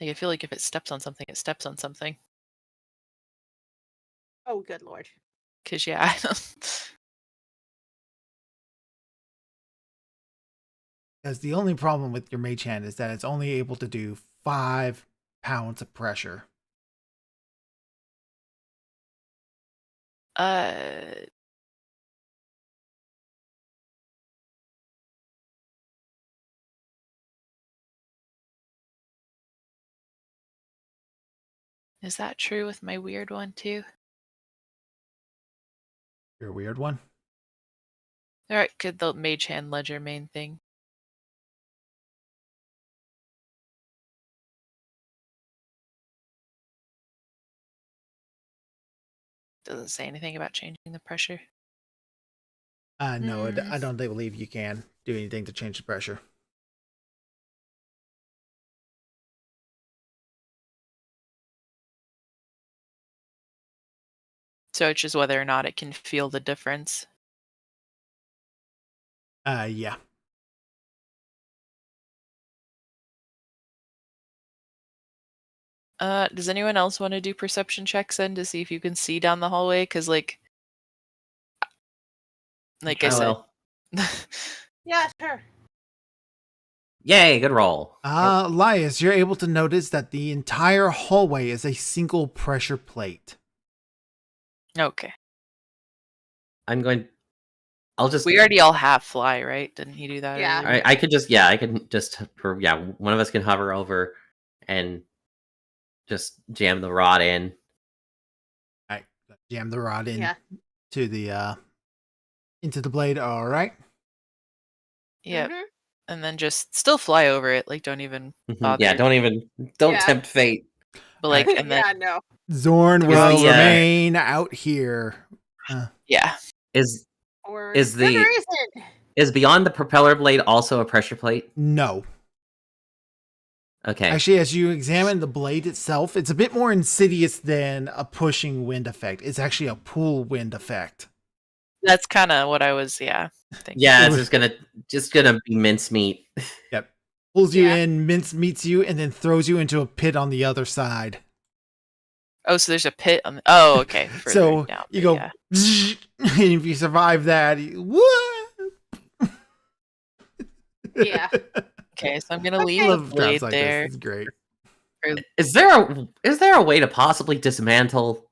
Like I feel like if it steps on something, it steps on something. Oh, good lord. Cause yeah, I don't... Because the only problem with your mage hand is that it's only able to do 5 pounds of pressure. Is that true with my weird one too? Your weird one. Alright, could the mage hand ledger main thing. Doesn't say anything about changing the pressure. No, I don't believe you can do anything to change the pressure. So it's just whether or not it can feel the difference. Yeah. Does anyone else want to do perception checks then to see if you can see down the hallway? Because like I I said. will. Yeah, sure. Yay, good roll. Elias, you're able to notice that the entire hallway is a single pressure plate. Okay. I'll just. We already all have fly, right? Didn't he do that? Yeah. earlier? I could just. One of us can hover over and just jam the rod in. Alright, jam the rod in Yeah. to the into the blade. All right. Yep. Mhm. And then just still fly over it. Like don't even bother. Yeah, don't Yeah. tempt fate. But like and then Yeah, no. Zorn Is will the, remain out here. yeah. Is Or Is the- there isn't. is beyond the propeller blade also a pressure plate? No. Okay. Actually, as you examine the blade itself, it's a bit more insidious than a pushing wind effect. It's actually a pull wind effect. That's kinda what I was thinking. Yeah, it's just gonna be mincemeat. Yep. Pulls you Yeah. in, meets you, and then throws you into a pit on the other side. Oh, so there's a pit on the... Oh, okay. further So down, you but go, yeah. and if you survive that, what? Yeah. Okay, so I'm gonna Okay. leave the Love traps blade like there. this. It's great. Is there a way to possibly dismantle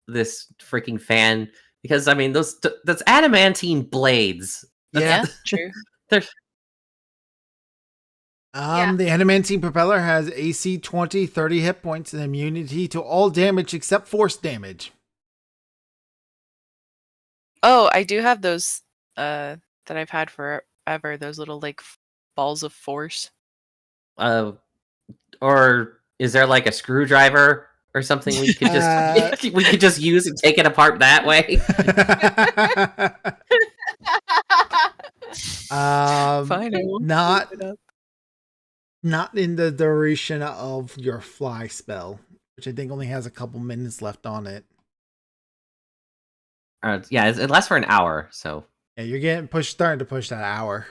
this freaking fan? Because I mean, that's adamantine blades. Yeah, true. Yeah. The adamantine propeller has AC 20, 30 hit points, and immunity to all damage except force damage. Oh, I do have those that I've had forever, those little like balls of force. Or is there like a screwdriver or something we could just we could just use and take it apart that way? Fine, I will not look it up. not in the duration of your fly spell, which I think only has a couple minutes left on it. Yeah, it lasts for an hour, so Yeah, you're starting to push that hour.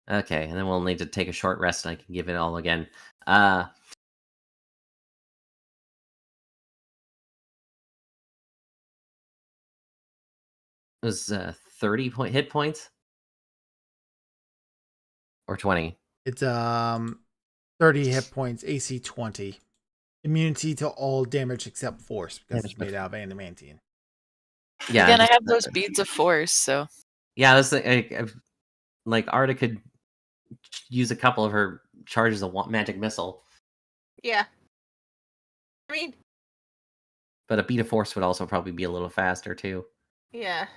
Okay, and then we'll need to take a short rest, and I can give it all again. It was 30 hit points or 20. It's 30 hit points, AC 20. Immunity to all damage except force because Damage it's made out of adamantine. Yeah, Again, I just- have those beads of force, so Yeah, this like Arda could use a couple of her charges of magic missile, Yeah. I mean, but a beat of force would also probably be a little faster too. yeah.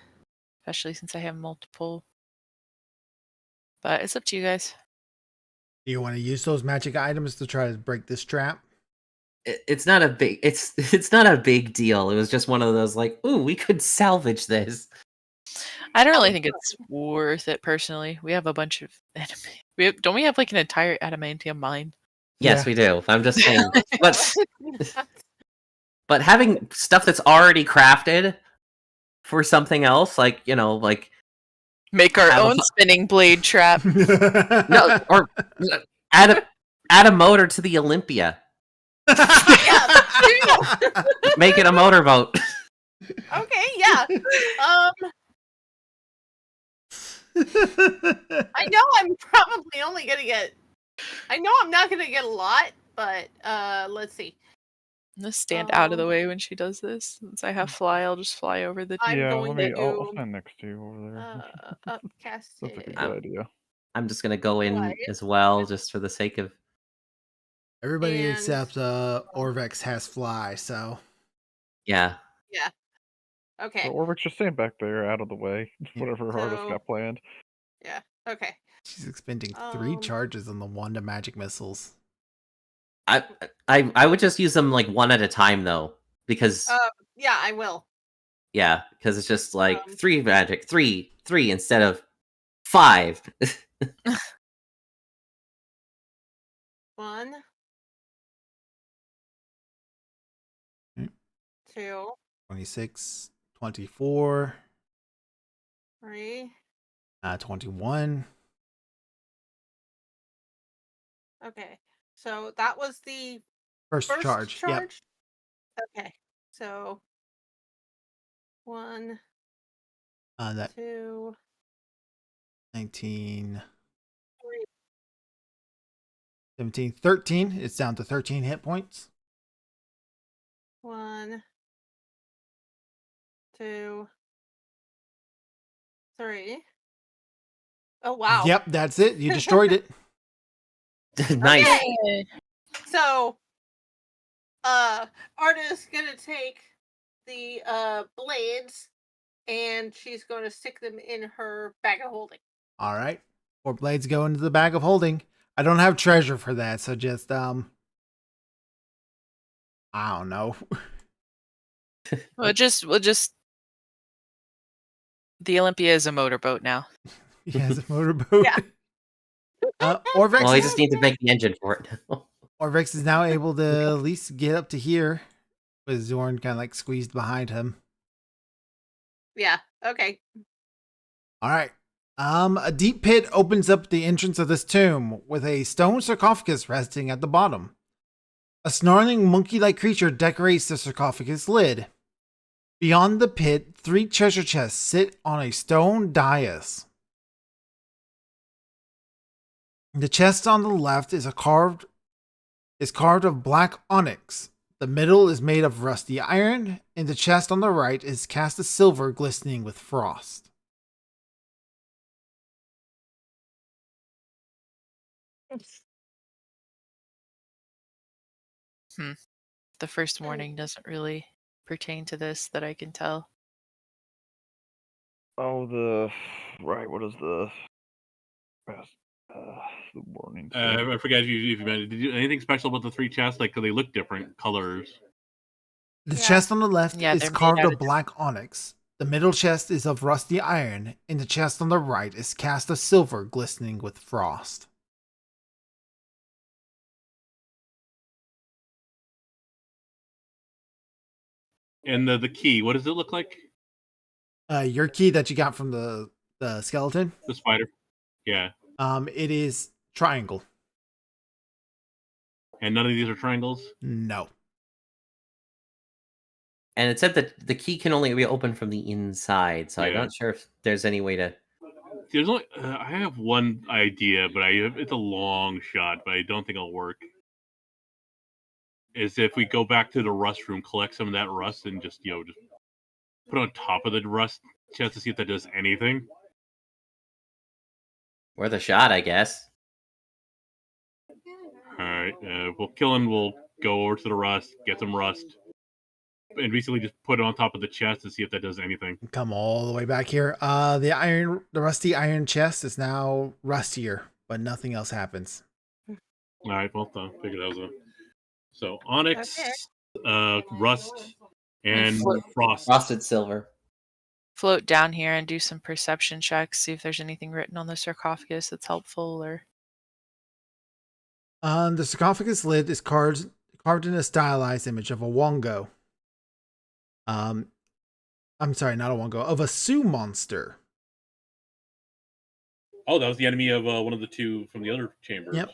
especially since I have multiple. But it's up to you guys. Do you want to use those magic items to try to break this trap? It's not a big it's not a big deal. It was just one of those like, ooh, we could salvage this. I don't really think it's worth it personally. We have a bunch of don't we have like an entire adamantium mine? Yes, Yeah. we do. I'm just saying, but having stuff that's already crafted for something else, like like Make our Have a own fu- spinning blade trap. no, or add a motor to the Olympia, Yeah, there you go. make it a motorboat. Okay, yeah. I know I'm probably only gonna get. I know I'm not gonna get a lot, but let's see. I'm gonna stand out of the way when she does this. Since I have fly, I'll just fly over the. I'm Yeah, going I'll to stand next to you over there. upcast That's a it. good Um, idea. I'm just gonna go in Right. as well, just for the sake of. Everybody And- except Orvex has fly, so Yeah, Okay. So Orvix, just stand back there, out of the way. Whatever Arda's So- got planned. Yeah. Okay. she's expending 3 Um, charges on the Wanda magic missiles. I would just use them like one at a time though, because Yeah, I will. yeah, because it's just like Um, 3 magic, 3 instead of 5. 1, Mm. 2, 26, 24, 3. 21. Okay. So that was the First first charge. Yep. charge. Okay. So 1, That 2, 19, 3. 17, 13. It's down to 13 hit points. 1, 2, 3. Oh wow. Yep, that's it. You destroyed it. Nice. Okay. So Arda's gonna take the blades and she's gonna stick them in her bag of holding. All right. 4 blades go into the bag of holding. I don't have treasure for that, so just I don't know. We'll just. The Olympia is a motorboat now. He has a motorboat. Yeah. Orvex, Well, he is, just needs to make the engine for it. Orvex is now able to at least get up to here with Zorn kind of like squeezed behind him. Yeah. Okay. All right. A deep pit opens up the entrance of this tomb with a stone sarcophagus resting at the bottom. A snarling monkey-like creature decorates the sarcophagus lid. Beyond the pit, 3 treasure chests sit on a stone dais. The chest on the left is carved of black onyx. The middle is made of rusty iron, and the chest on the right is cast of silver glistening with frost. The first warning doesn't really pertain to this that I can tell. Oh, right. What is the warning? I forget if you meant. Did you anything special about the 3 chests? Like, 'cause they look different colors. The Yeah. chest on the left Yeah, is they're made carved out of of black onyx. The middle chest is of rusty iron, and the chest on the right is cast of silver glistening with frost. And the key, what does it look like? Your key that you got from the skeleton. The spider. Yeah. It is triangle. And none of these are triangles? No. And it said that the key can only be opened from the inside, so I'm Yeah. not sure if there's any way to. There's only I have one idea, but it's a long shot, but I don't think it'll work. Is if we go back to the rust room, collect some of that rust, and just just put it on top of the rust chest to see if that does anything. Worth a shot, I guess. All right, we'll kill him. We'll go over to the rust, get some rust, and basically just put it on top of the chest to see if that does anything. Come all the way back here. The rusty iron chest is now rustier, but nothing else happens. All right, well done. Figured that was a so onyx, Okay. rust, and Float. frost. Frosted silver. Float down here and do some perception checks, see if there's anything written on the sarcophagus that's helpful or. The sarcophagus lid is carved in a stylized image of a wongo. I'm sorry, not a wongo, of a Sioux monster. Oh, that was the enemy of one of the two from the other chambers. Yep.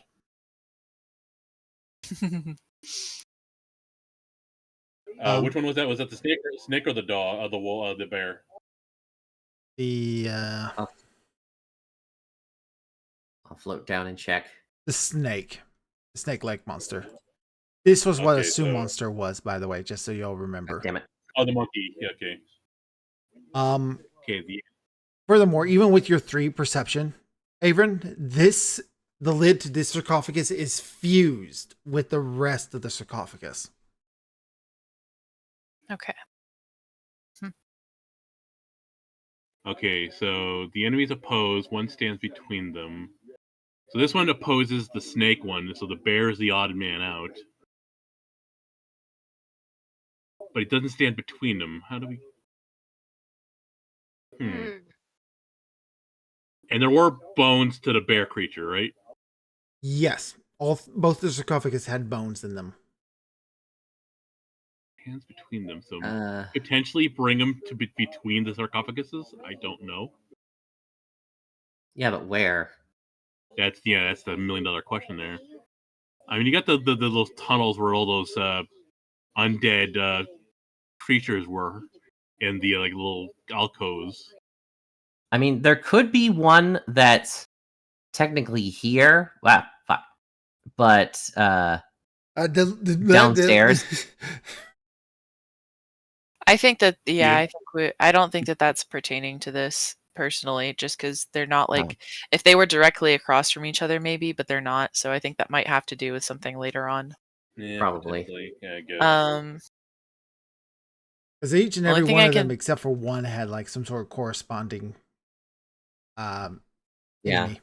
Which one was that? Was that the snake or the dog? The bear. I'll float down and check. The snake leg monster. This was what a Okay, Sioux monster was, by the way, just so you'll remember. Damn it. Oh, the monkey. Yeah, okay. Okay. Furthermore, even with your 3 perception, Avron, the lid to this sarcophagus is fused with the rest of the sarcophagus. Okay. Okay, so the enemies oppose. One stands between them. So this one opposes the snake one. So the bear is the odd man out. But it doesn't stand between them. How do we? And there were bones to the bear creature, right? Yes, both the sarcophagus had bones in them. Hands between them, so Potentially bring them to between the sarcophaguses. I don't know. Yeah, but where? That's the $1 million question there. I mean, you got the those tunnels where all those undead creatures were in the little alcoves. I mean, there could be one that's technically here. Wow, fuck. But downstairs. I think that I don't think that that's pertaining to this personally, just because they're not like if they were directly across from each other, maybe, but they're not. So I think that might have to do with something later on. Yeah, probably. Yeah, good. Because each and every one of them, except for one, had like some sort of corresponding enemy.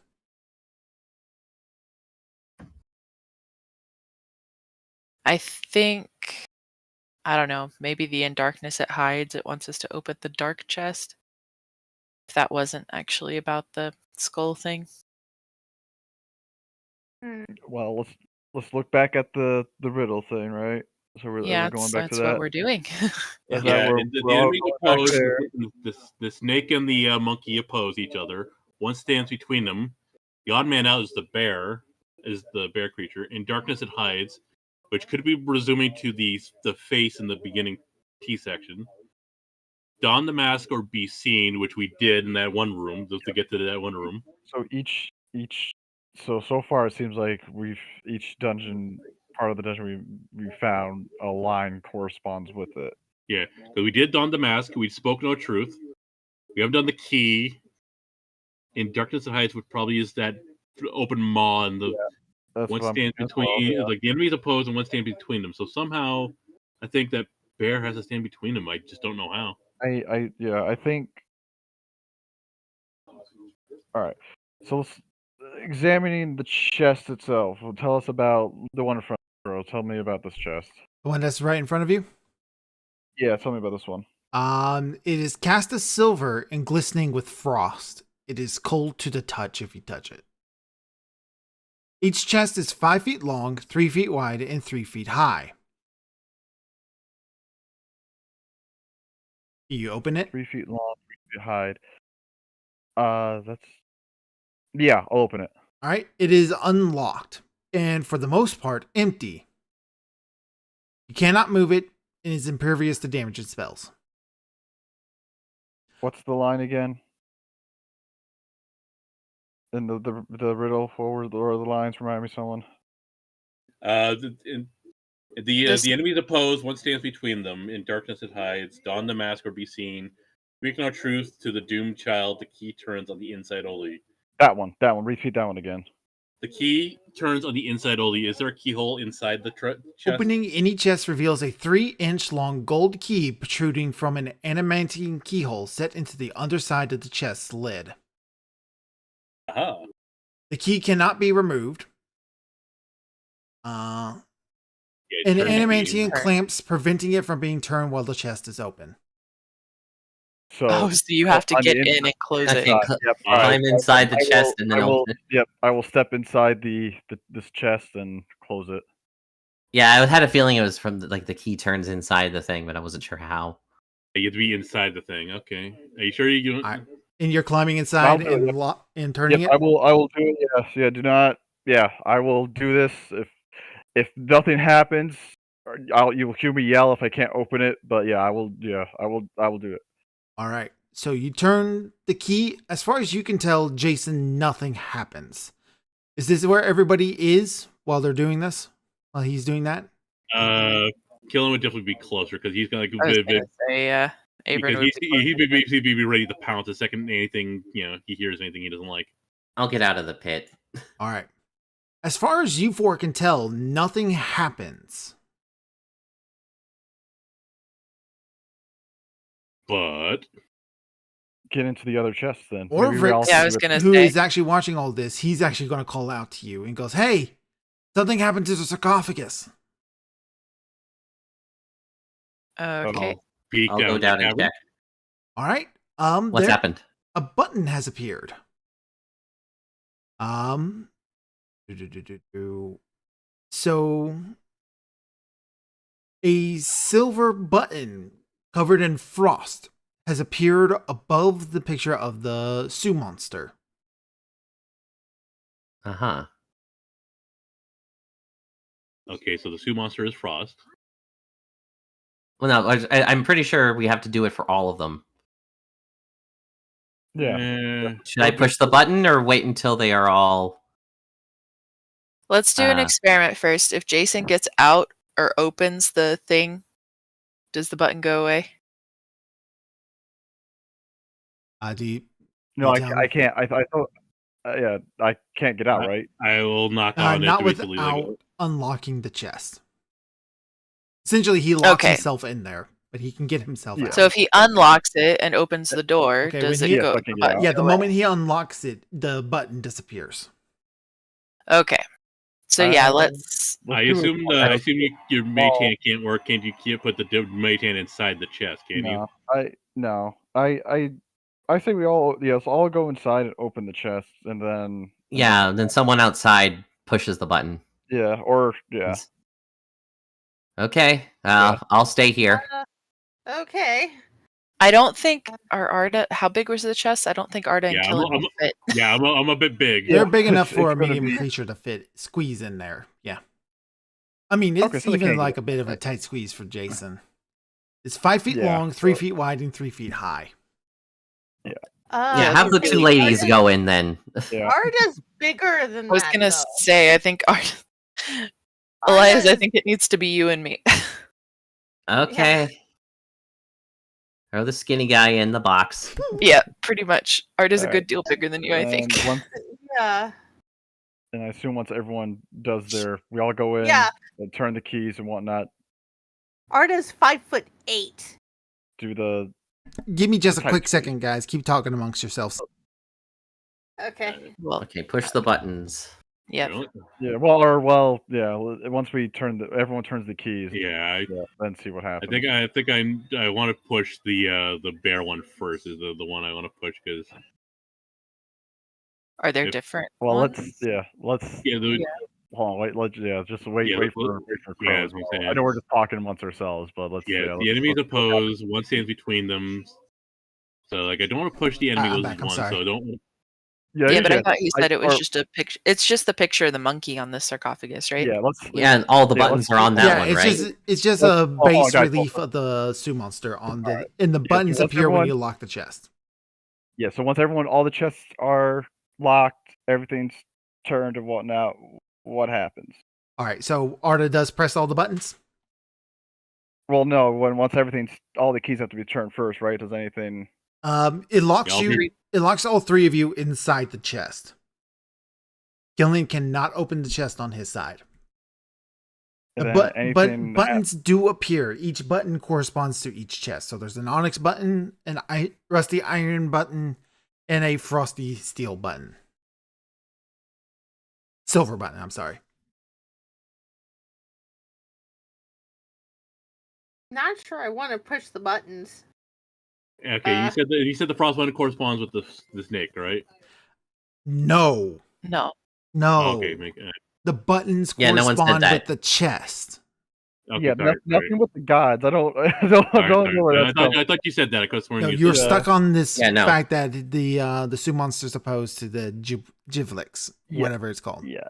I think, I don't know, maybe the in darkness it hides, it wants us to open the dark chest. If that wasn't actually about the skull thing. Well, let's look back at the riddle thing, right? So we're going back to that. That's what we're doing. The enemies oppose. The snake and the monkey oppose each other. One stands between them. The odd man out is the bear creature. In darkness it hides, which could be resuming to the face in the beginning T section. Don the mask or be seen, which we did in that one room, just to get to that one room. So so far it seems like each dungeon, part of the dungeon we found, a line corresponds with it. Yeah, because we did don the mask. We spoke no truth. We haven't done the key. In darkness and hides, which probably is that open maw and the one stands between, like the enemies oppose and one stands between them. So somehow, I think that bear has to stand between them. I just don't know how. I think. All right, so examining the chest itself. Tell us about the one in front of you. Tell me about this chest. The one that's right in front of you? Yeah, tell me about this one. It is cast as silver and glistening with frost. It is cold to the touch if you touch it. Each chest is 5 feet long, 3 feet wide, and 3 feet high. You open it? 3 feet long, 3 feet high. Yeah, I'll open it. All right, it is unlocked and for the most part empty. You cannot move it and is impervious to damage and spells. What's the line again? And the riddle forward or the lines remind me of someone. The enemies opposed, one stands between them. In darkness it hides. Don the mask or be seen. Speak no truth to the doomed child. The key turns on the inside only. That one. Repeat that one again. The key turns on the inside only. Is there a keyhole inside the chest? Opening any chest reveals a 3-inch long gold key protruding from an adamantine keyhole set into the underside of the chest's lid. Aha. The key cannot be removed. Yeah, And turn the key. adamantine clamps preventing it from being turned while the chest is open. So, Oh, so you have to on the get in and close Okay, it. climb inside the chest and then I will, open it. Yep, I will step inside this chest and close it. Yeah, I had a feeling it was from the key turns inside the thing, but I wasn't sure how. You have to be inside the thing. Okay. Are you sure you don't? And you're climbing inside I'll do it, and turning Yep, it? I will do it. Yes, yeah. Do not. Yeah, I will do this. If nothing happens, you will hear me yell if I can't open it. But yeah, I will. Yeah, I will do it. All right. So you turn the key. As far as you can tell, Jason, nothing happens. Is this where everybody is while they're doing this? While he's doing that? Killing would definitely be closer because he's gonna I was gonna say, Abram because would he'd be ready to pounce the second anything he hears anything he doesn't like. I'll get out of the pit. All right. As far as you four can tell, nothing happens. But Get into the other chest then. Or Maybe we all Yeah, I do was it. gonna who say. is actually watching all this, he's actually going to call out to you and goes, "Hey, something happened to the sarcophagus." Okay. peek I'll down go the down and cavern. check. All right. What's happened? A button has appeared. So a silver button covered in frost has appeared above the picture of the Sioux monster. Uh-huh. Okay, so the Sioux monster is Frost. Well, no, I'm pretty sure we have to do it for all of them. Yeah. Should I push the button or wait until they are all... Let's do an experiment first. If Jason gets out or opens the thing, does the button go away? Do you, No, you tell I me? can't. I thought. Yeah, I can't get out, right? I will knock on it Not to basically without unlocking the chest. Essentially, he locks himself in there, but he can get himself Yeah. out. So if he unlocks it and opens the door, Okay, does when it he- go? Yes, I can get out. Yeah, the go moment he unlocks it, the button disappears. away? Okay. So yeah, let's. I assume your mage hand can't work. Can't you can't put the mage hand inside the chest? Can you? No. I think we all all go inside and open the chest, and then Yeah, then someone outside pushes the button. yeah. Okay, I'll stay here. Okay. I don't think our Arda. How big was the chest? I don't think Arda and Yeah, Killen would fit. Yeah, I'm a bit big. They're big enough it's for a gonna medium be- creature to squeeze in there. Yeah. I mean, it's Okay, so they even can't like get- a bit of a tight squeeze for Jason. It's 5 feet Yeah, long, 3 so- feet wide, and 3 feet high. Yeah, have the two ladies go in then. Yeah. Arda's bigger than I was that. gonna though. say, I think Arda. Elias, I think it needs to be you and me. Okay. Throw the skinny guy in the box. Yeah, pretty much. Arda's a Alright. good deal bigger than you, I think. And Yeah. I assume once everyone does we all go in, Yeah. and turn the keys and whatnot. Arda's 5'8". Do the Give me just a Tight quick squeeze. second, guys. Keep talking amongst yourselves. Okay. Well, Okay, push the buttons. yeah. Once we everyone turns the keys. Yeah, Then see what I happens. think I want to push the bear one first. Is the one I want to push because Are there If- different? Well, ones? let's yeah, hold on. Just wait Yeah, for yeah, Crow. that's what I'm saying. I know we're just talking amongst ourselves, but let's the let's- enemies let's- opposed. One stands between them. So like I don't want to push the enemy I'm goes back, I'm one. sorry. So I don't. Yeah, but I thought you said it was or- just a picture. It's just the picture of the monkey on the sarcophagus, right? Yeah, let's. Yeah, and all the Yeah, buttons let's are on do that yeah, one, it's right? just Let's- a hold on, base guys, relief of the Sue monster on the Alright. and the Yeah, so buttons once appear when everyone- you lock the chest. Yeah, so once all the chests are locked, everything's turned and whatnot. What happens? All right, so Arda does press all the buttons. Well, no. Once all the keys have to be turned first, right? Does anything? It locks Yeah, I'll you. be- It locks all three of you inside the chest. Gillian cannot open the chest on his side. And then But anything buttons do appear. Each button corresponds to each chest. So there's an onyx button, an rusty iron button, and a frosty steel button. Silver button. I'm sorry. Not sure I want to push the buttons. Okay, you said the frost button corresponds with the snake, right? No, No. no. Oh, okay, The buttons Yeah, no one said correspond that. with the chest. okay, yeah, sorry, nothing with the gods. I don't. I don't sorry, know sorry. where that's coming. I thought you said that. I could have sworn No, you you're said stuck on this Yeah, no. fact that the Sue monster's opposed to the Jivlix, Yeah. whatever it's called. Yeah.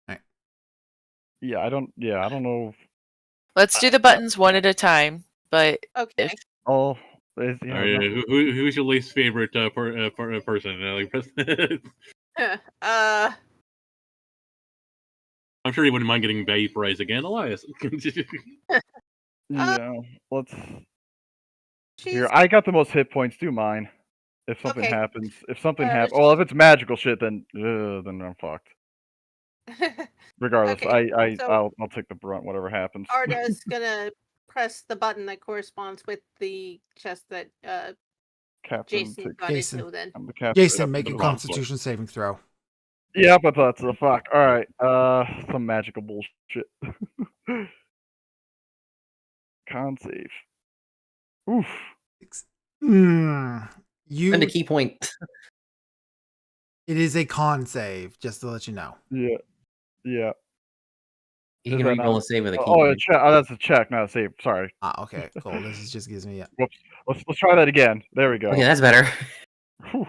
Right. Yeah, I don't. Yeah, I don't know. Let's do the buttons one at a time. But Okay. if Oh, is, you know, Alright, who's your least favorite person? I'm sure he wouldn't mind getting vaporized again, Elias. yeah. Let's. she's Here, I got the most hit points. Do mine. If something Okay. happens, if something Uh, happens, well, if it's magical shit, then I'm fucked. Regardless, Okay, so- I'll take the brunt, whatever happens. Arda's gonna press the button that corresponds with the chest that Captain, Jason take- got Jason. into. Then I'm the captain. Jason, make a the wrong Constitution saving throw. Yeah, but that's the fuck. All right, some magical bullshit. Con save. Oof. You. And the key point. It is a con save, just to let you know. Yeah. Yeah. You Is can that re-roll not- a save with a key Oh, point. that's a check, not a save. Sorry. Ah, okay, cool. This is just gives me. Whoops. Let's try that again. There we go. Okay, that's better. Whew.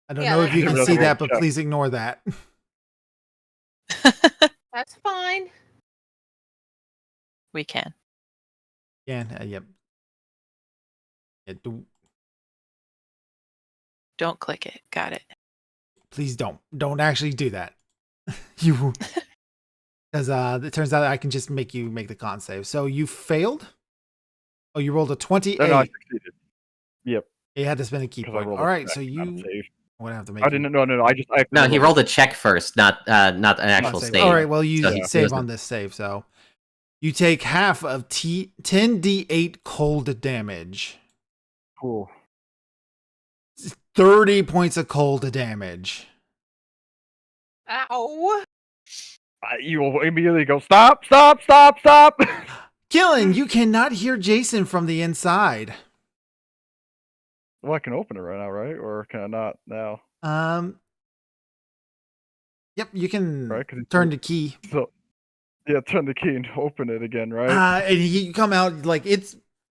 I don't Yeah, know if you that's can another see roll that, but check. please ignore that. that's fine. we can. Yeah, yep. Yeah, Don't click it. Got it. please don't actually do that. You, because it turns out I can just make you make the con save. So you failed. Oh, you rolled a 28. No, I succeeded. Yep. You had to spend a key 'cause I point. rolled All a right, check, so not a you. save. I'm gonna have to make. I didn't. No. I No, he rolled a check first, not an con actual save. save. All right, well you So he save wasn't- on this save, so you take half of 10d8 cold damage. Cool. 30 points of cold damage. Ow! You will immediately go. Stop! Stop! Stop! Stop! Gillen, you cannot hear Jason from the inside. Well, I can open it right now, right? Or can I not now? Yep, you can Right? 'Cause it's- turn the key. So, yeah, turn the key and open it again, right? And you come out like the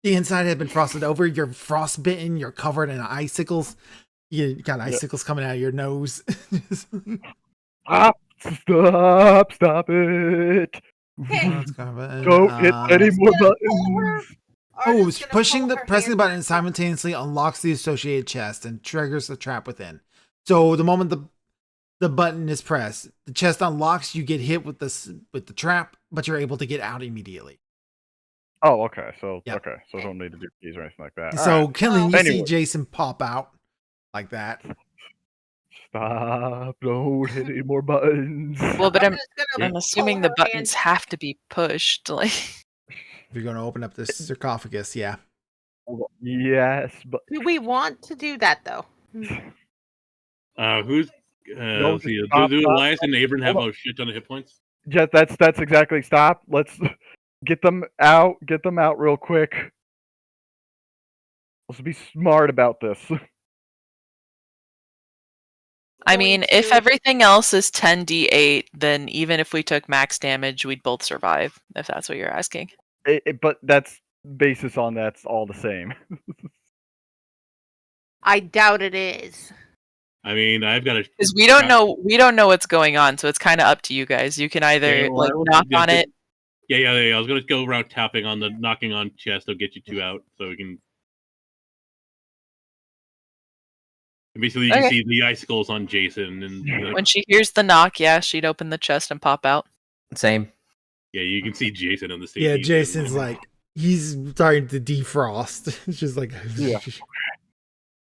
inside had been frosted over. You're frostbitten. You're covered in icicles. You got icicles coming out of your nose. Stop! Stop! Stop it! Don't hit any more Gonna pull her. buttons. Arda's gonna Pushing pull the her pressing the hand button back. simultaneously unlocks the associated chest and triggers the trap within. So the moment the button is pressed, the chest unlocks. You get hit with the trap, but you're able to get out immediately. Oh, okay. So Yep. okay. So don't need to do keys or anything like that. So, Alright. Killing, you see Anyway. Jason pop out like that. Stop! Don't hit any more buttons. Well, but I'm Arda's gonna I'm assuming pull the her hand buttons have to be pushed. Like If you're going to open up this sarcophagus, yeah. Yes, but Do we want to do that though? Who's No, let's see, just stop, do stop. Elias and Abram have Hold a shit ton of hit points? yeah, that's exactly. Stop. Let's get them out. Get them out real quick. Let's be smart about this. I Going mean, if to- everything else is 10d8, then even if we took max damage, we'd both survive, if that's what you're asking. But that's basis on that's all the same. I doubt it is. I mean, I've got a. Because we don't know what's going on, so it's kind of up to you guys. You can either Yeah, well, knock on it. Yeah. I was gonna go around tapping on the knocking on chest. I'll get you two out, so we can. And basically, you can see the icicles on Jason, and When she hears the knock, yeah, she'd open the chest and pop out. Same. yeah, you can see Jason on the stage. Yeah, Jason's like he's starting to defrost. It's just like Yeah.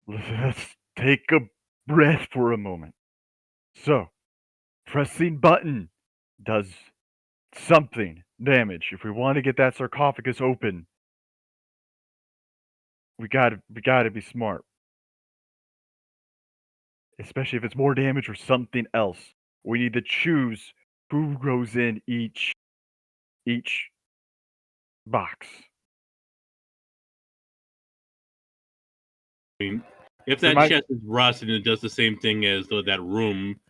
Let's take a breath for a moment. So, pressing button does something damage. If we want to get that sarcophagus open, we gotta be smart. Especially if it's more damage or something else. We need to choose who goes in each box. I mean, if that chest is rusted and it does the same thing as that room,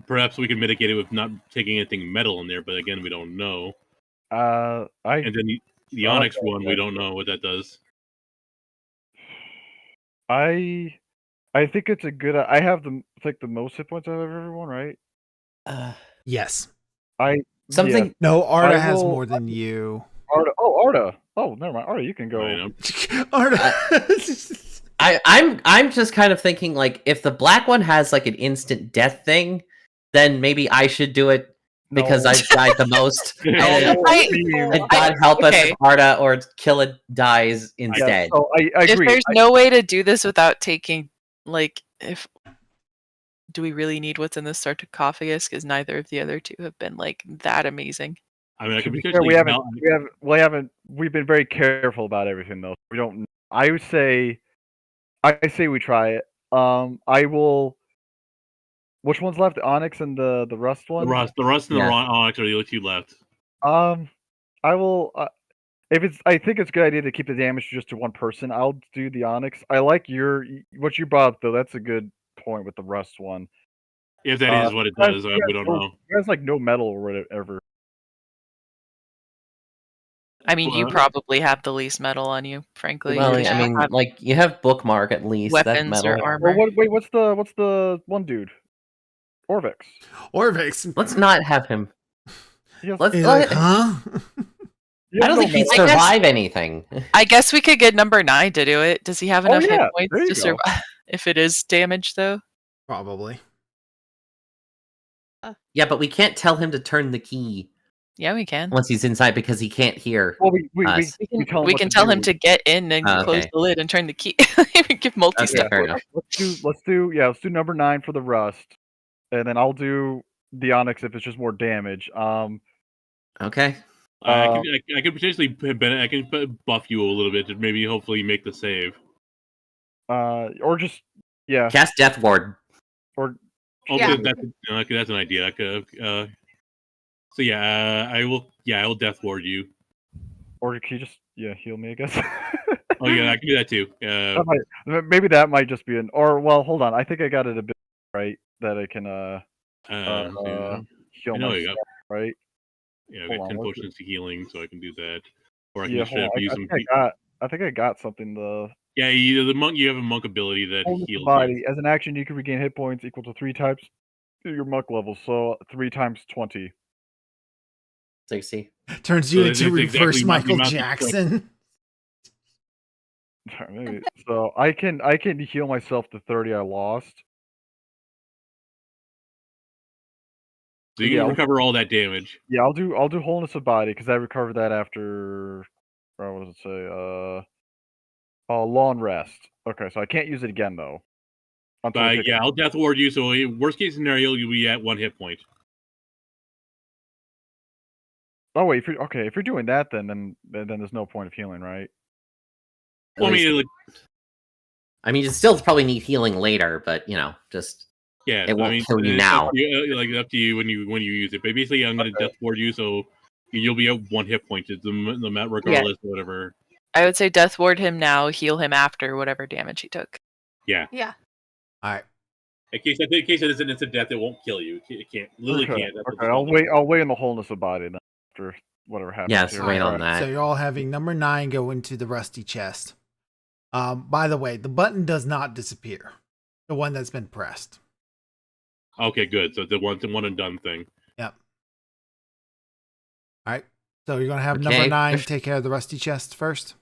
perhaps we can mitigate it with not taking anything metal in there. But again, we don't know. And then the Onyx one, we don't know what that does. I think it's a good. I have the most hit points out of everyone, right? yes. Something. Yeah. No, Arda I has will- more than you. Arda. Oh, Arda. Oh, never mind. Arda, you can go. I know. Arda. I'm just kind of thinking like if the black one has like an instant death thing, then maybe I should do it because No. I've died the most. No, and I- God help us okay. if Arda or Killa dies yeah, instead. so I If agree. there's no way to do this without taking, like, do we really need what's in the sarcophagus? Because neither of the other two have been like that amazing. I mean, I To can be fair, potentially. we've been very careful about everything though. We don't. I say we try it. I will. Which one's left? The Onyx and the Rust one. The rust, and Yeah. the Onyx are the only two left. I will. I think it's a good idea to keep the damage just to one person. I'll do the Onyx. I like what you brought up though. That's a good point with the Rust one. If that is what it does, we don't know. It has like no metal or whatever. I mean, you Well- probably have the least metal on you, frankly. Well, You I mean, have like you have bookmark at least. That's weapons metal. or armor. Or wait, what's the one dude? Orvix. Orvix. Let's not have him. He has- Let's. He's like, let- huh? he I has don't no think he'd metal. survive anything. I guess we could get number 9 to do it. Does he have Oh, enough yeah, hit points there you to go. survive? If it is damage, though. Probably. Yeah, but we can't tell him to turn the key Yeah, we can. once he's inside because he can't hear. Well, we us. We tell him we what can to tell do. him to get in and Oh, close okay. the lid and turn the key. We give multi-step. Okay, fair enough. Let's do number 9 for the Rust, and then I'll do the Onyx if it's just more damage. Okay. I can potentially I can buff you a little bit to maybe hopefully make the save. Or just yeah, Cast Death Ward. or Yeah. That's an idea. So yeah, I will death ward you. or can you just heal me? I guess. Oh yeah, I can do that too. Maybe that might just be an or well, hold on. I think I got it a bit right that I can Yeah. heal I know you myself, got. right? Yeah, I've Hold got on, 10 what's potions of healing, so I can do that. Or I can Yeah, just straight hold up on. use I them. think I got something. The Yeah, you have a monk ability that wholeness of heals body as an action, you can regain hit points equal to 3 times your monk level. So 3 times 20. 60. Turns you So into that's reverse exactly Michael the amount of Jackson. Maybe. So I can heal myself to 30 I lost. So you Yeah, can recover all that damage. Yeah, I'll do wholeness of body because I recovered that after. What does it say? Long rest. Okay, so I can't use it again though. Until I But take yeah, I'll death ward you. So worst case scenario, you'll be at 1 hit point. Oh wait, if you're doing that, then there's no point of healing, right? At Well, I least- mean, like, I mean, you still probably need healing later, but just yeah, It won't I mean, kill you it's now. Up to you, like up to you when you use it. But basically, I'm going to death ward you, so you'll be at 1 hit point. It's the amount regardless or whatever. I would say death ward him now, heal him after whatever damage he took. Yeah. All right. In case it is an instant death, it won't kill you. It can't. Literally Okay. can't. That's what Okay, it's I'll wait in the wholeness of body then after whatever happens. yes, here. wait on Alright. that. So you're all having number 9 go into the rusty chest. By the way, the button does not disappear. The one that's been pressed. Okay, good. So the one and done thing. Yep. All right. So you're gonna have Okay. number 9 take care of the rusty chest first.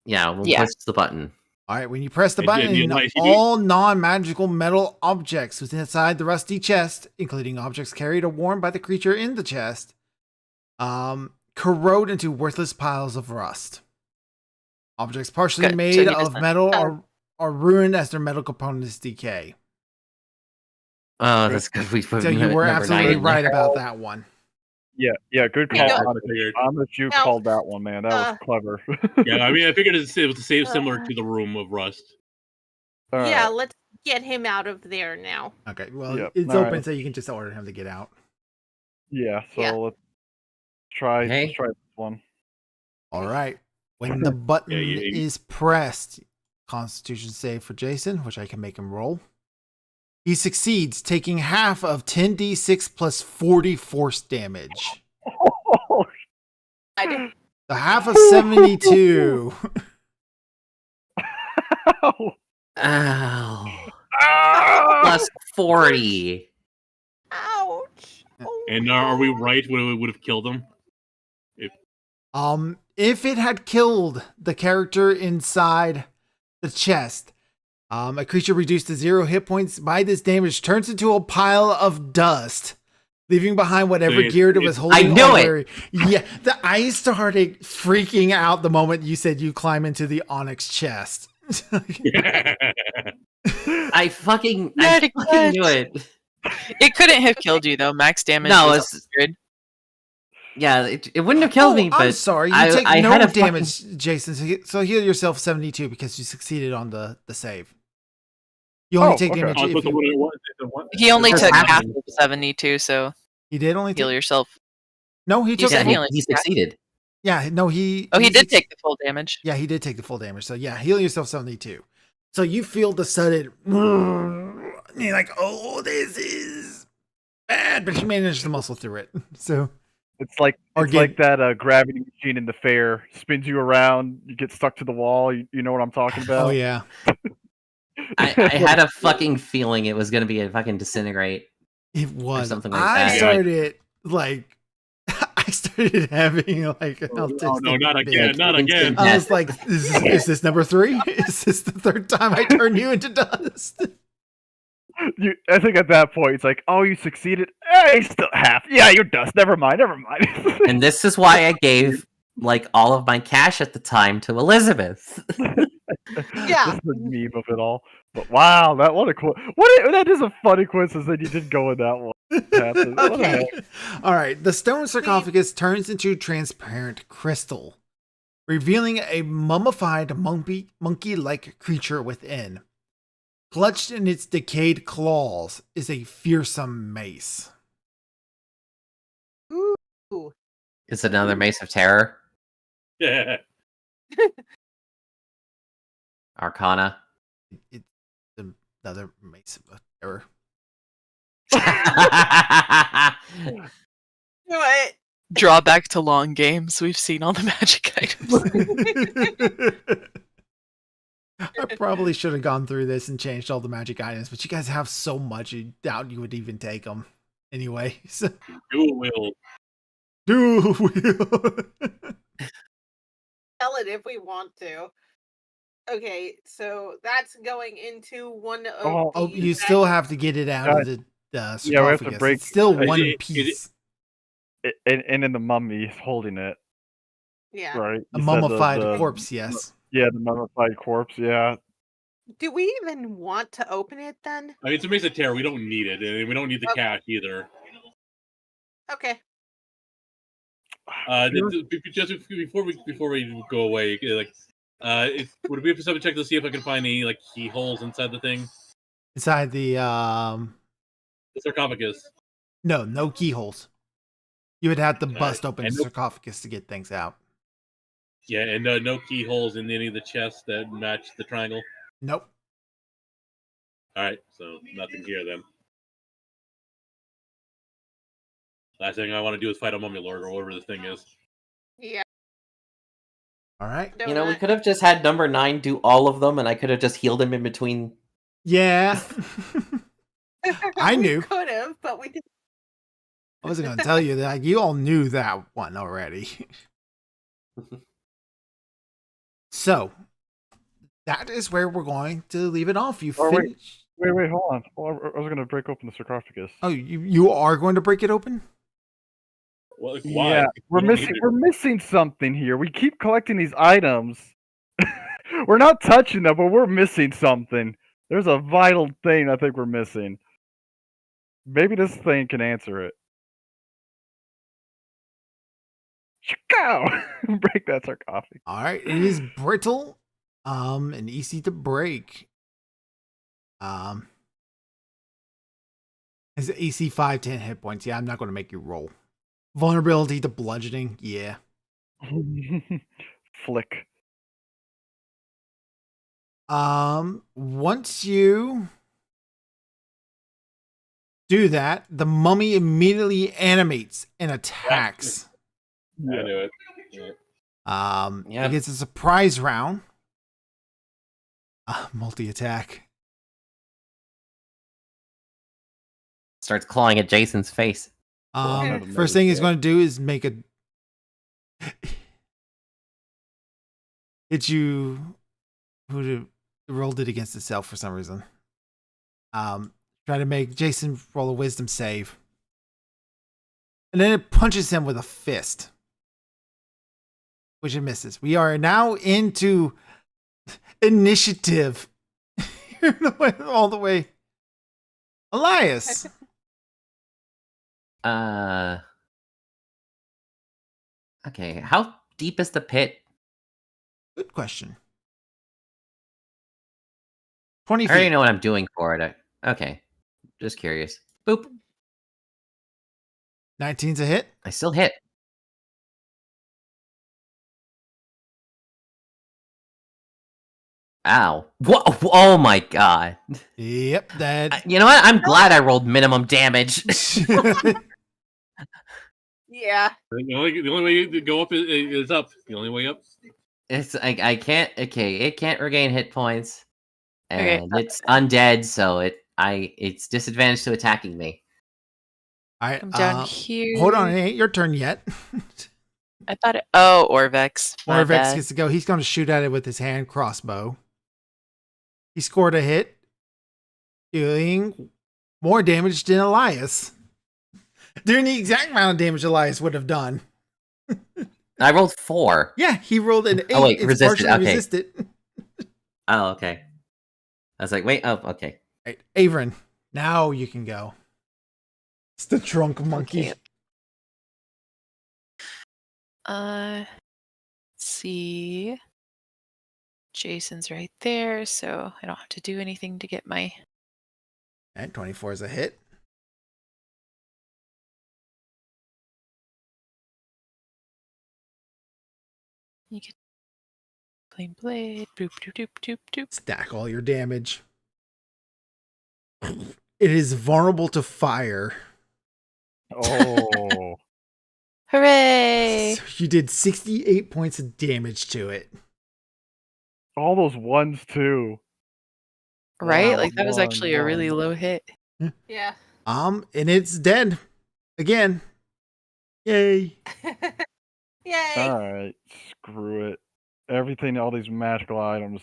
Yeah, we'll Yeah. push the button. All right. When you press the And button, you know, all non-magical metal objects within inside the rusty chest, including objects carried or worn by the creature in the chest, corrode into worthless piles of rust. Objects partially Good. So made he of doesn't- metal are ruined as their metal components decay. Oh, that's good. We put So you were number 9 absolutely in there. right about that one. Yeah, good call. Yeah. Honest, you Now, called that one, man. That was clever. Yeah, I mean, I figured it was the same, similar to the room of rust. All Yeah, right. let's get him out of there now. Okay. Well, Yep. it's All open, right. so you can just order him to get out. Yeah. So Yeah. let's try. Okay. Let's try this one. All right. When the button you- is pressed, Constitution save for Jason, which I can make him roll. He succeeds, taking half of 10d6 plus 40 force damage. I So half of 72. Ow. Ah! Plus 40. Ouch. Oh, And are we right when it would have killed him? If it had killed the character inside the chest, a creature reduced to 0 hit points by this damage turns into a pile of dust, leaving behind whatever Dude, gear it was holding. I knew it! it! Yeah, I started freaking out the moment you said you climb into the onyx chest. I fucking Nerdy knew it. It couldn't have killed you though. Max damage No, was it's- 100. Yeah, it wouldn't have killed me, but I'm sorry. You I- take I no had a fucking- damage, Jason. So heal yourself 72 because you succeeded on the save. You only Oh, take okay. damage Oh, if but the you, one- He only That's took half happening. of 72, so he did only heal take. yourself. No, he took. said full- he only he took half. succeeded. Yeah, no, he. Oh, he did suc- take the full damage. Yeah, he did take the full damage. So yeah, heal yourself 72. So you feel the sudden. And you're like, oh, this is bad, but you managed to muscle through it. So It's like Or it's get- like that gravity machine in the fair spins you around. You get stuck to the wall. You know what I'm talking about? oh yeah, I had a fucking feeling it was going to be a fucking disintegrate. it was. something like I that. started like. I started having like an Oh, autistic no, not bit. again, not again. I was like, is this number 3? Is this the 3rd time I turn you into dust? I think at that point it's like, oh, you succeeded. Hey, still half. Yeah, you're dust. Never mind. And this is why I gave like all of my cash at the time to Elizabeth. Yeah. This is the meme of it all. But wow, that is a funny coincidence that you did go in that one. Happened. What the Okay. heck? All right. The stone sarcophagus turns into transparent crystal, revealing a mummified monkey-like creature within. Clutched in its decayed claws is a fearsome mace. Ooh. It's another Mace of Terror. Yeah. Arcana. It's another mace of terror. Do it. Drawback to long games. We've seen all the magic items. I probably should have gone through this and changed all the magic items, but you guys have so much, you doubt you would even take them. Anyway, so You will. do Tell it if we want to. Okay, so that's going into one of Oh, the you still have to get it out of the Yeah, we have to sarcophagus. break- It's still Is one it- piece. And then the mummy is holding it, Yeah. right? A You said mummified the- corpse, yes. Yeah, the mummified corpse. Yeah. Do we even want to open it then? I mean, it's a Mace of Terror. We don't need it, and we don't need the Okay. cash either. Okay. Just before we go away, like, would it be something to check to see if I can find any like keyholes inside the thing, Inside the the sarcophagus? no keyholes. You would have to bust open the and no- sarcophagus to get things out. Yeah, and no keyholes in any of the chests that match the triangle. Nope. All right, so nothing here then. Last thing I want to do is fight a mummy lord or whatever this thing is. Yeah. All right. You know, we could have just had number 9 do all of them, and I could have just healed him in between. Yeah. I knew. Could have, but we didn't. I wasn't going to tell you that. You all knew that one already. So, that is where we're going to leave it off. You Oh, wait. finished. Wait, hold on. Well, I was gonna break open the sarcophagus. Oh, you are going to break it open? Well, like, why? Yeah, we're You don't need we're missing something here. We keep collecting these items. We're not touching them, but we're missing something. There's a vital thing I think we're missing. Maybe this thing can answer it. Go! Break that sarcophagus. All right, it is brittle, and easy to break. It's AC 5-10 hit points. Yeah, I'm not going to make you roll. Vulnerability to bludgeoning. Yeah. Flick. Once you do that, the mummy immediately animates and attacks. I knew it. Yeah. Yep. It gets a surprise round. Multi-attack. Starts clawing at Jason's face. haven't First thing he's noticed going to do is make a. Hit you. Rolled it against itself for some reason. Try to make Jason roll a wisdom save. And then it punches him with a fist, which it misses. We are now into initiative. All the way. Elias. Okay, how deep is the pit? Good question. 20 I feet. already know what I'm doing for it. Okay, just curious. Boop. 19's a hit. I still hit. Ow. What? Oh my god. Yep, that. You know what? I'm glad I rolled minimum damage. Yeah. The only way to go up is up. The only way up. It's I can't. Okay, it can't regain hit points, Okay. and it's undead, so it's disadvantaged to attacking me. All right, I'm down here. hold on, it ain't your turn yet. I thought it. Oh, Orvex. My Orvex bad. gets to go. He's going to shoot at it with his hand crossbow. He scored a hit, dealing more damage than Elias. Doing the exact amount of damage Elias would have done. I rolled 4. Yeah, he rolled an 8. Oh, wait, it's resisted, partially okay. resisted. Oh, okay. I was like, wait. Oh, okay. Right, Avron, now you can go. It's the drunk monkey. Okay. Let's see. Jason's right there, so I don't have to do anything to get my. And 24 is a hit. You get plain blade. Boop doop doop doop doop. Stack all your damage. It is vulnerable to fire. Oh. Hooray! So you did 68 points of damage to it. All those ones too. Right? Wow, Like that was actually a really low hit. Yeah. And it's dead. Again. Yay. Yay. Alright, screw it. Everything, all these magical items.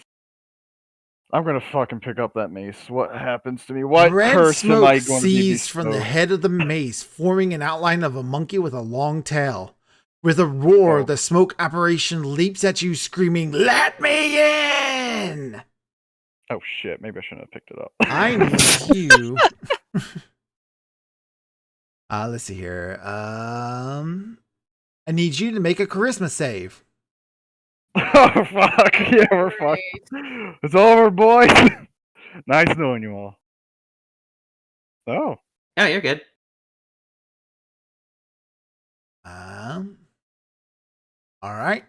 I'm gonna fucking pick up that mace. What happens to me? What Red curse am smoke I going to be seized from the head of the mace, forming an outline of a monkey with a long tail. With a roar, Oh. the smoke apparition leaps at you, screaming, "Let me in!" Oh shit, maybe I shouldn't have picked it up. I need you. Let's see here. I need you to make a charisma save. Oh fuck, yeah, we're fucked. It's over, boys. Nice knowing you all. Oh. Oh, you're good. All right.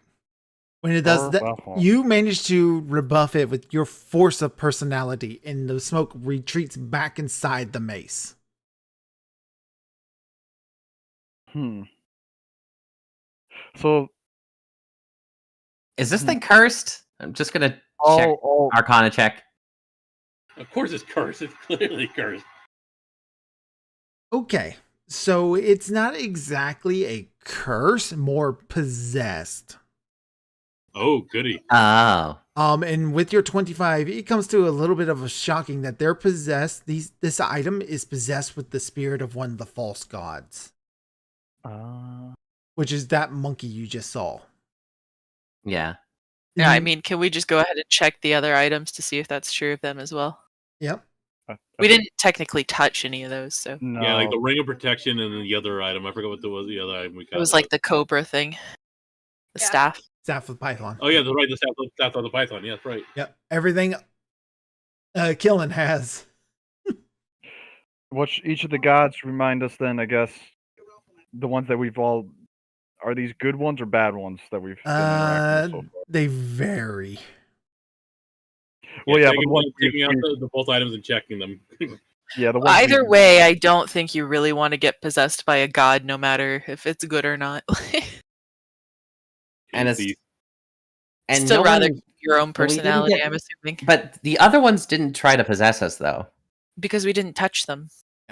When it does that, Rebuff. you manage to rebuff it with your force of personality, and the smoke retreats back inside the mace. So Is this thing cursed? I'm just gonna check oh Arcana check. Of course, it's cursed. It's clearly cursed. Okay, so it's not exactly a curse, more possessed. Oh, goody. Oh. And with your 25, it comes to a little bit of a shocking that they're possessed. This item is possessed with the spirit of one of the false gods, which is that monkey you just saw. Yeah. Yeah, I Mhm. mean, can we just go ahead and check the other items to see if that's true of them as well? Yep. We didn't technically touch any of those, so No. Yeah, like the ring of protection and then the other item. I forgot what was the other item we got. it was like the cobra thing, the Yeah. staff. Staff of Python. Oh yeah, that's right. The staff of the python. Yeah, that's right. Yep. Everything Killen has. What each of the gods remind us then, I guess, the ones that we've all are these good ones or bad ones that we've been interacting with so far? They vary. Well, yeah, but taking, the ones taking out we've- the both items and checking them. yeah, the ones Either we've- way, I don't think you really want to get possessed by a god, no matter if it's good or not. And it's The- and Still no rather one- your own but we didn't personality, get- I'm assuming, But the other ones didn't try to possess us, though. because we didn't touch them.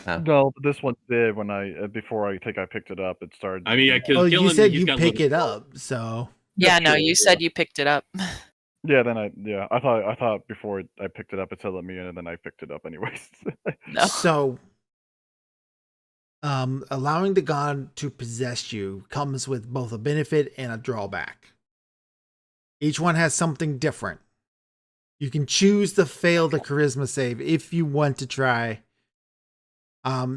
Oh. No, but this one did when before I think I picked it up. It started. I mean, because Oh, you said you pick it up, so Yeah, no, true, you yeah. said you picked it up. Yeah, then I thought before I picked it up it said let me in, and then I picked it up anyways. No. So, allowing the god to possess you comes with both a benefit and a drawback. Each one has something different. You can choose to fail the charisma save if you want to try.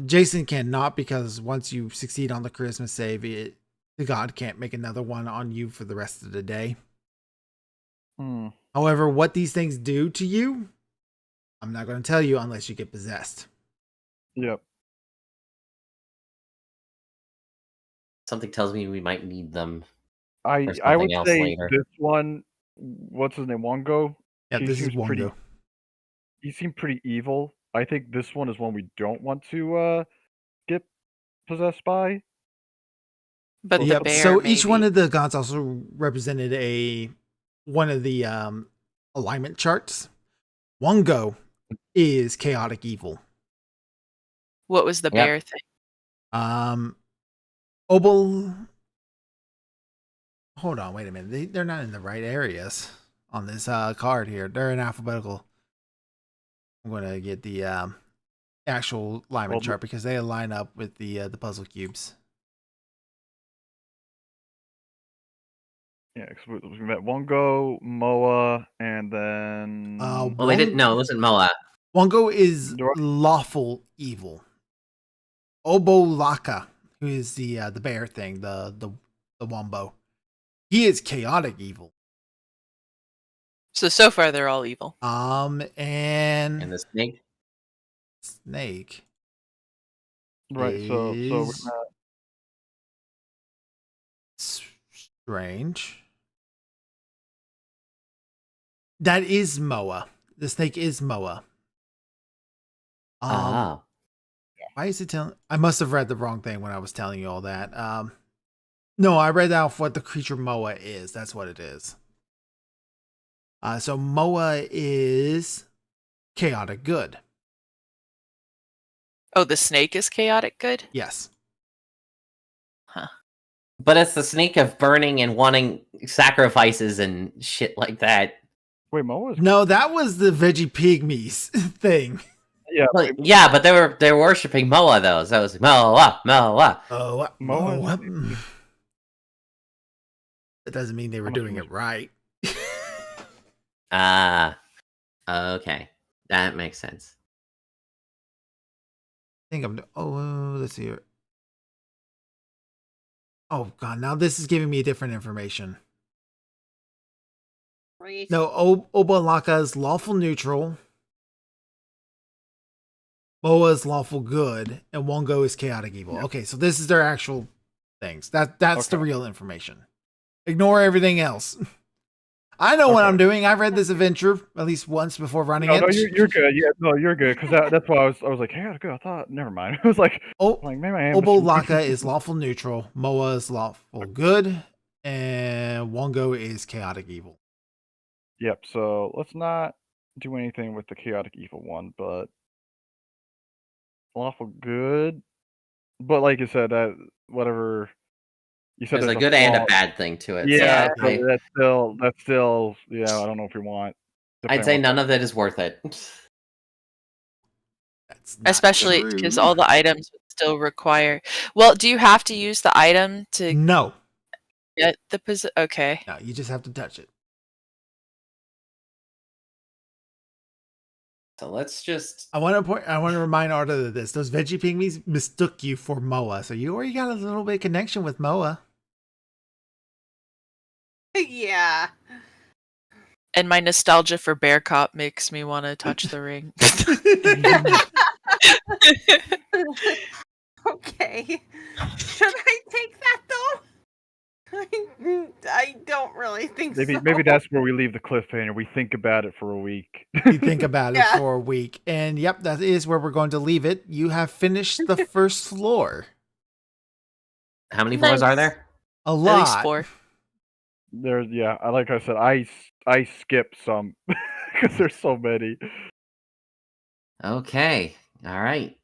Jason cannot, because once you succeed on the charisma save, the god can't make another one on you for the rest of the day. Hmm. However, what these things do to you, I'm not going to tell you unless you get possessed. Yep. Something tells me we might need them. I something would else say later. this one. What's his name? Wongo. Yeah, He this is seems pretty- Wongo. He seemed pretty evil. I think this one is one we don't want to get possessed by. But the Yep. bear, So each one maybe. of the gods also represented one of the alignment charts. Wongo is chaotic evil. What was the Yep. bear thing? Obel. Hold on, wait a minute. They're not in the right areas on this card here. They're in alphabetical. I'm going to get the actual alignment Well, chart because they line up with the puzzle cubes. Yeah, 'cause we met Wongo, Moa, and then Well, they didn't. No, it wasn't Moa. Wongo is Do I- lawful evil. Obolaka, who is the bear thing, the wombo, he is chaotic evil. So far they're all evil. And And the snake. snake. right. So we're is not. strange. That is Moa. The snake is Moa. Ah. Why is it telling? I must have read the wrong thing when I was telling you all that. No, I read off what the creature Moa is. That's what it is. So Moa is chaotic good. Oh, the snake is chaotic good? Yes. But it's the snake of burning and wanting sacrifices and shit like that. Wait, Moa's. No, that was the veggie pygmies thing. Yeah. Well, yeah, but they were worshiping Moa though, so it was Moa, Moa. Oh, Moa- Moa. That doesn't mean they were doing it right. Ah. Okay. That makes sense. I think I'm. Oh, let's see here. Oh god, now this is giving me different information. Right. No, Obalaka is lawful neutral. Moa is lawful good, and Wongo is chaotic evil. Yeah. Okay, so this is their actual things. That's the Okay. real information. Ignore everything else. I know what Okay. I'm doing. I've read this adventure at least once before running No, it. no, you're good. Yeah, no, you're good. Because that's why I was like, hey, that's good. I thought, never mind. I was like, Oh, like maybe I am. Obolaka is lawful neutral. Moa is lawful good, and Wongo is chaotic evil. Yep. So let's not do anything with the chaotic evil one, but lawful good. But like you said, that whatever you said, There's a there's good and a flaw. bad thing to it. Yeah, so so I, that's still yeah. I don't know if we want. I'd say none of it is worth it. That's not Especially true. because all the items would still require. Well, do you have to use the item to No, get the position? Okay. no, you just have to touch it. So let's just. I want to remind Arda of this. Those veggie pygmies mistook you for Moa, so you already got a little bit of connection with Moa. Yeah. And my nostalgia for Bear Cop makes me want to touch the ring. Okay. Should I take that though? I don't really think so. Maybe that's where we leave the cliffhanger. We think about it for a week. You think about it Yeah. for a week, and yep, that is where we're going to leave it. You have finished the first floor. How many floors are Nice. there? A At lot. least 4. There's like I said, I skipped some because there's so many. Okay. All right.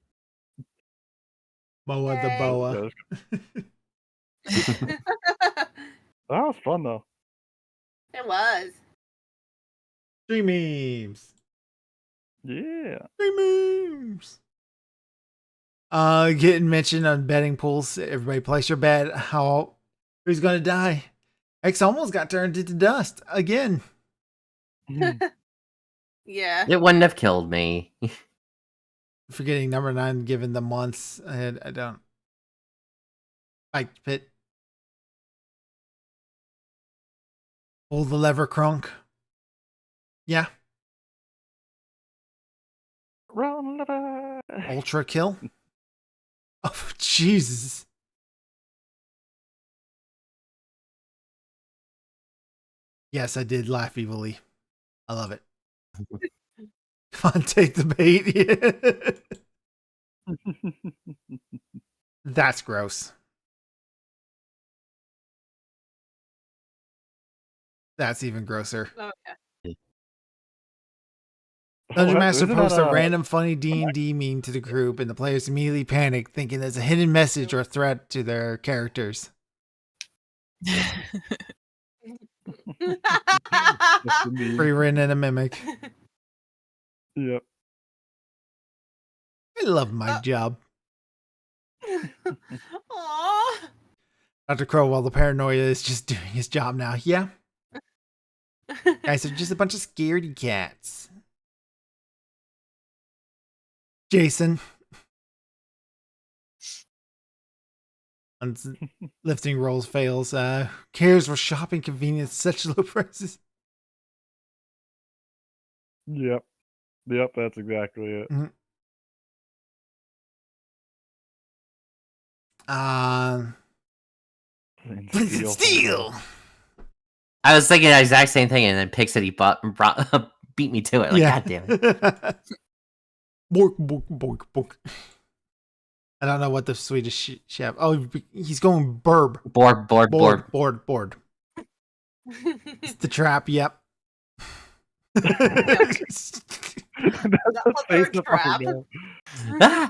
Moa the Yay. boa. That was fun though. It was. Three memes. Yeah. Three memes. Getting mentioned on betting pools. Everybody place your bet. Who's gonna die? X almost got turned into dust again. Yeah. It wouldn't have killed me. Forgetting number 9, given the months ahead. I don't. Spiked pit. Pull the lever, Crunk. Yeah. Run, lover. Ultra kill. Oh, Jesus. Yes, I did laugh evilly. I love it. Come on, take the bait. That's gross. That's even grosser. Okay. Dungeon Master Isn't posts that, a random funny D&D meme to the group, and the players immediately panic, thinking there's a hidden message or threat to their characters. that's the meme. Free-written and a mimic. Yep. I love my job. Aww. Dr. Crowell, the paranoia is just doing his job now. Yeah. Guys, they're just a bunch of scaredy cats. Jason. Lifting rolls fails. Who cares? We're shopping convenience, such low prices. Yep. That's exactly it. Flint Steel. I was thinking the exact same thing, and then Pixity beat me to it. Like, God damn it. Bork, bork, bork, bork. I don't know what the Swedish chef. Oh, he's going burb. Board. Board. It's the trap. Yep. That's the face third of fucking trap. guy. Ah!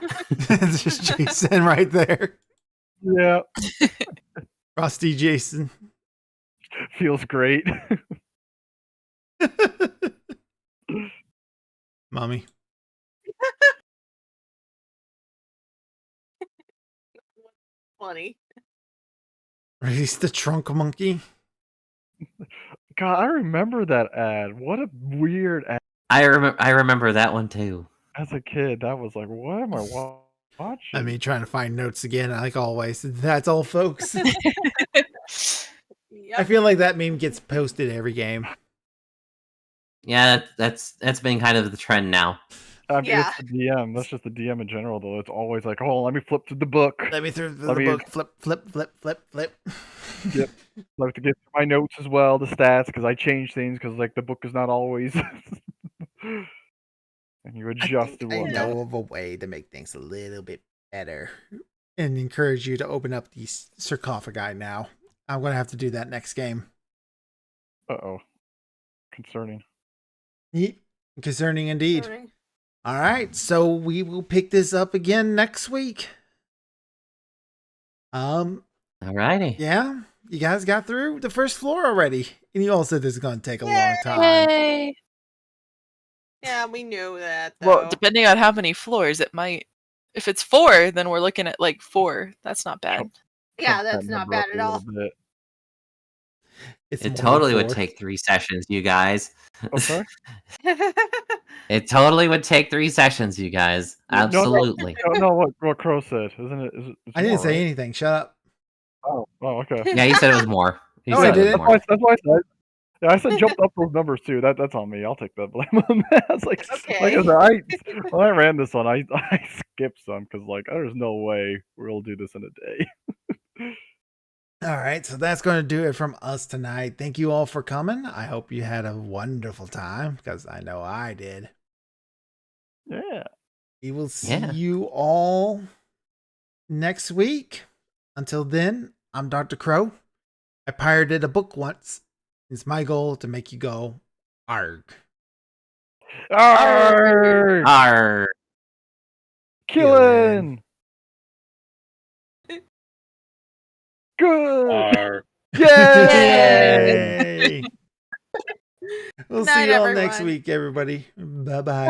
It's just Jason right there. Yeah. Rusty Jason. Feels great. Mommy. Funny. Release the trunk monkey. God, I remember that ad. What a weird ad. I remember that one too. As a kid, that was like, what am I watching? I mean, trying to find notes again, like always. That's all, folks. Yep. I feel like that meme gets posted every game. Yeah, that's been kind of the trend now. I mean, Yeah. it's the DM. That's just the DM in general, though. It's always like, oh, let me flip to the book. Let me through the Let me- book. Flip. Yep. Like to get my notes as well, the stats, because I change things because like the book is not always. And you adjust to I what. know of a way to make things a little bit better and encourage you to open up the sarcophagi now. I'm going to have to do that next game. Uh-oh. Concerning. Yeet. Concerning indeed. Concerning. All right, so we will pick this up again next week. Alrighty. Yeah, you guys got through the first floor already, and you all said this is going to take a long Yay! time. Yay! Yeah, we knew that though. Well, Depending on how many floors, it might. If it's 4, then we're looking at like 4. That's not bad. Yeah, Chunk that's that not number bad up at a all. little bit. It's It more than totally would 4. take 3 sessions, you guys. Oh, sorry? It totally would take 3 sessions, you guys. No, no, Absolutely. No, what Crow said, isn't it? It's I didn't more, say right? anything. Shut up. Oh, okay. Yeah, he said it was more. He No, I said it was didn't. more. That's why I said. Yeah, I said jumped up those numbers too. That's on me. I'll take that blame on that. I was like I Okay. said, when I ran this one, I skipped some because like there's no way we'll do this in a day. All right, so that's going to do it from us tonight. Thank you all for coming. I hope you had a wonderful time, because I know I did. Yeah. We will see Yeah. you all next week. Until then, I'm Dr. Crow. I pirated a book once. It's my goal to make you go, arg. Arr! Arr. Killing. Good. Arr. Yay! Yay! We'll Night, see you all next everyone. week, everybody. Bye bye.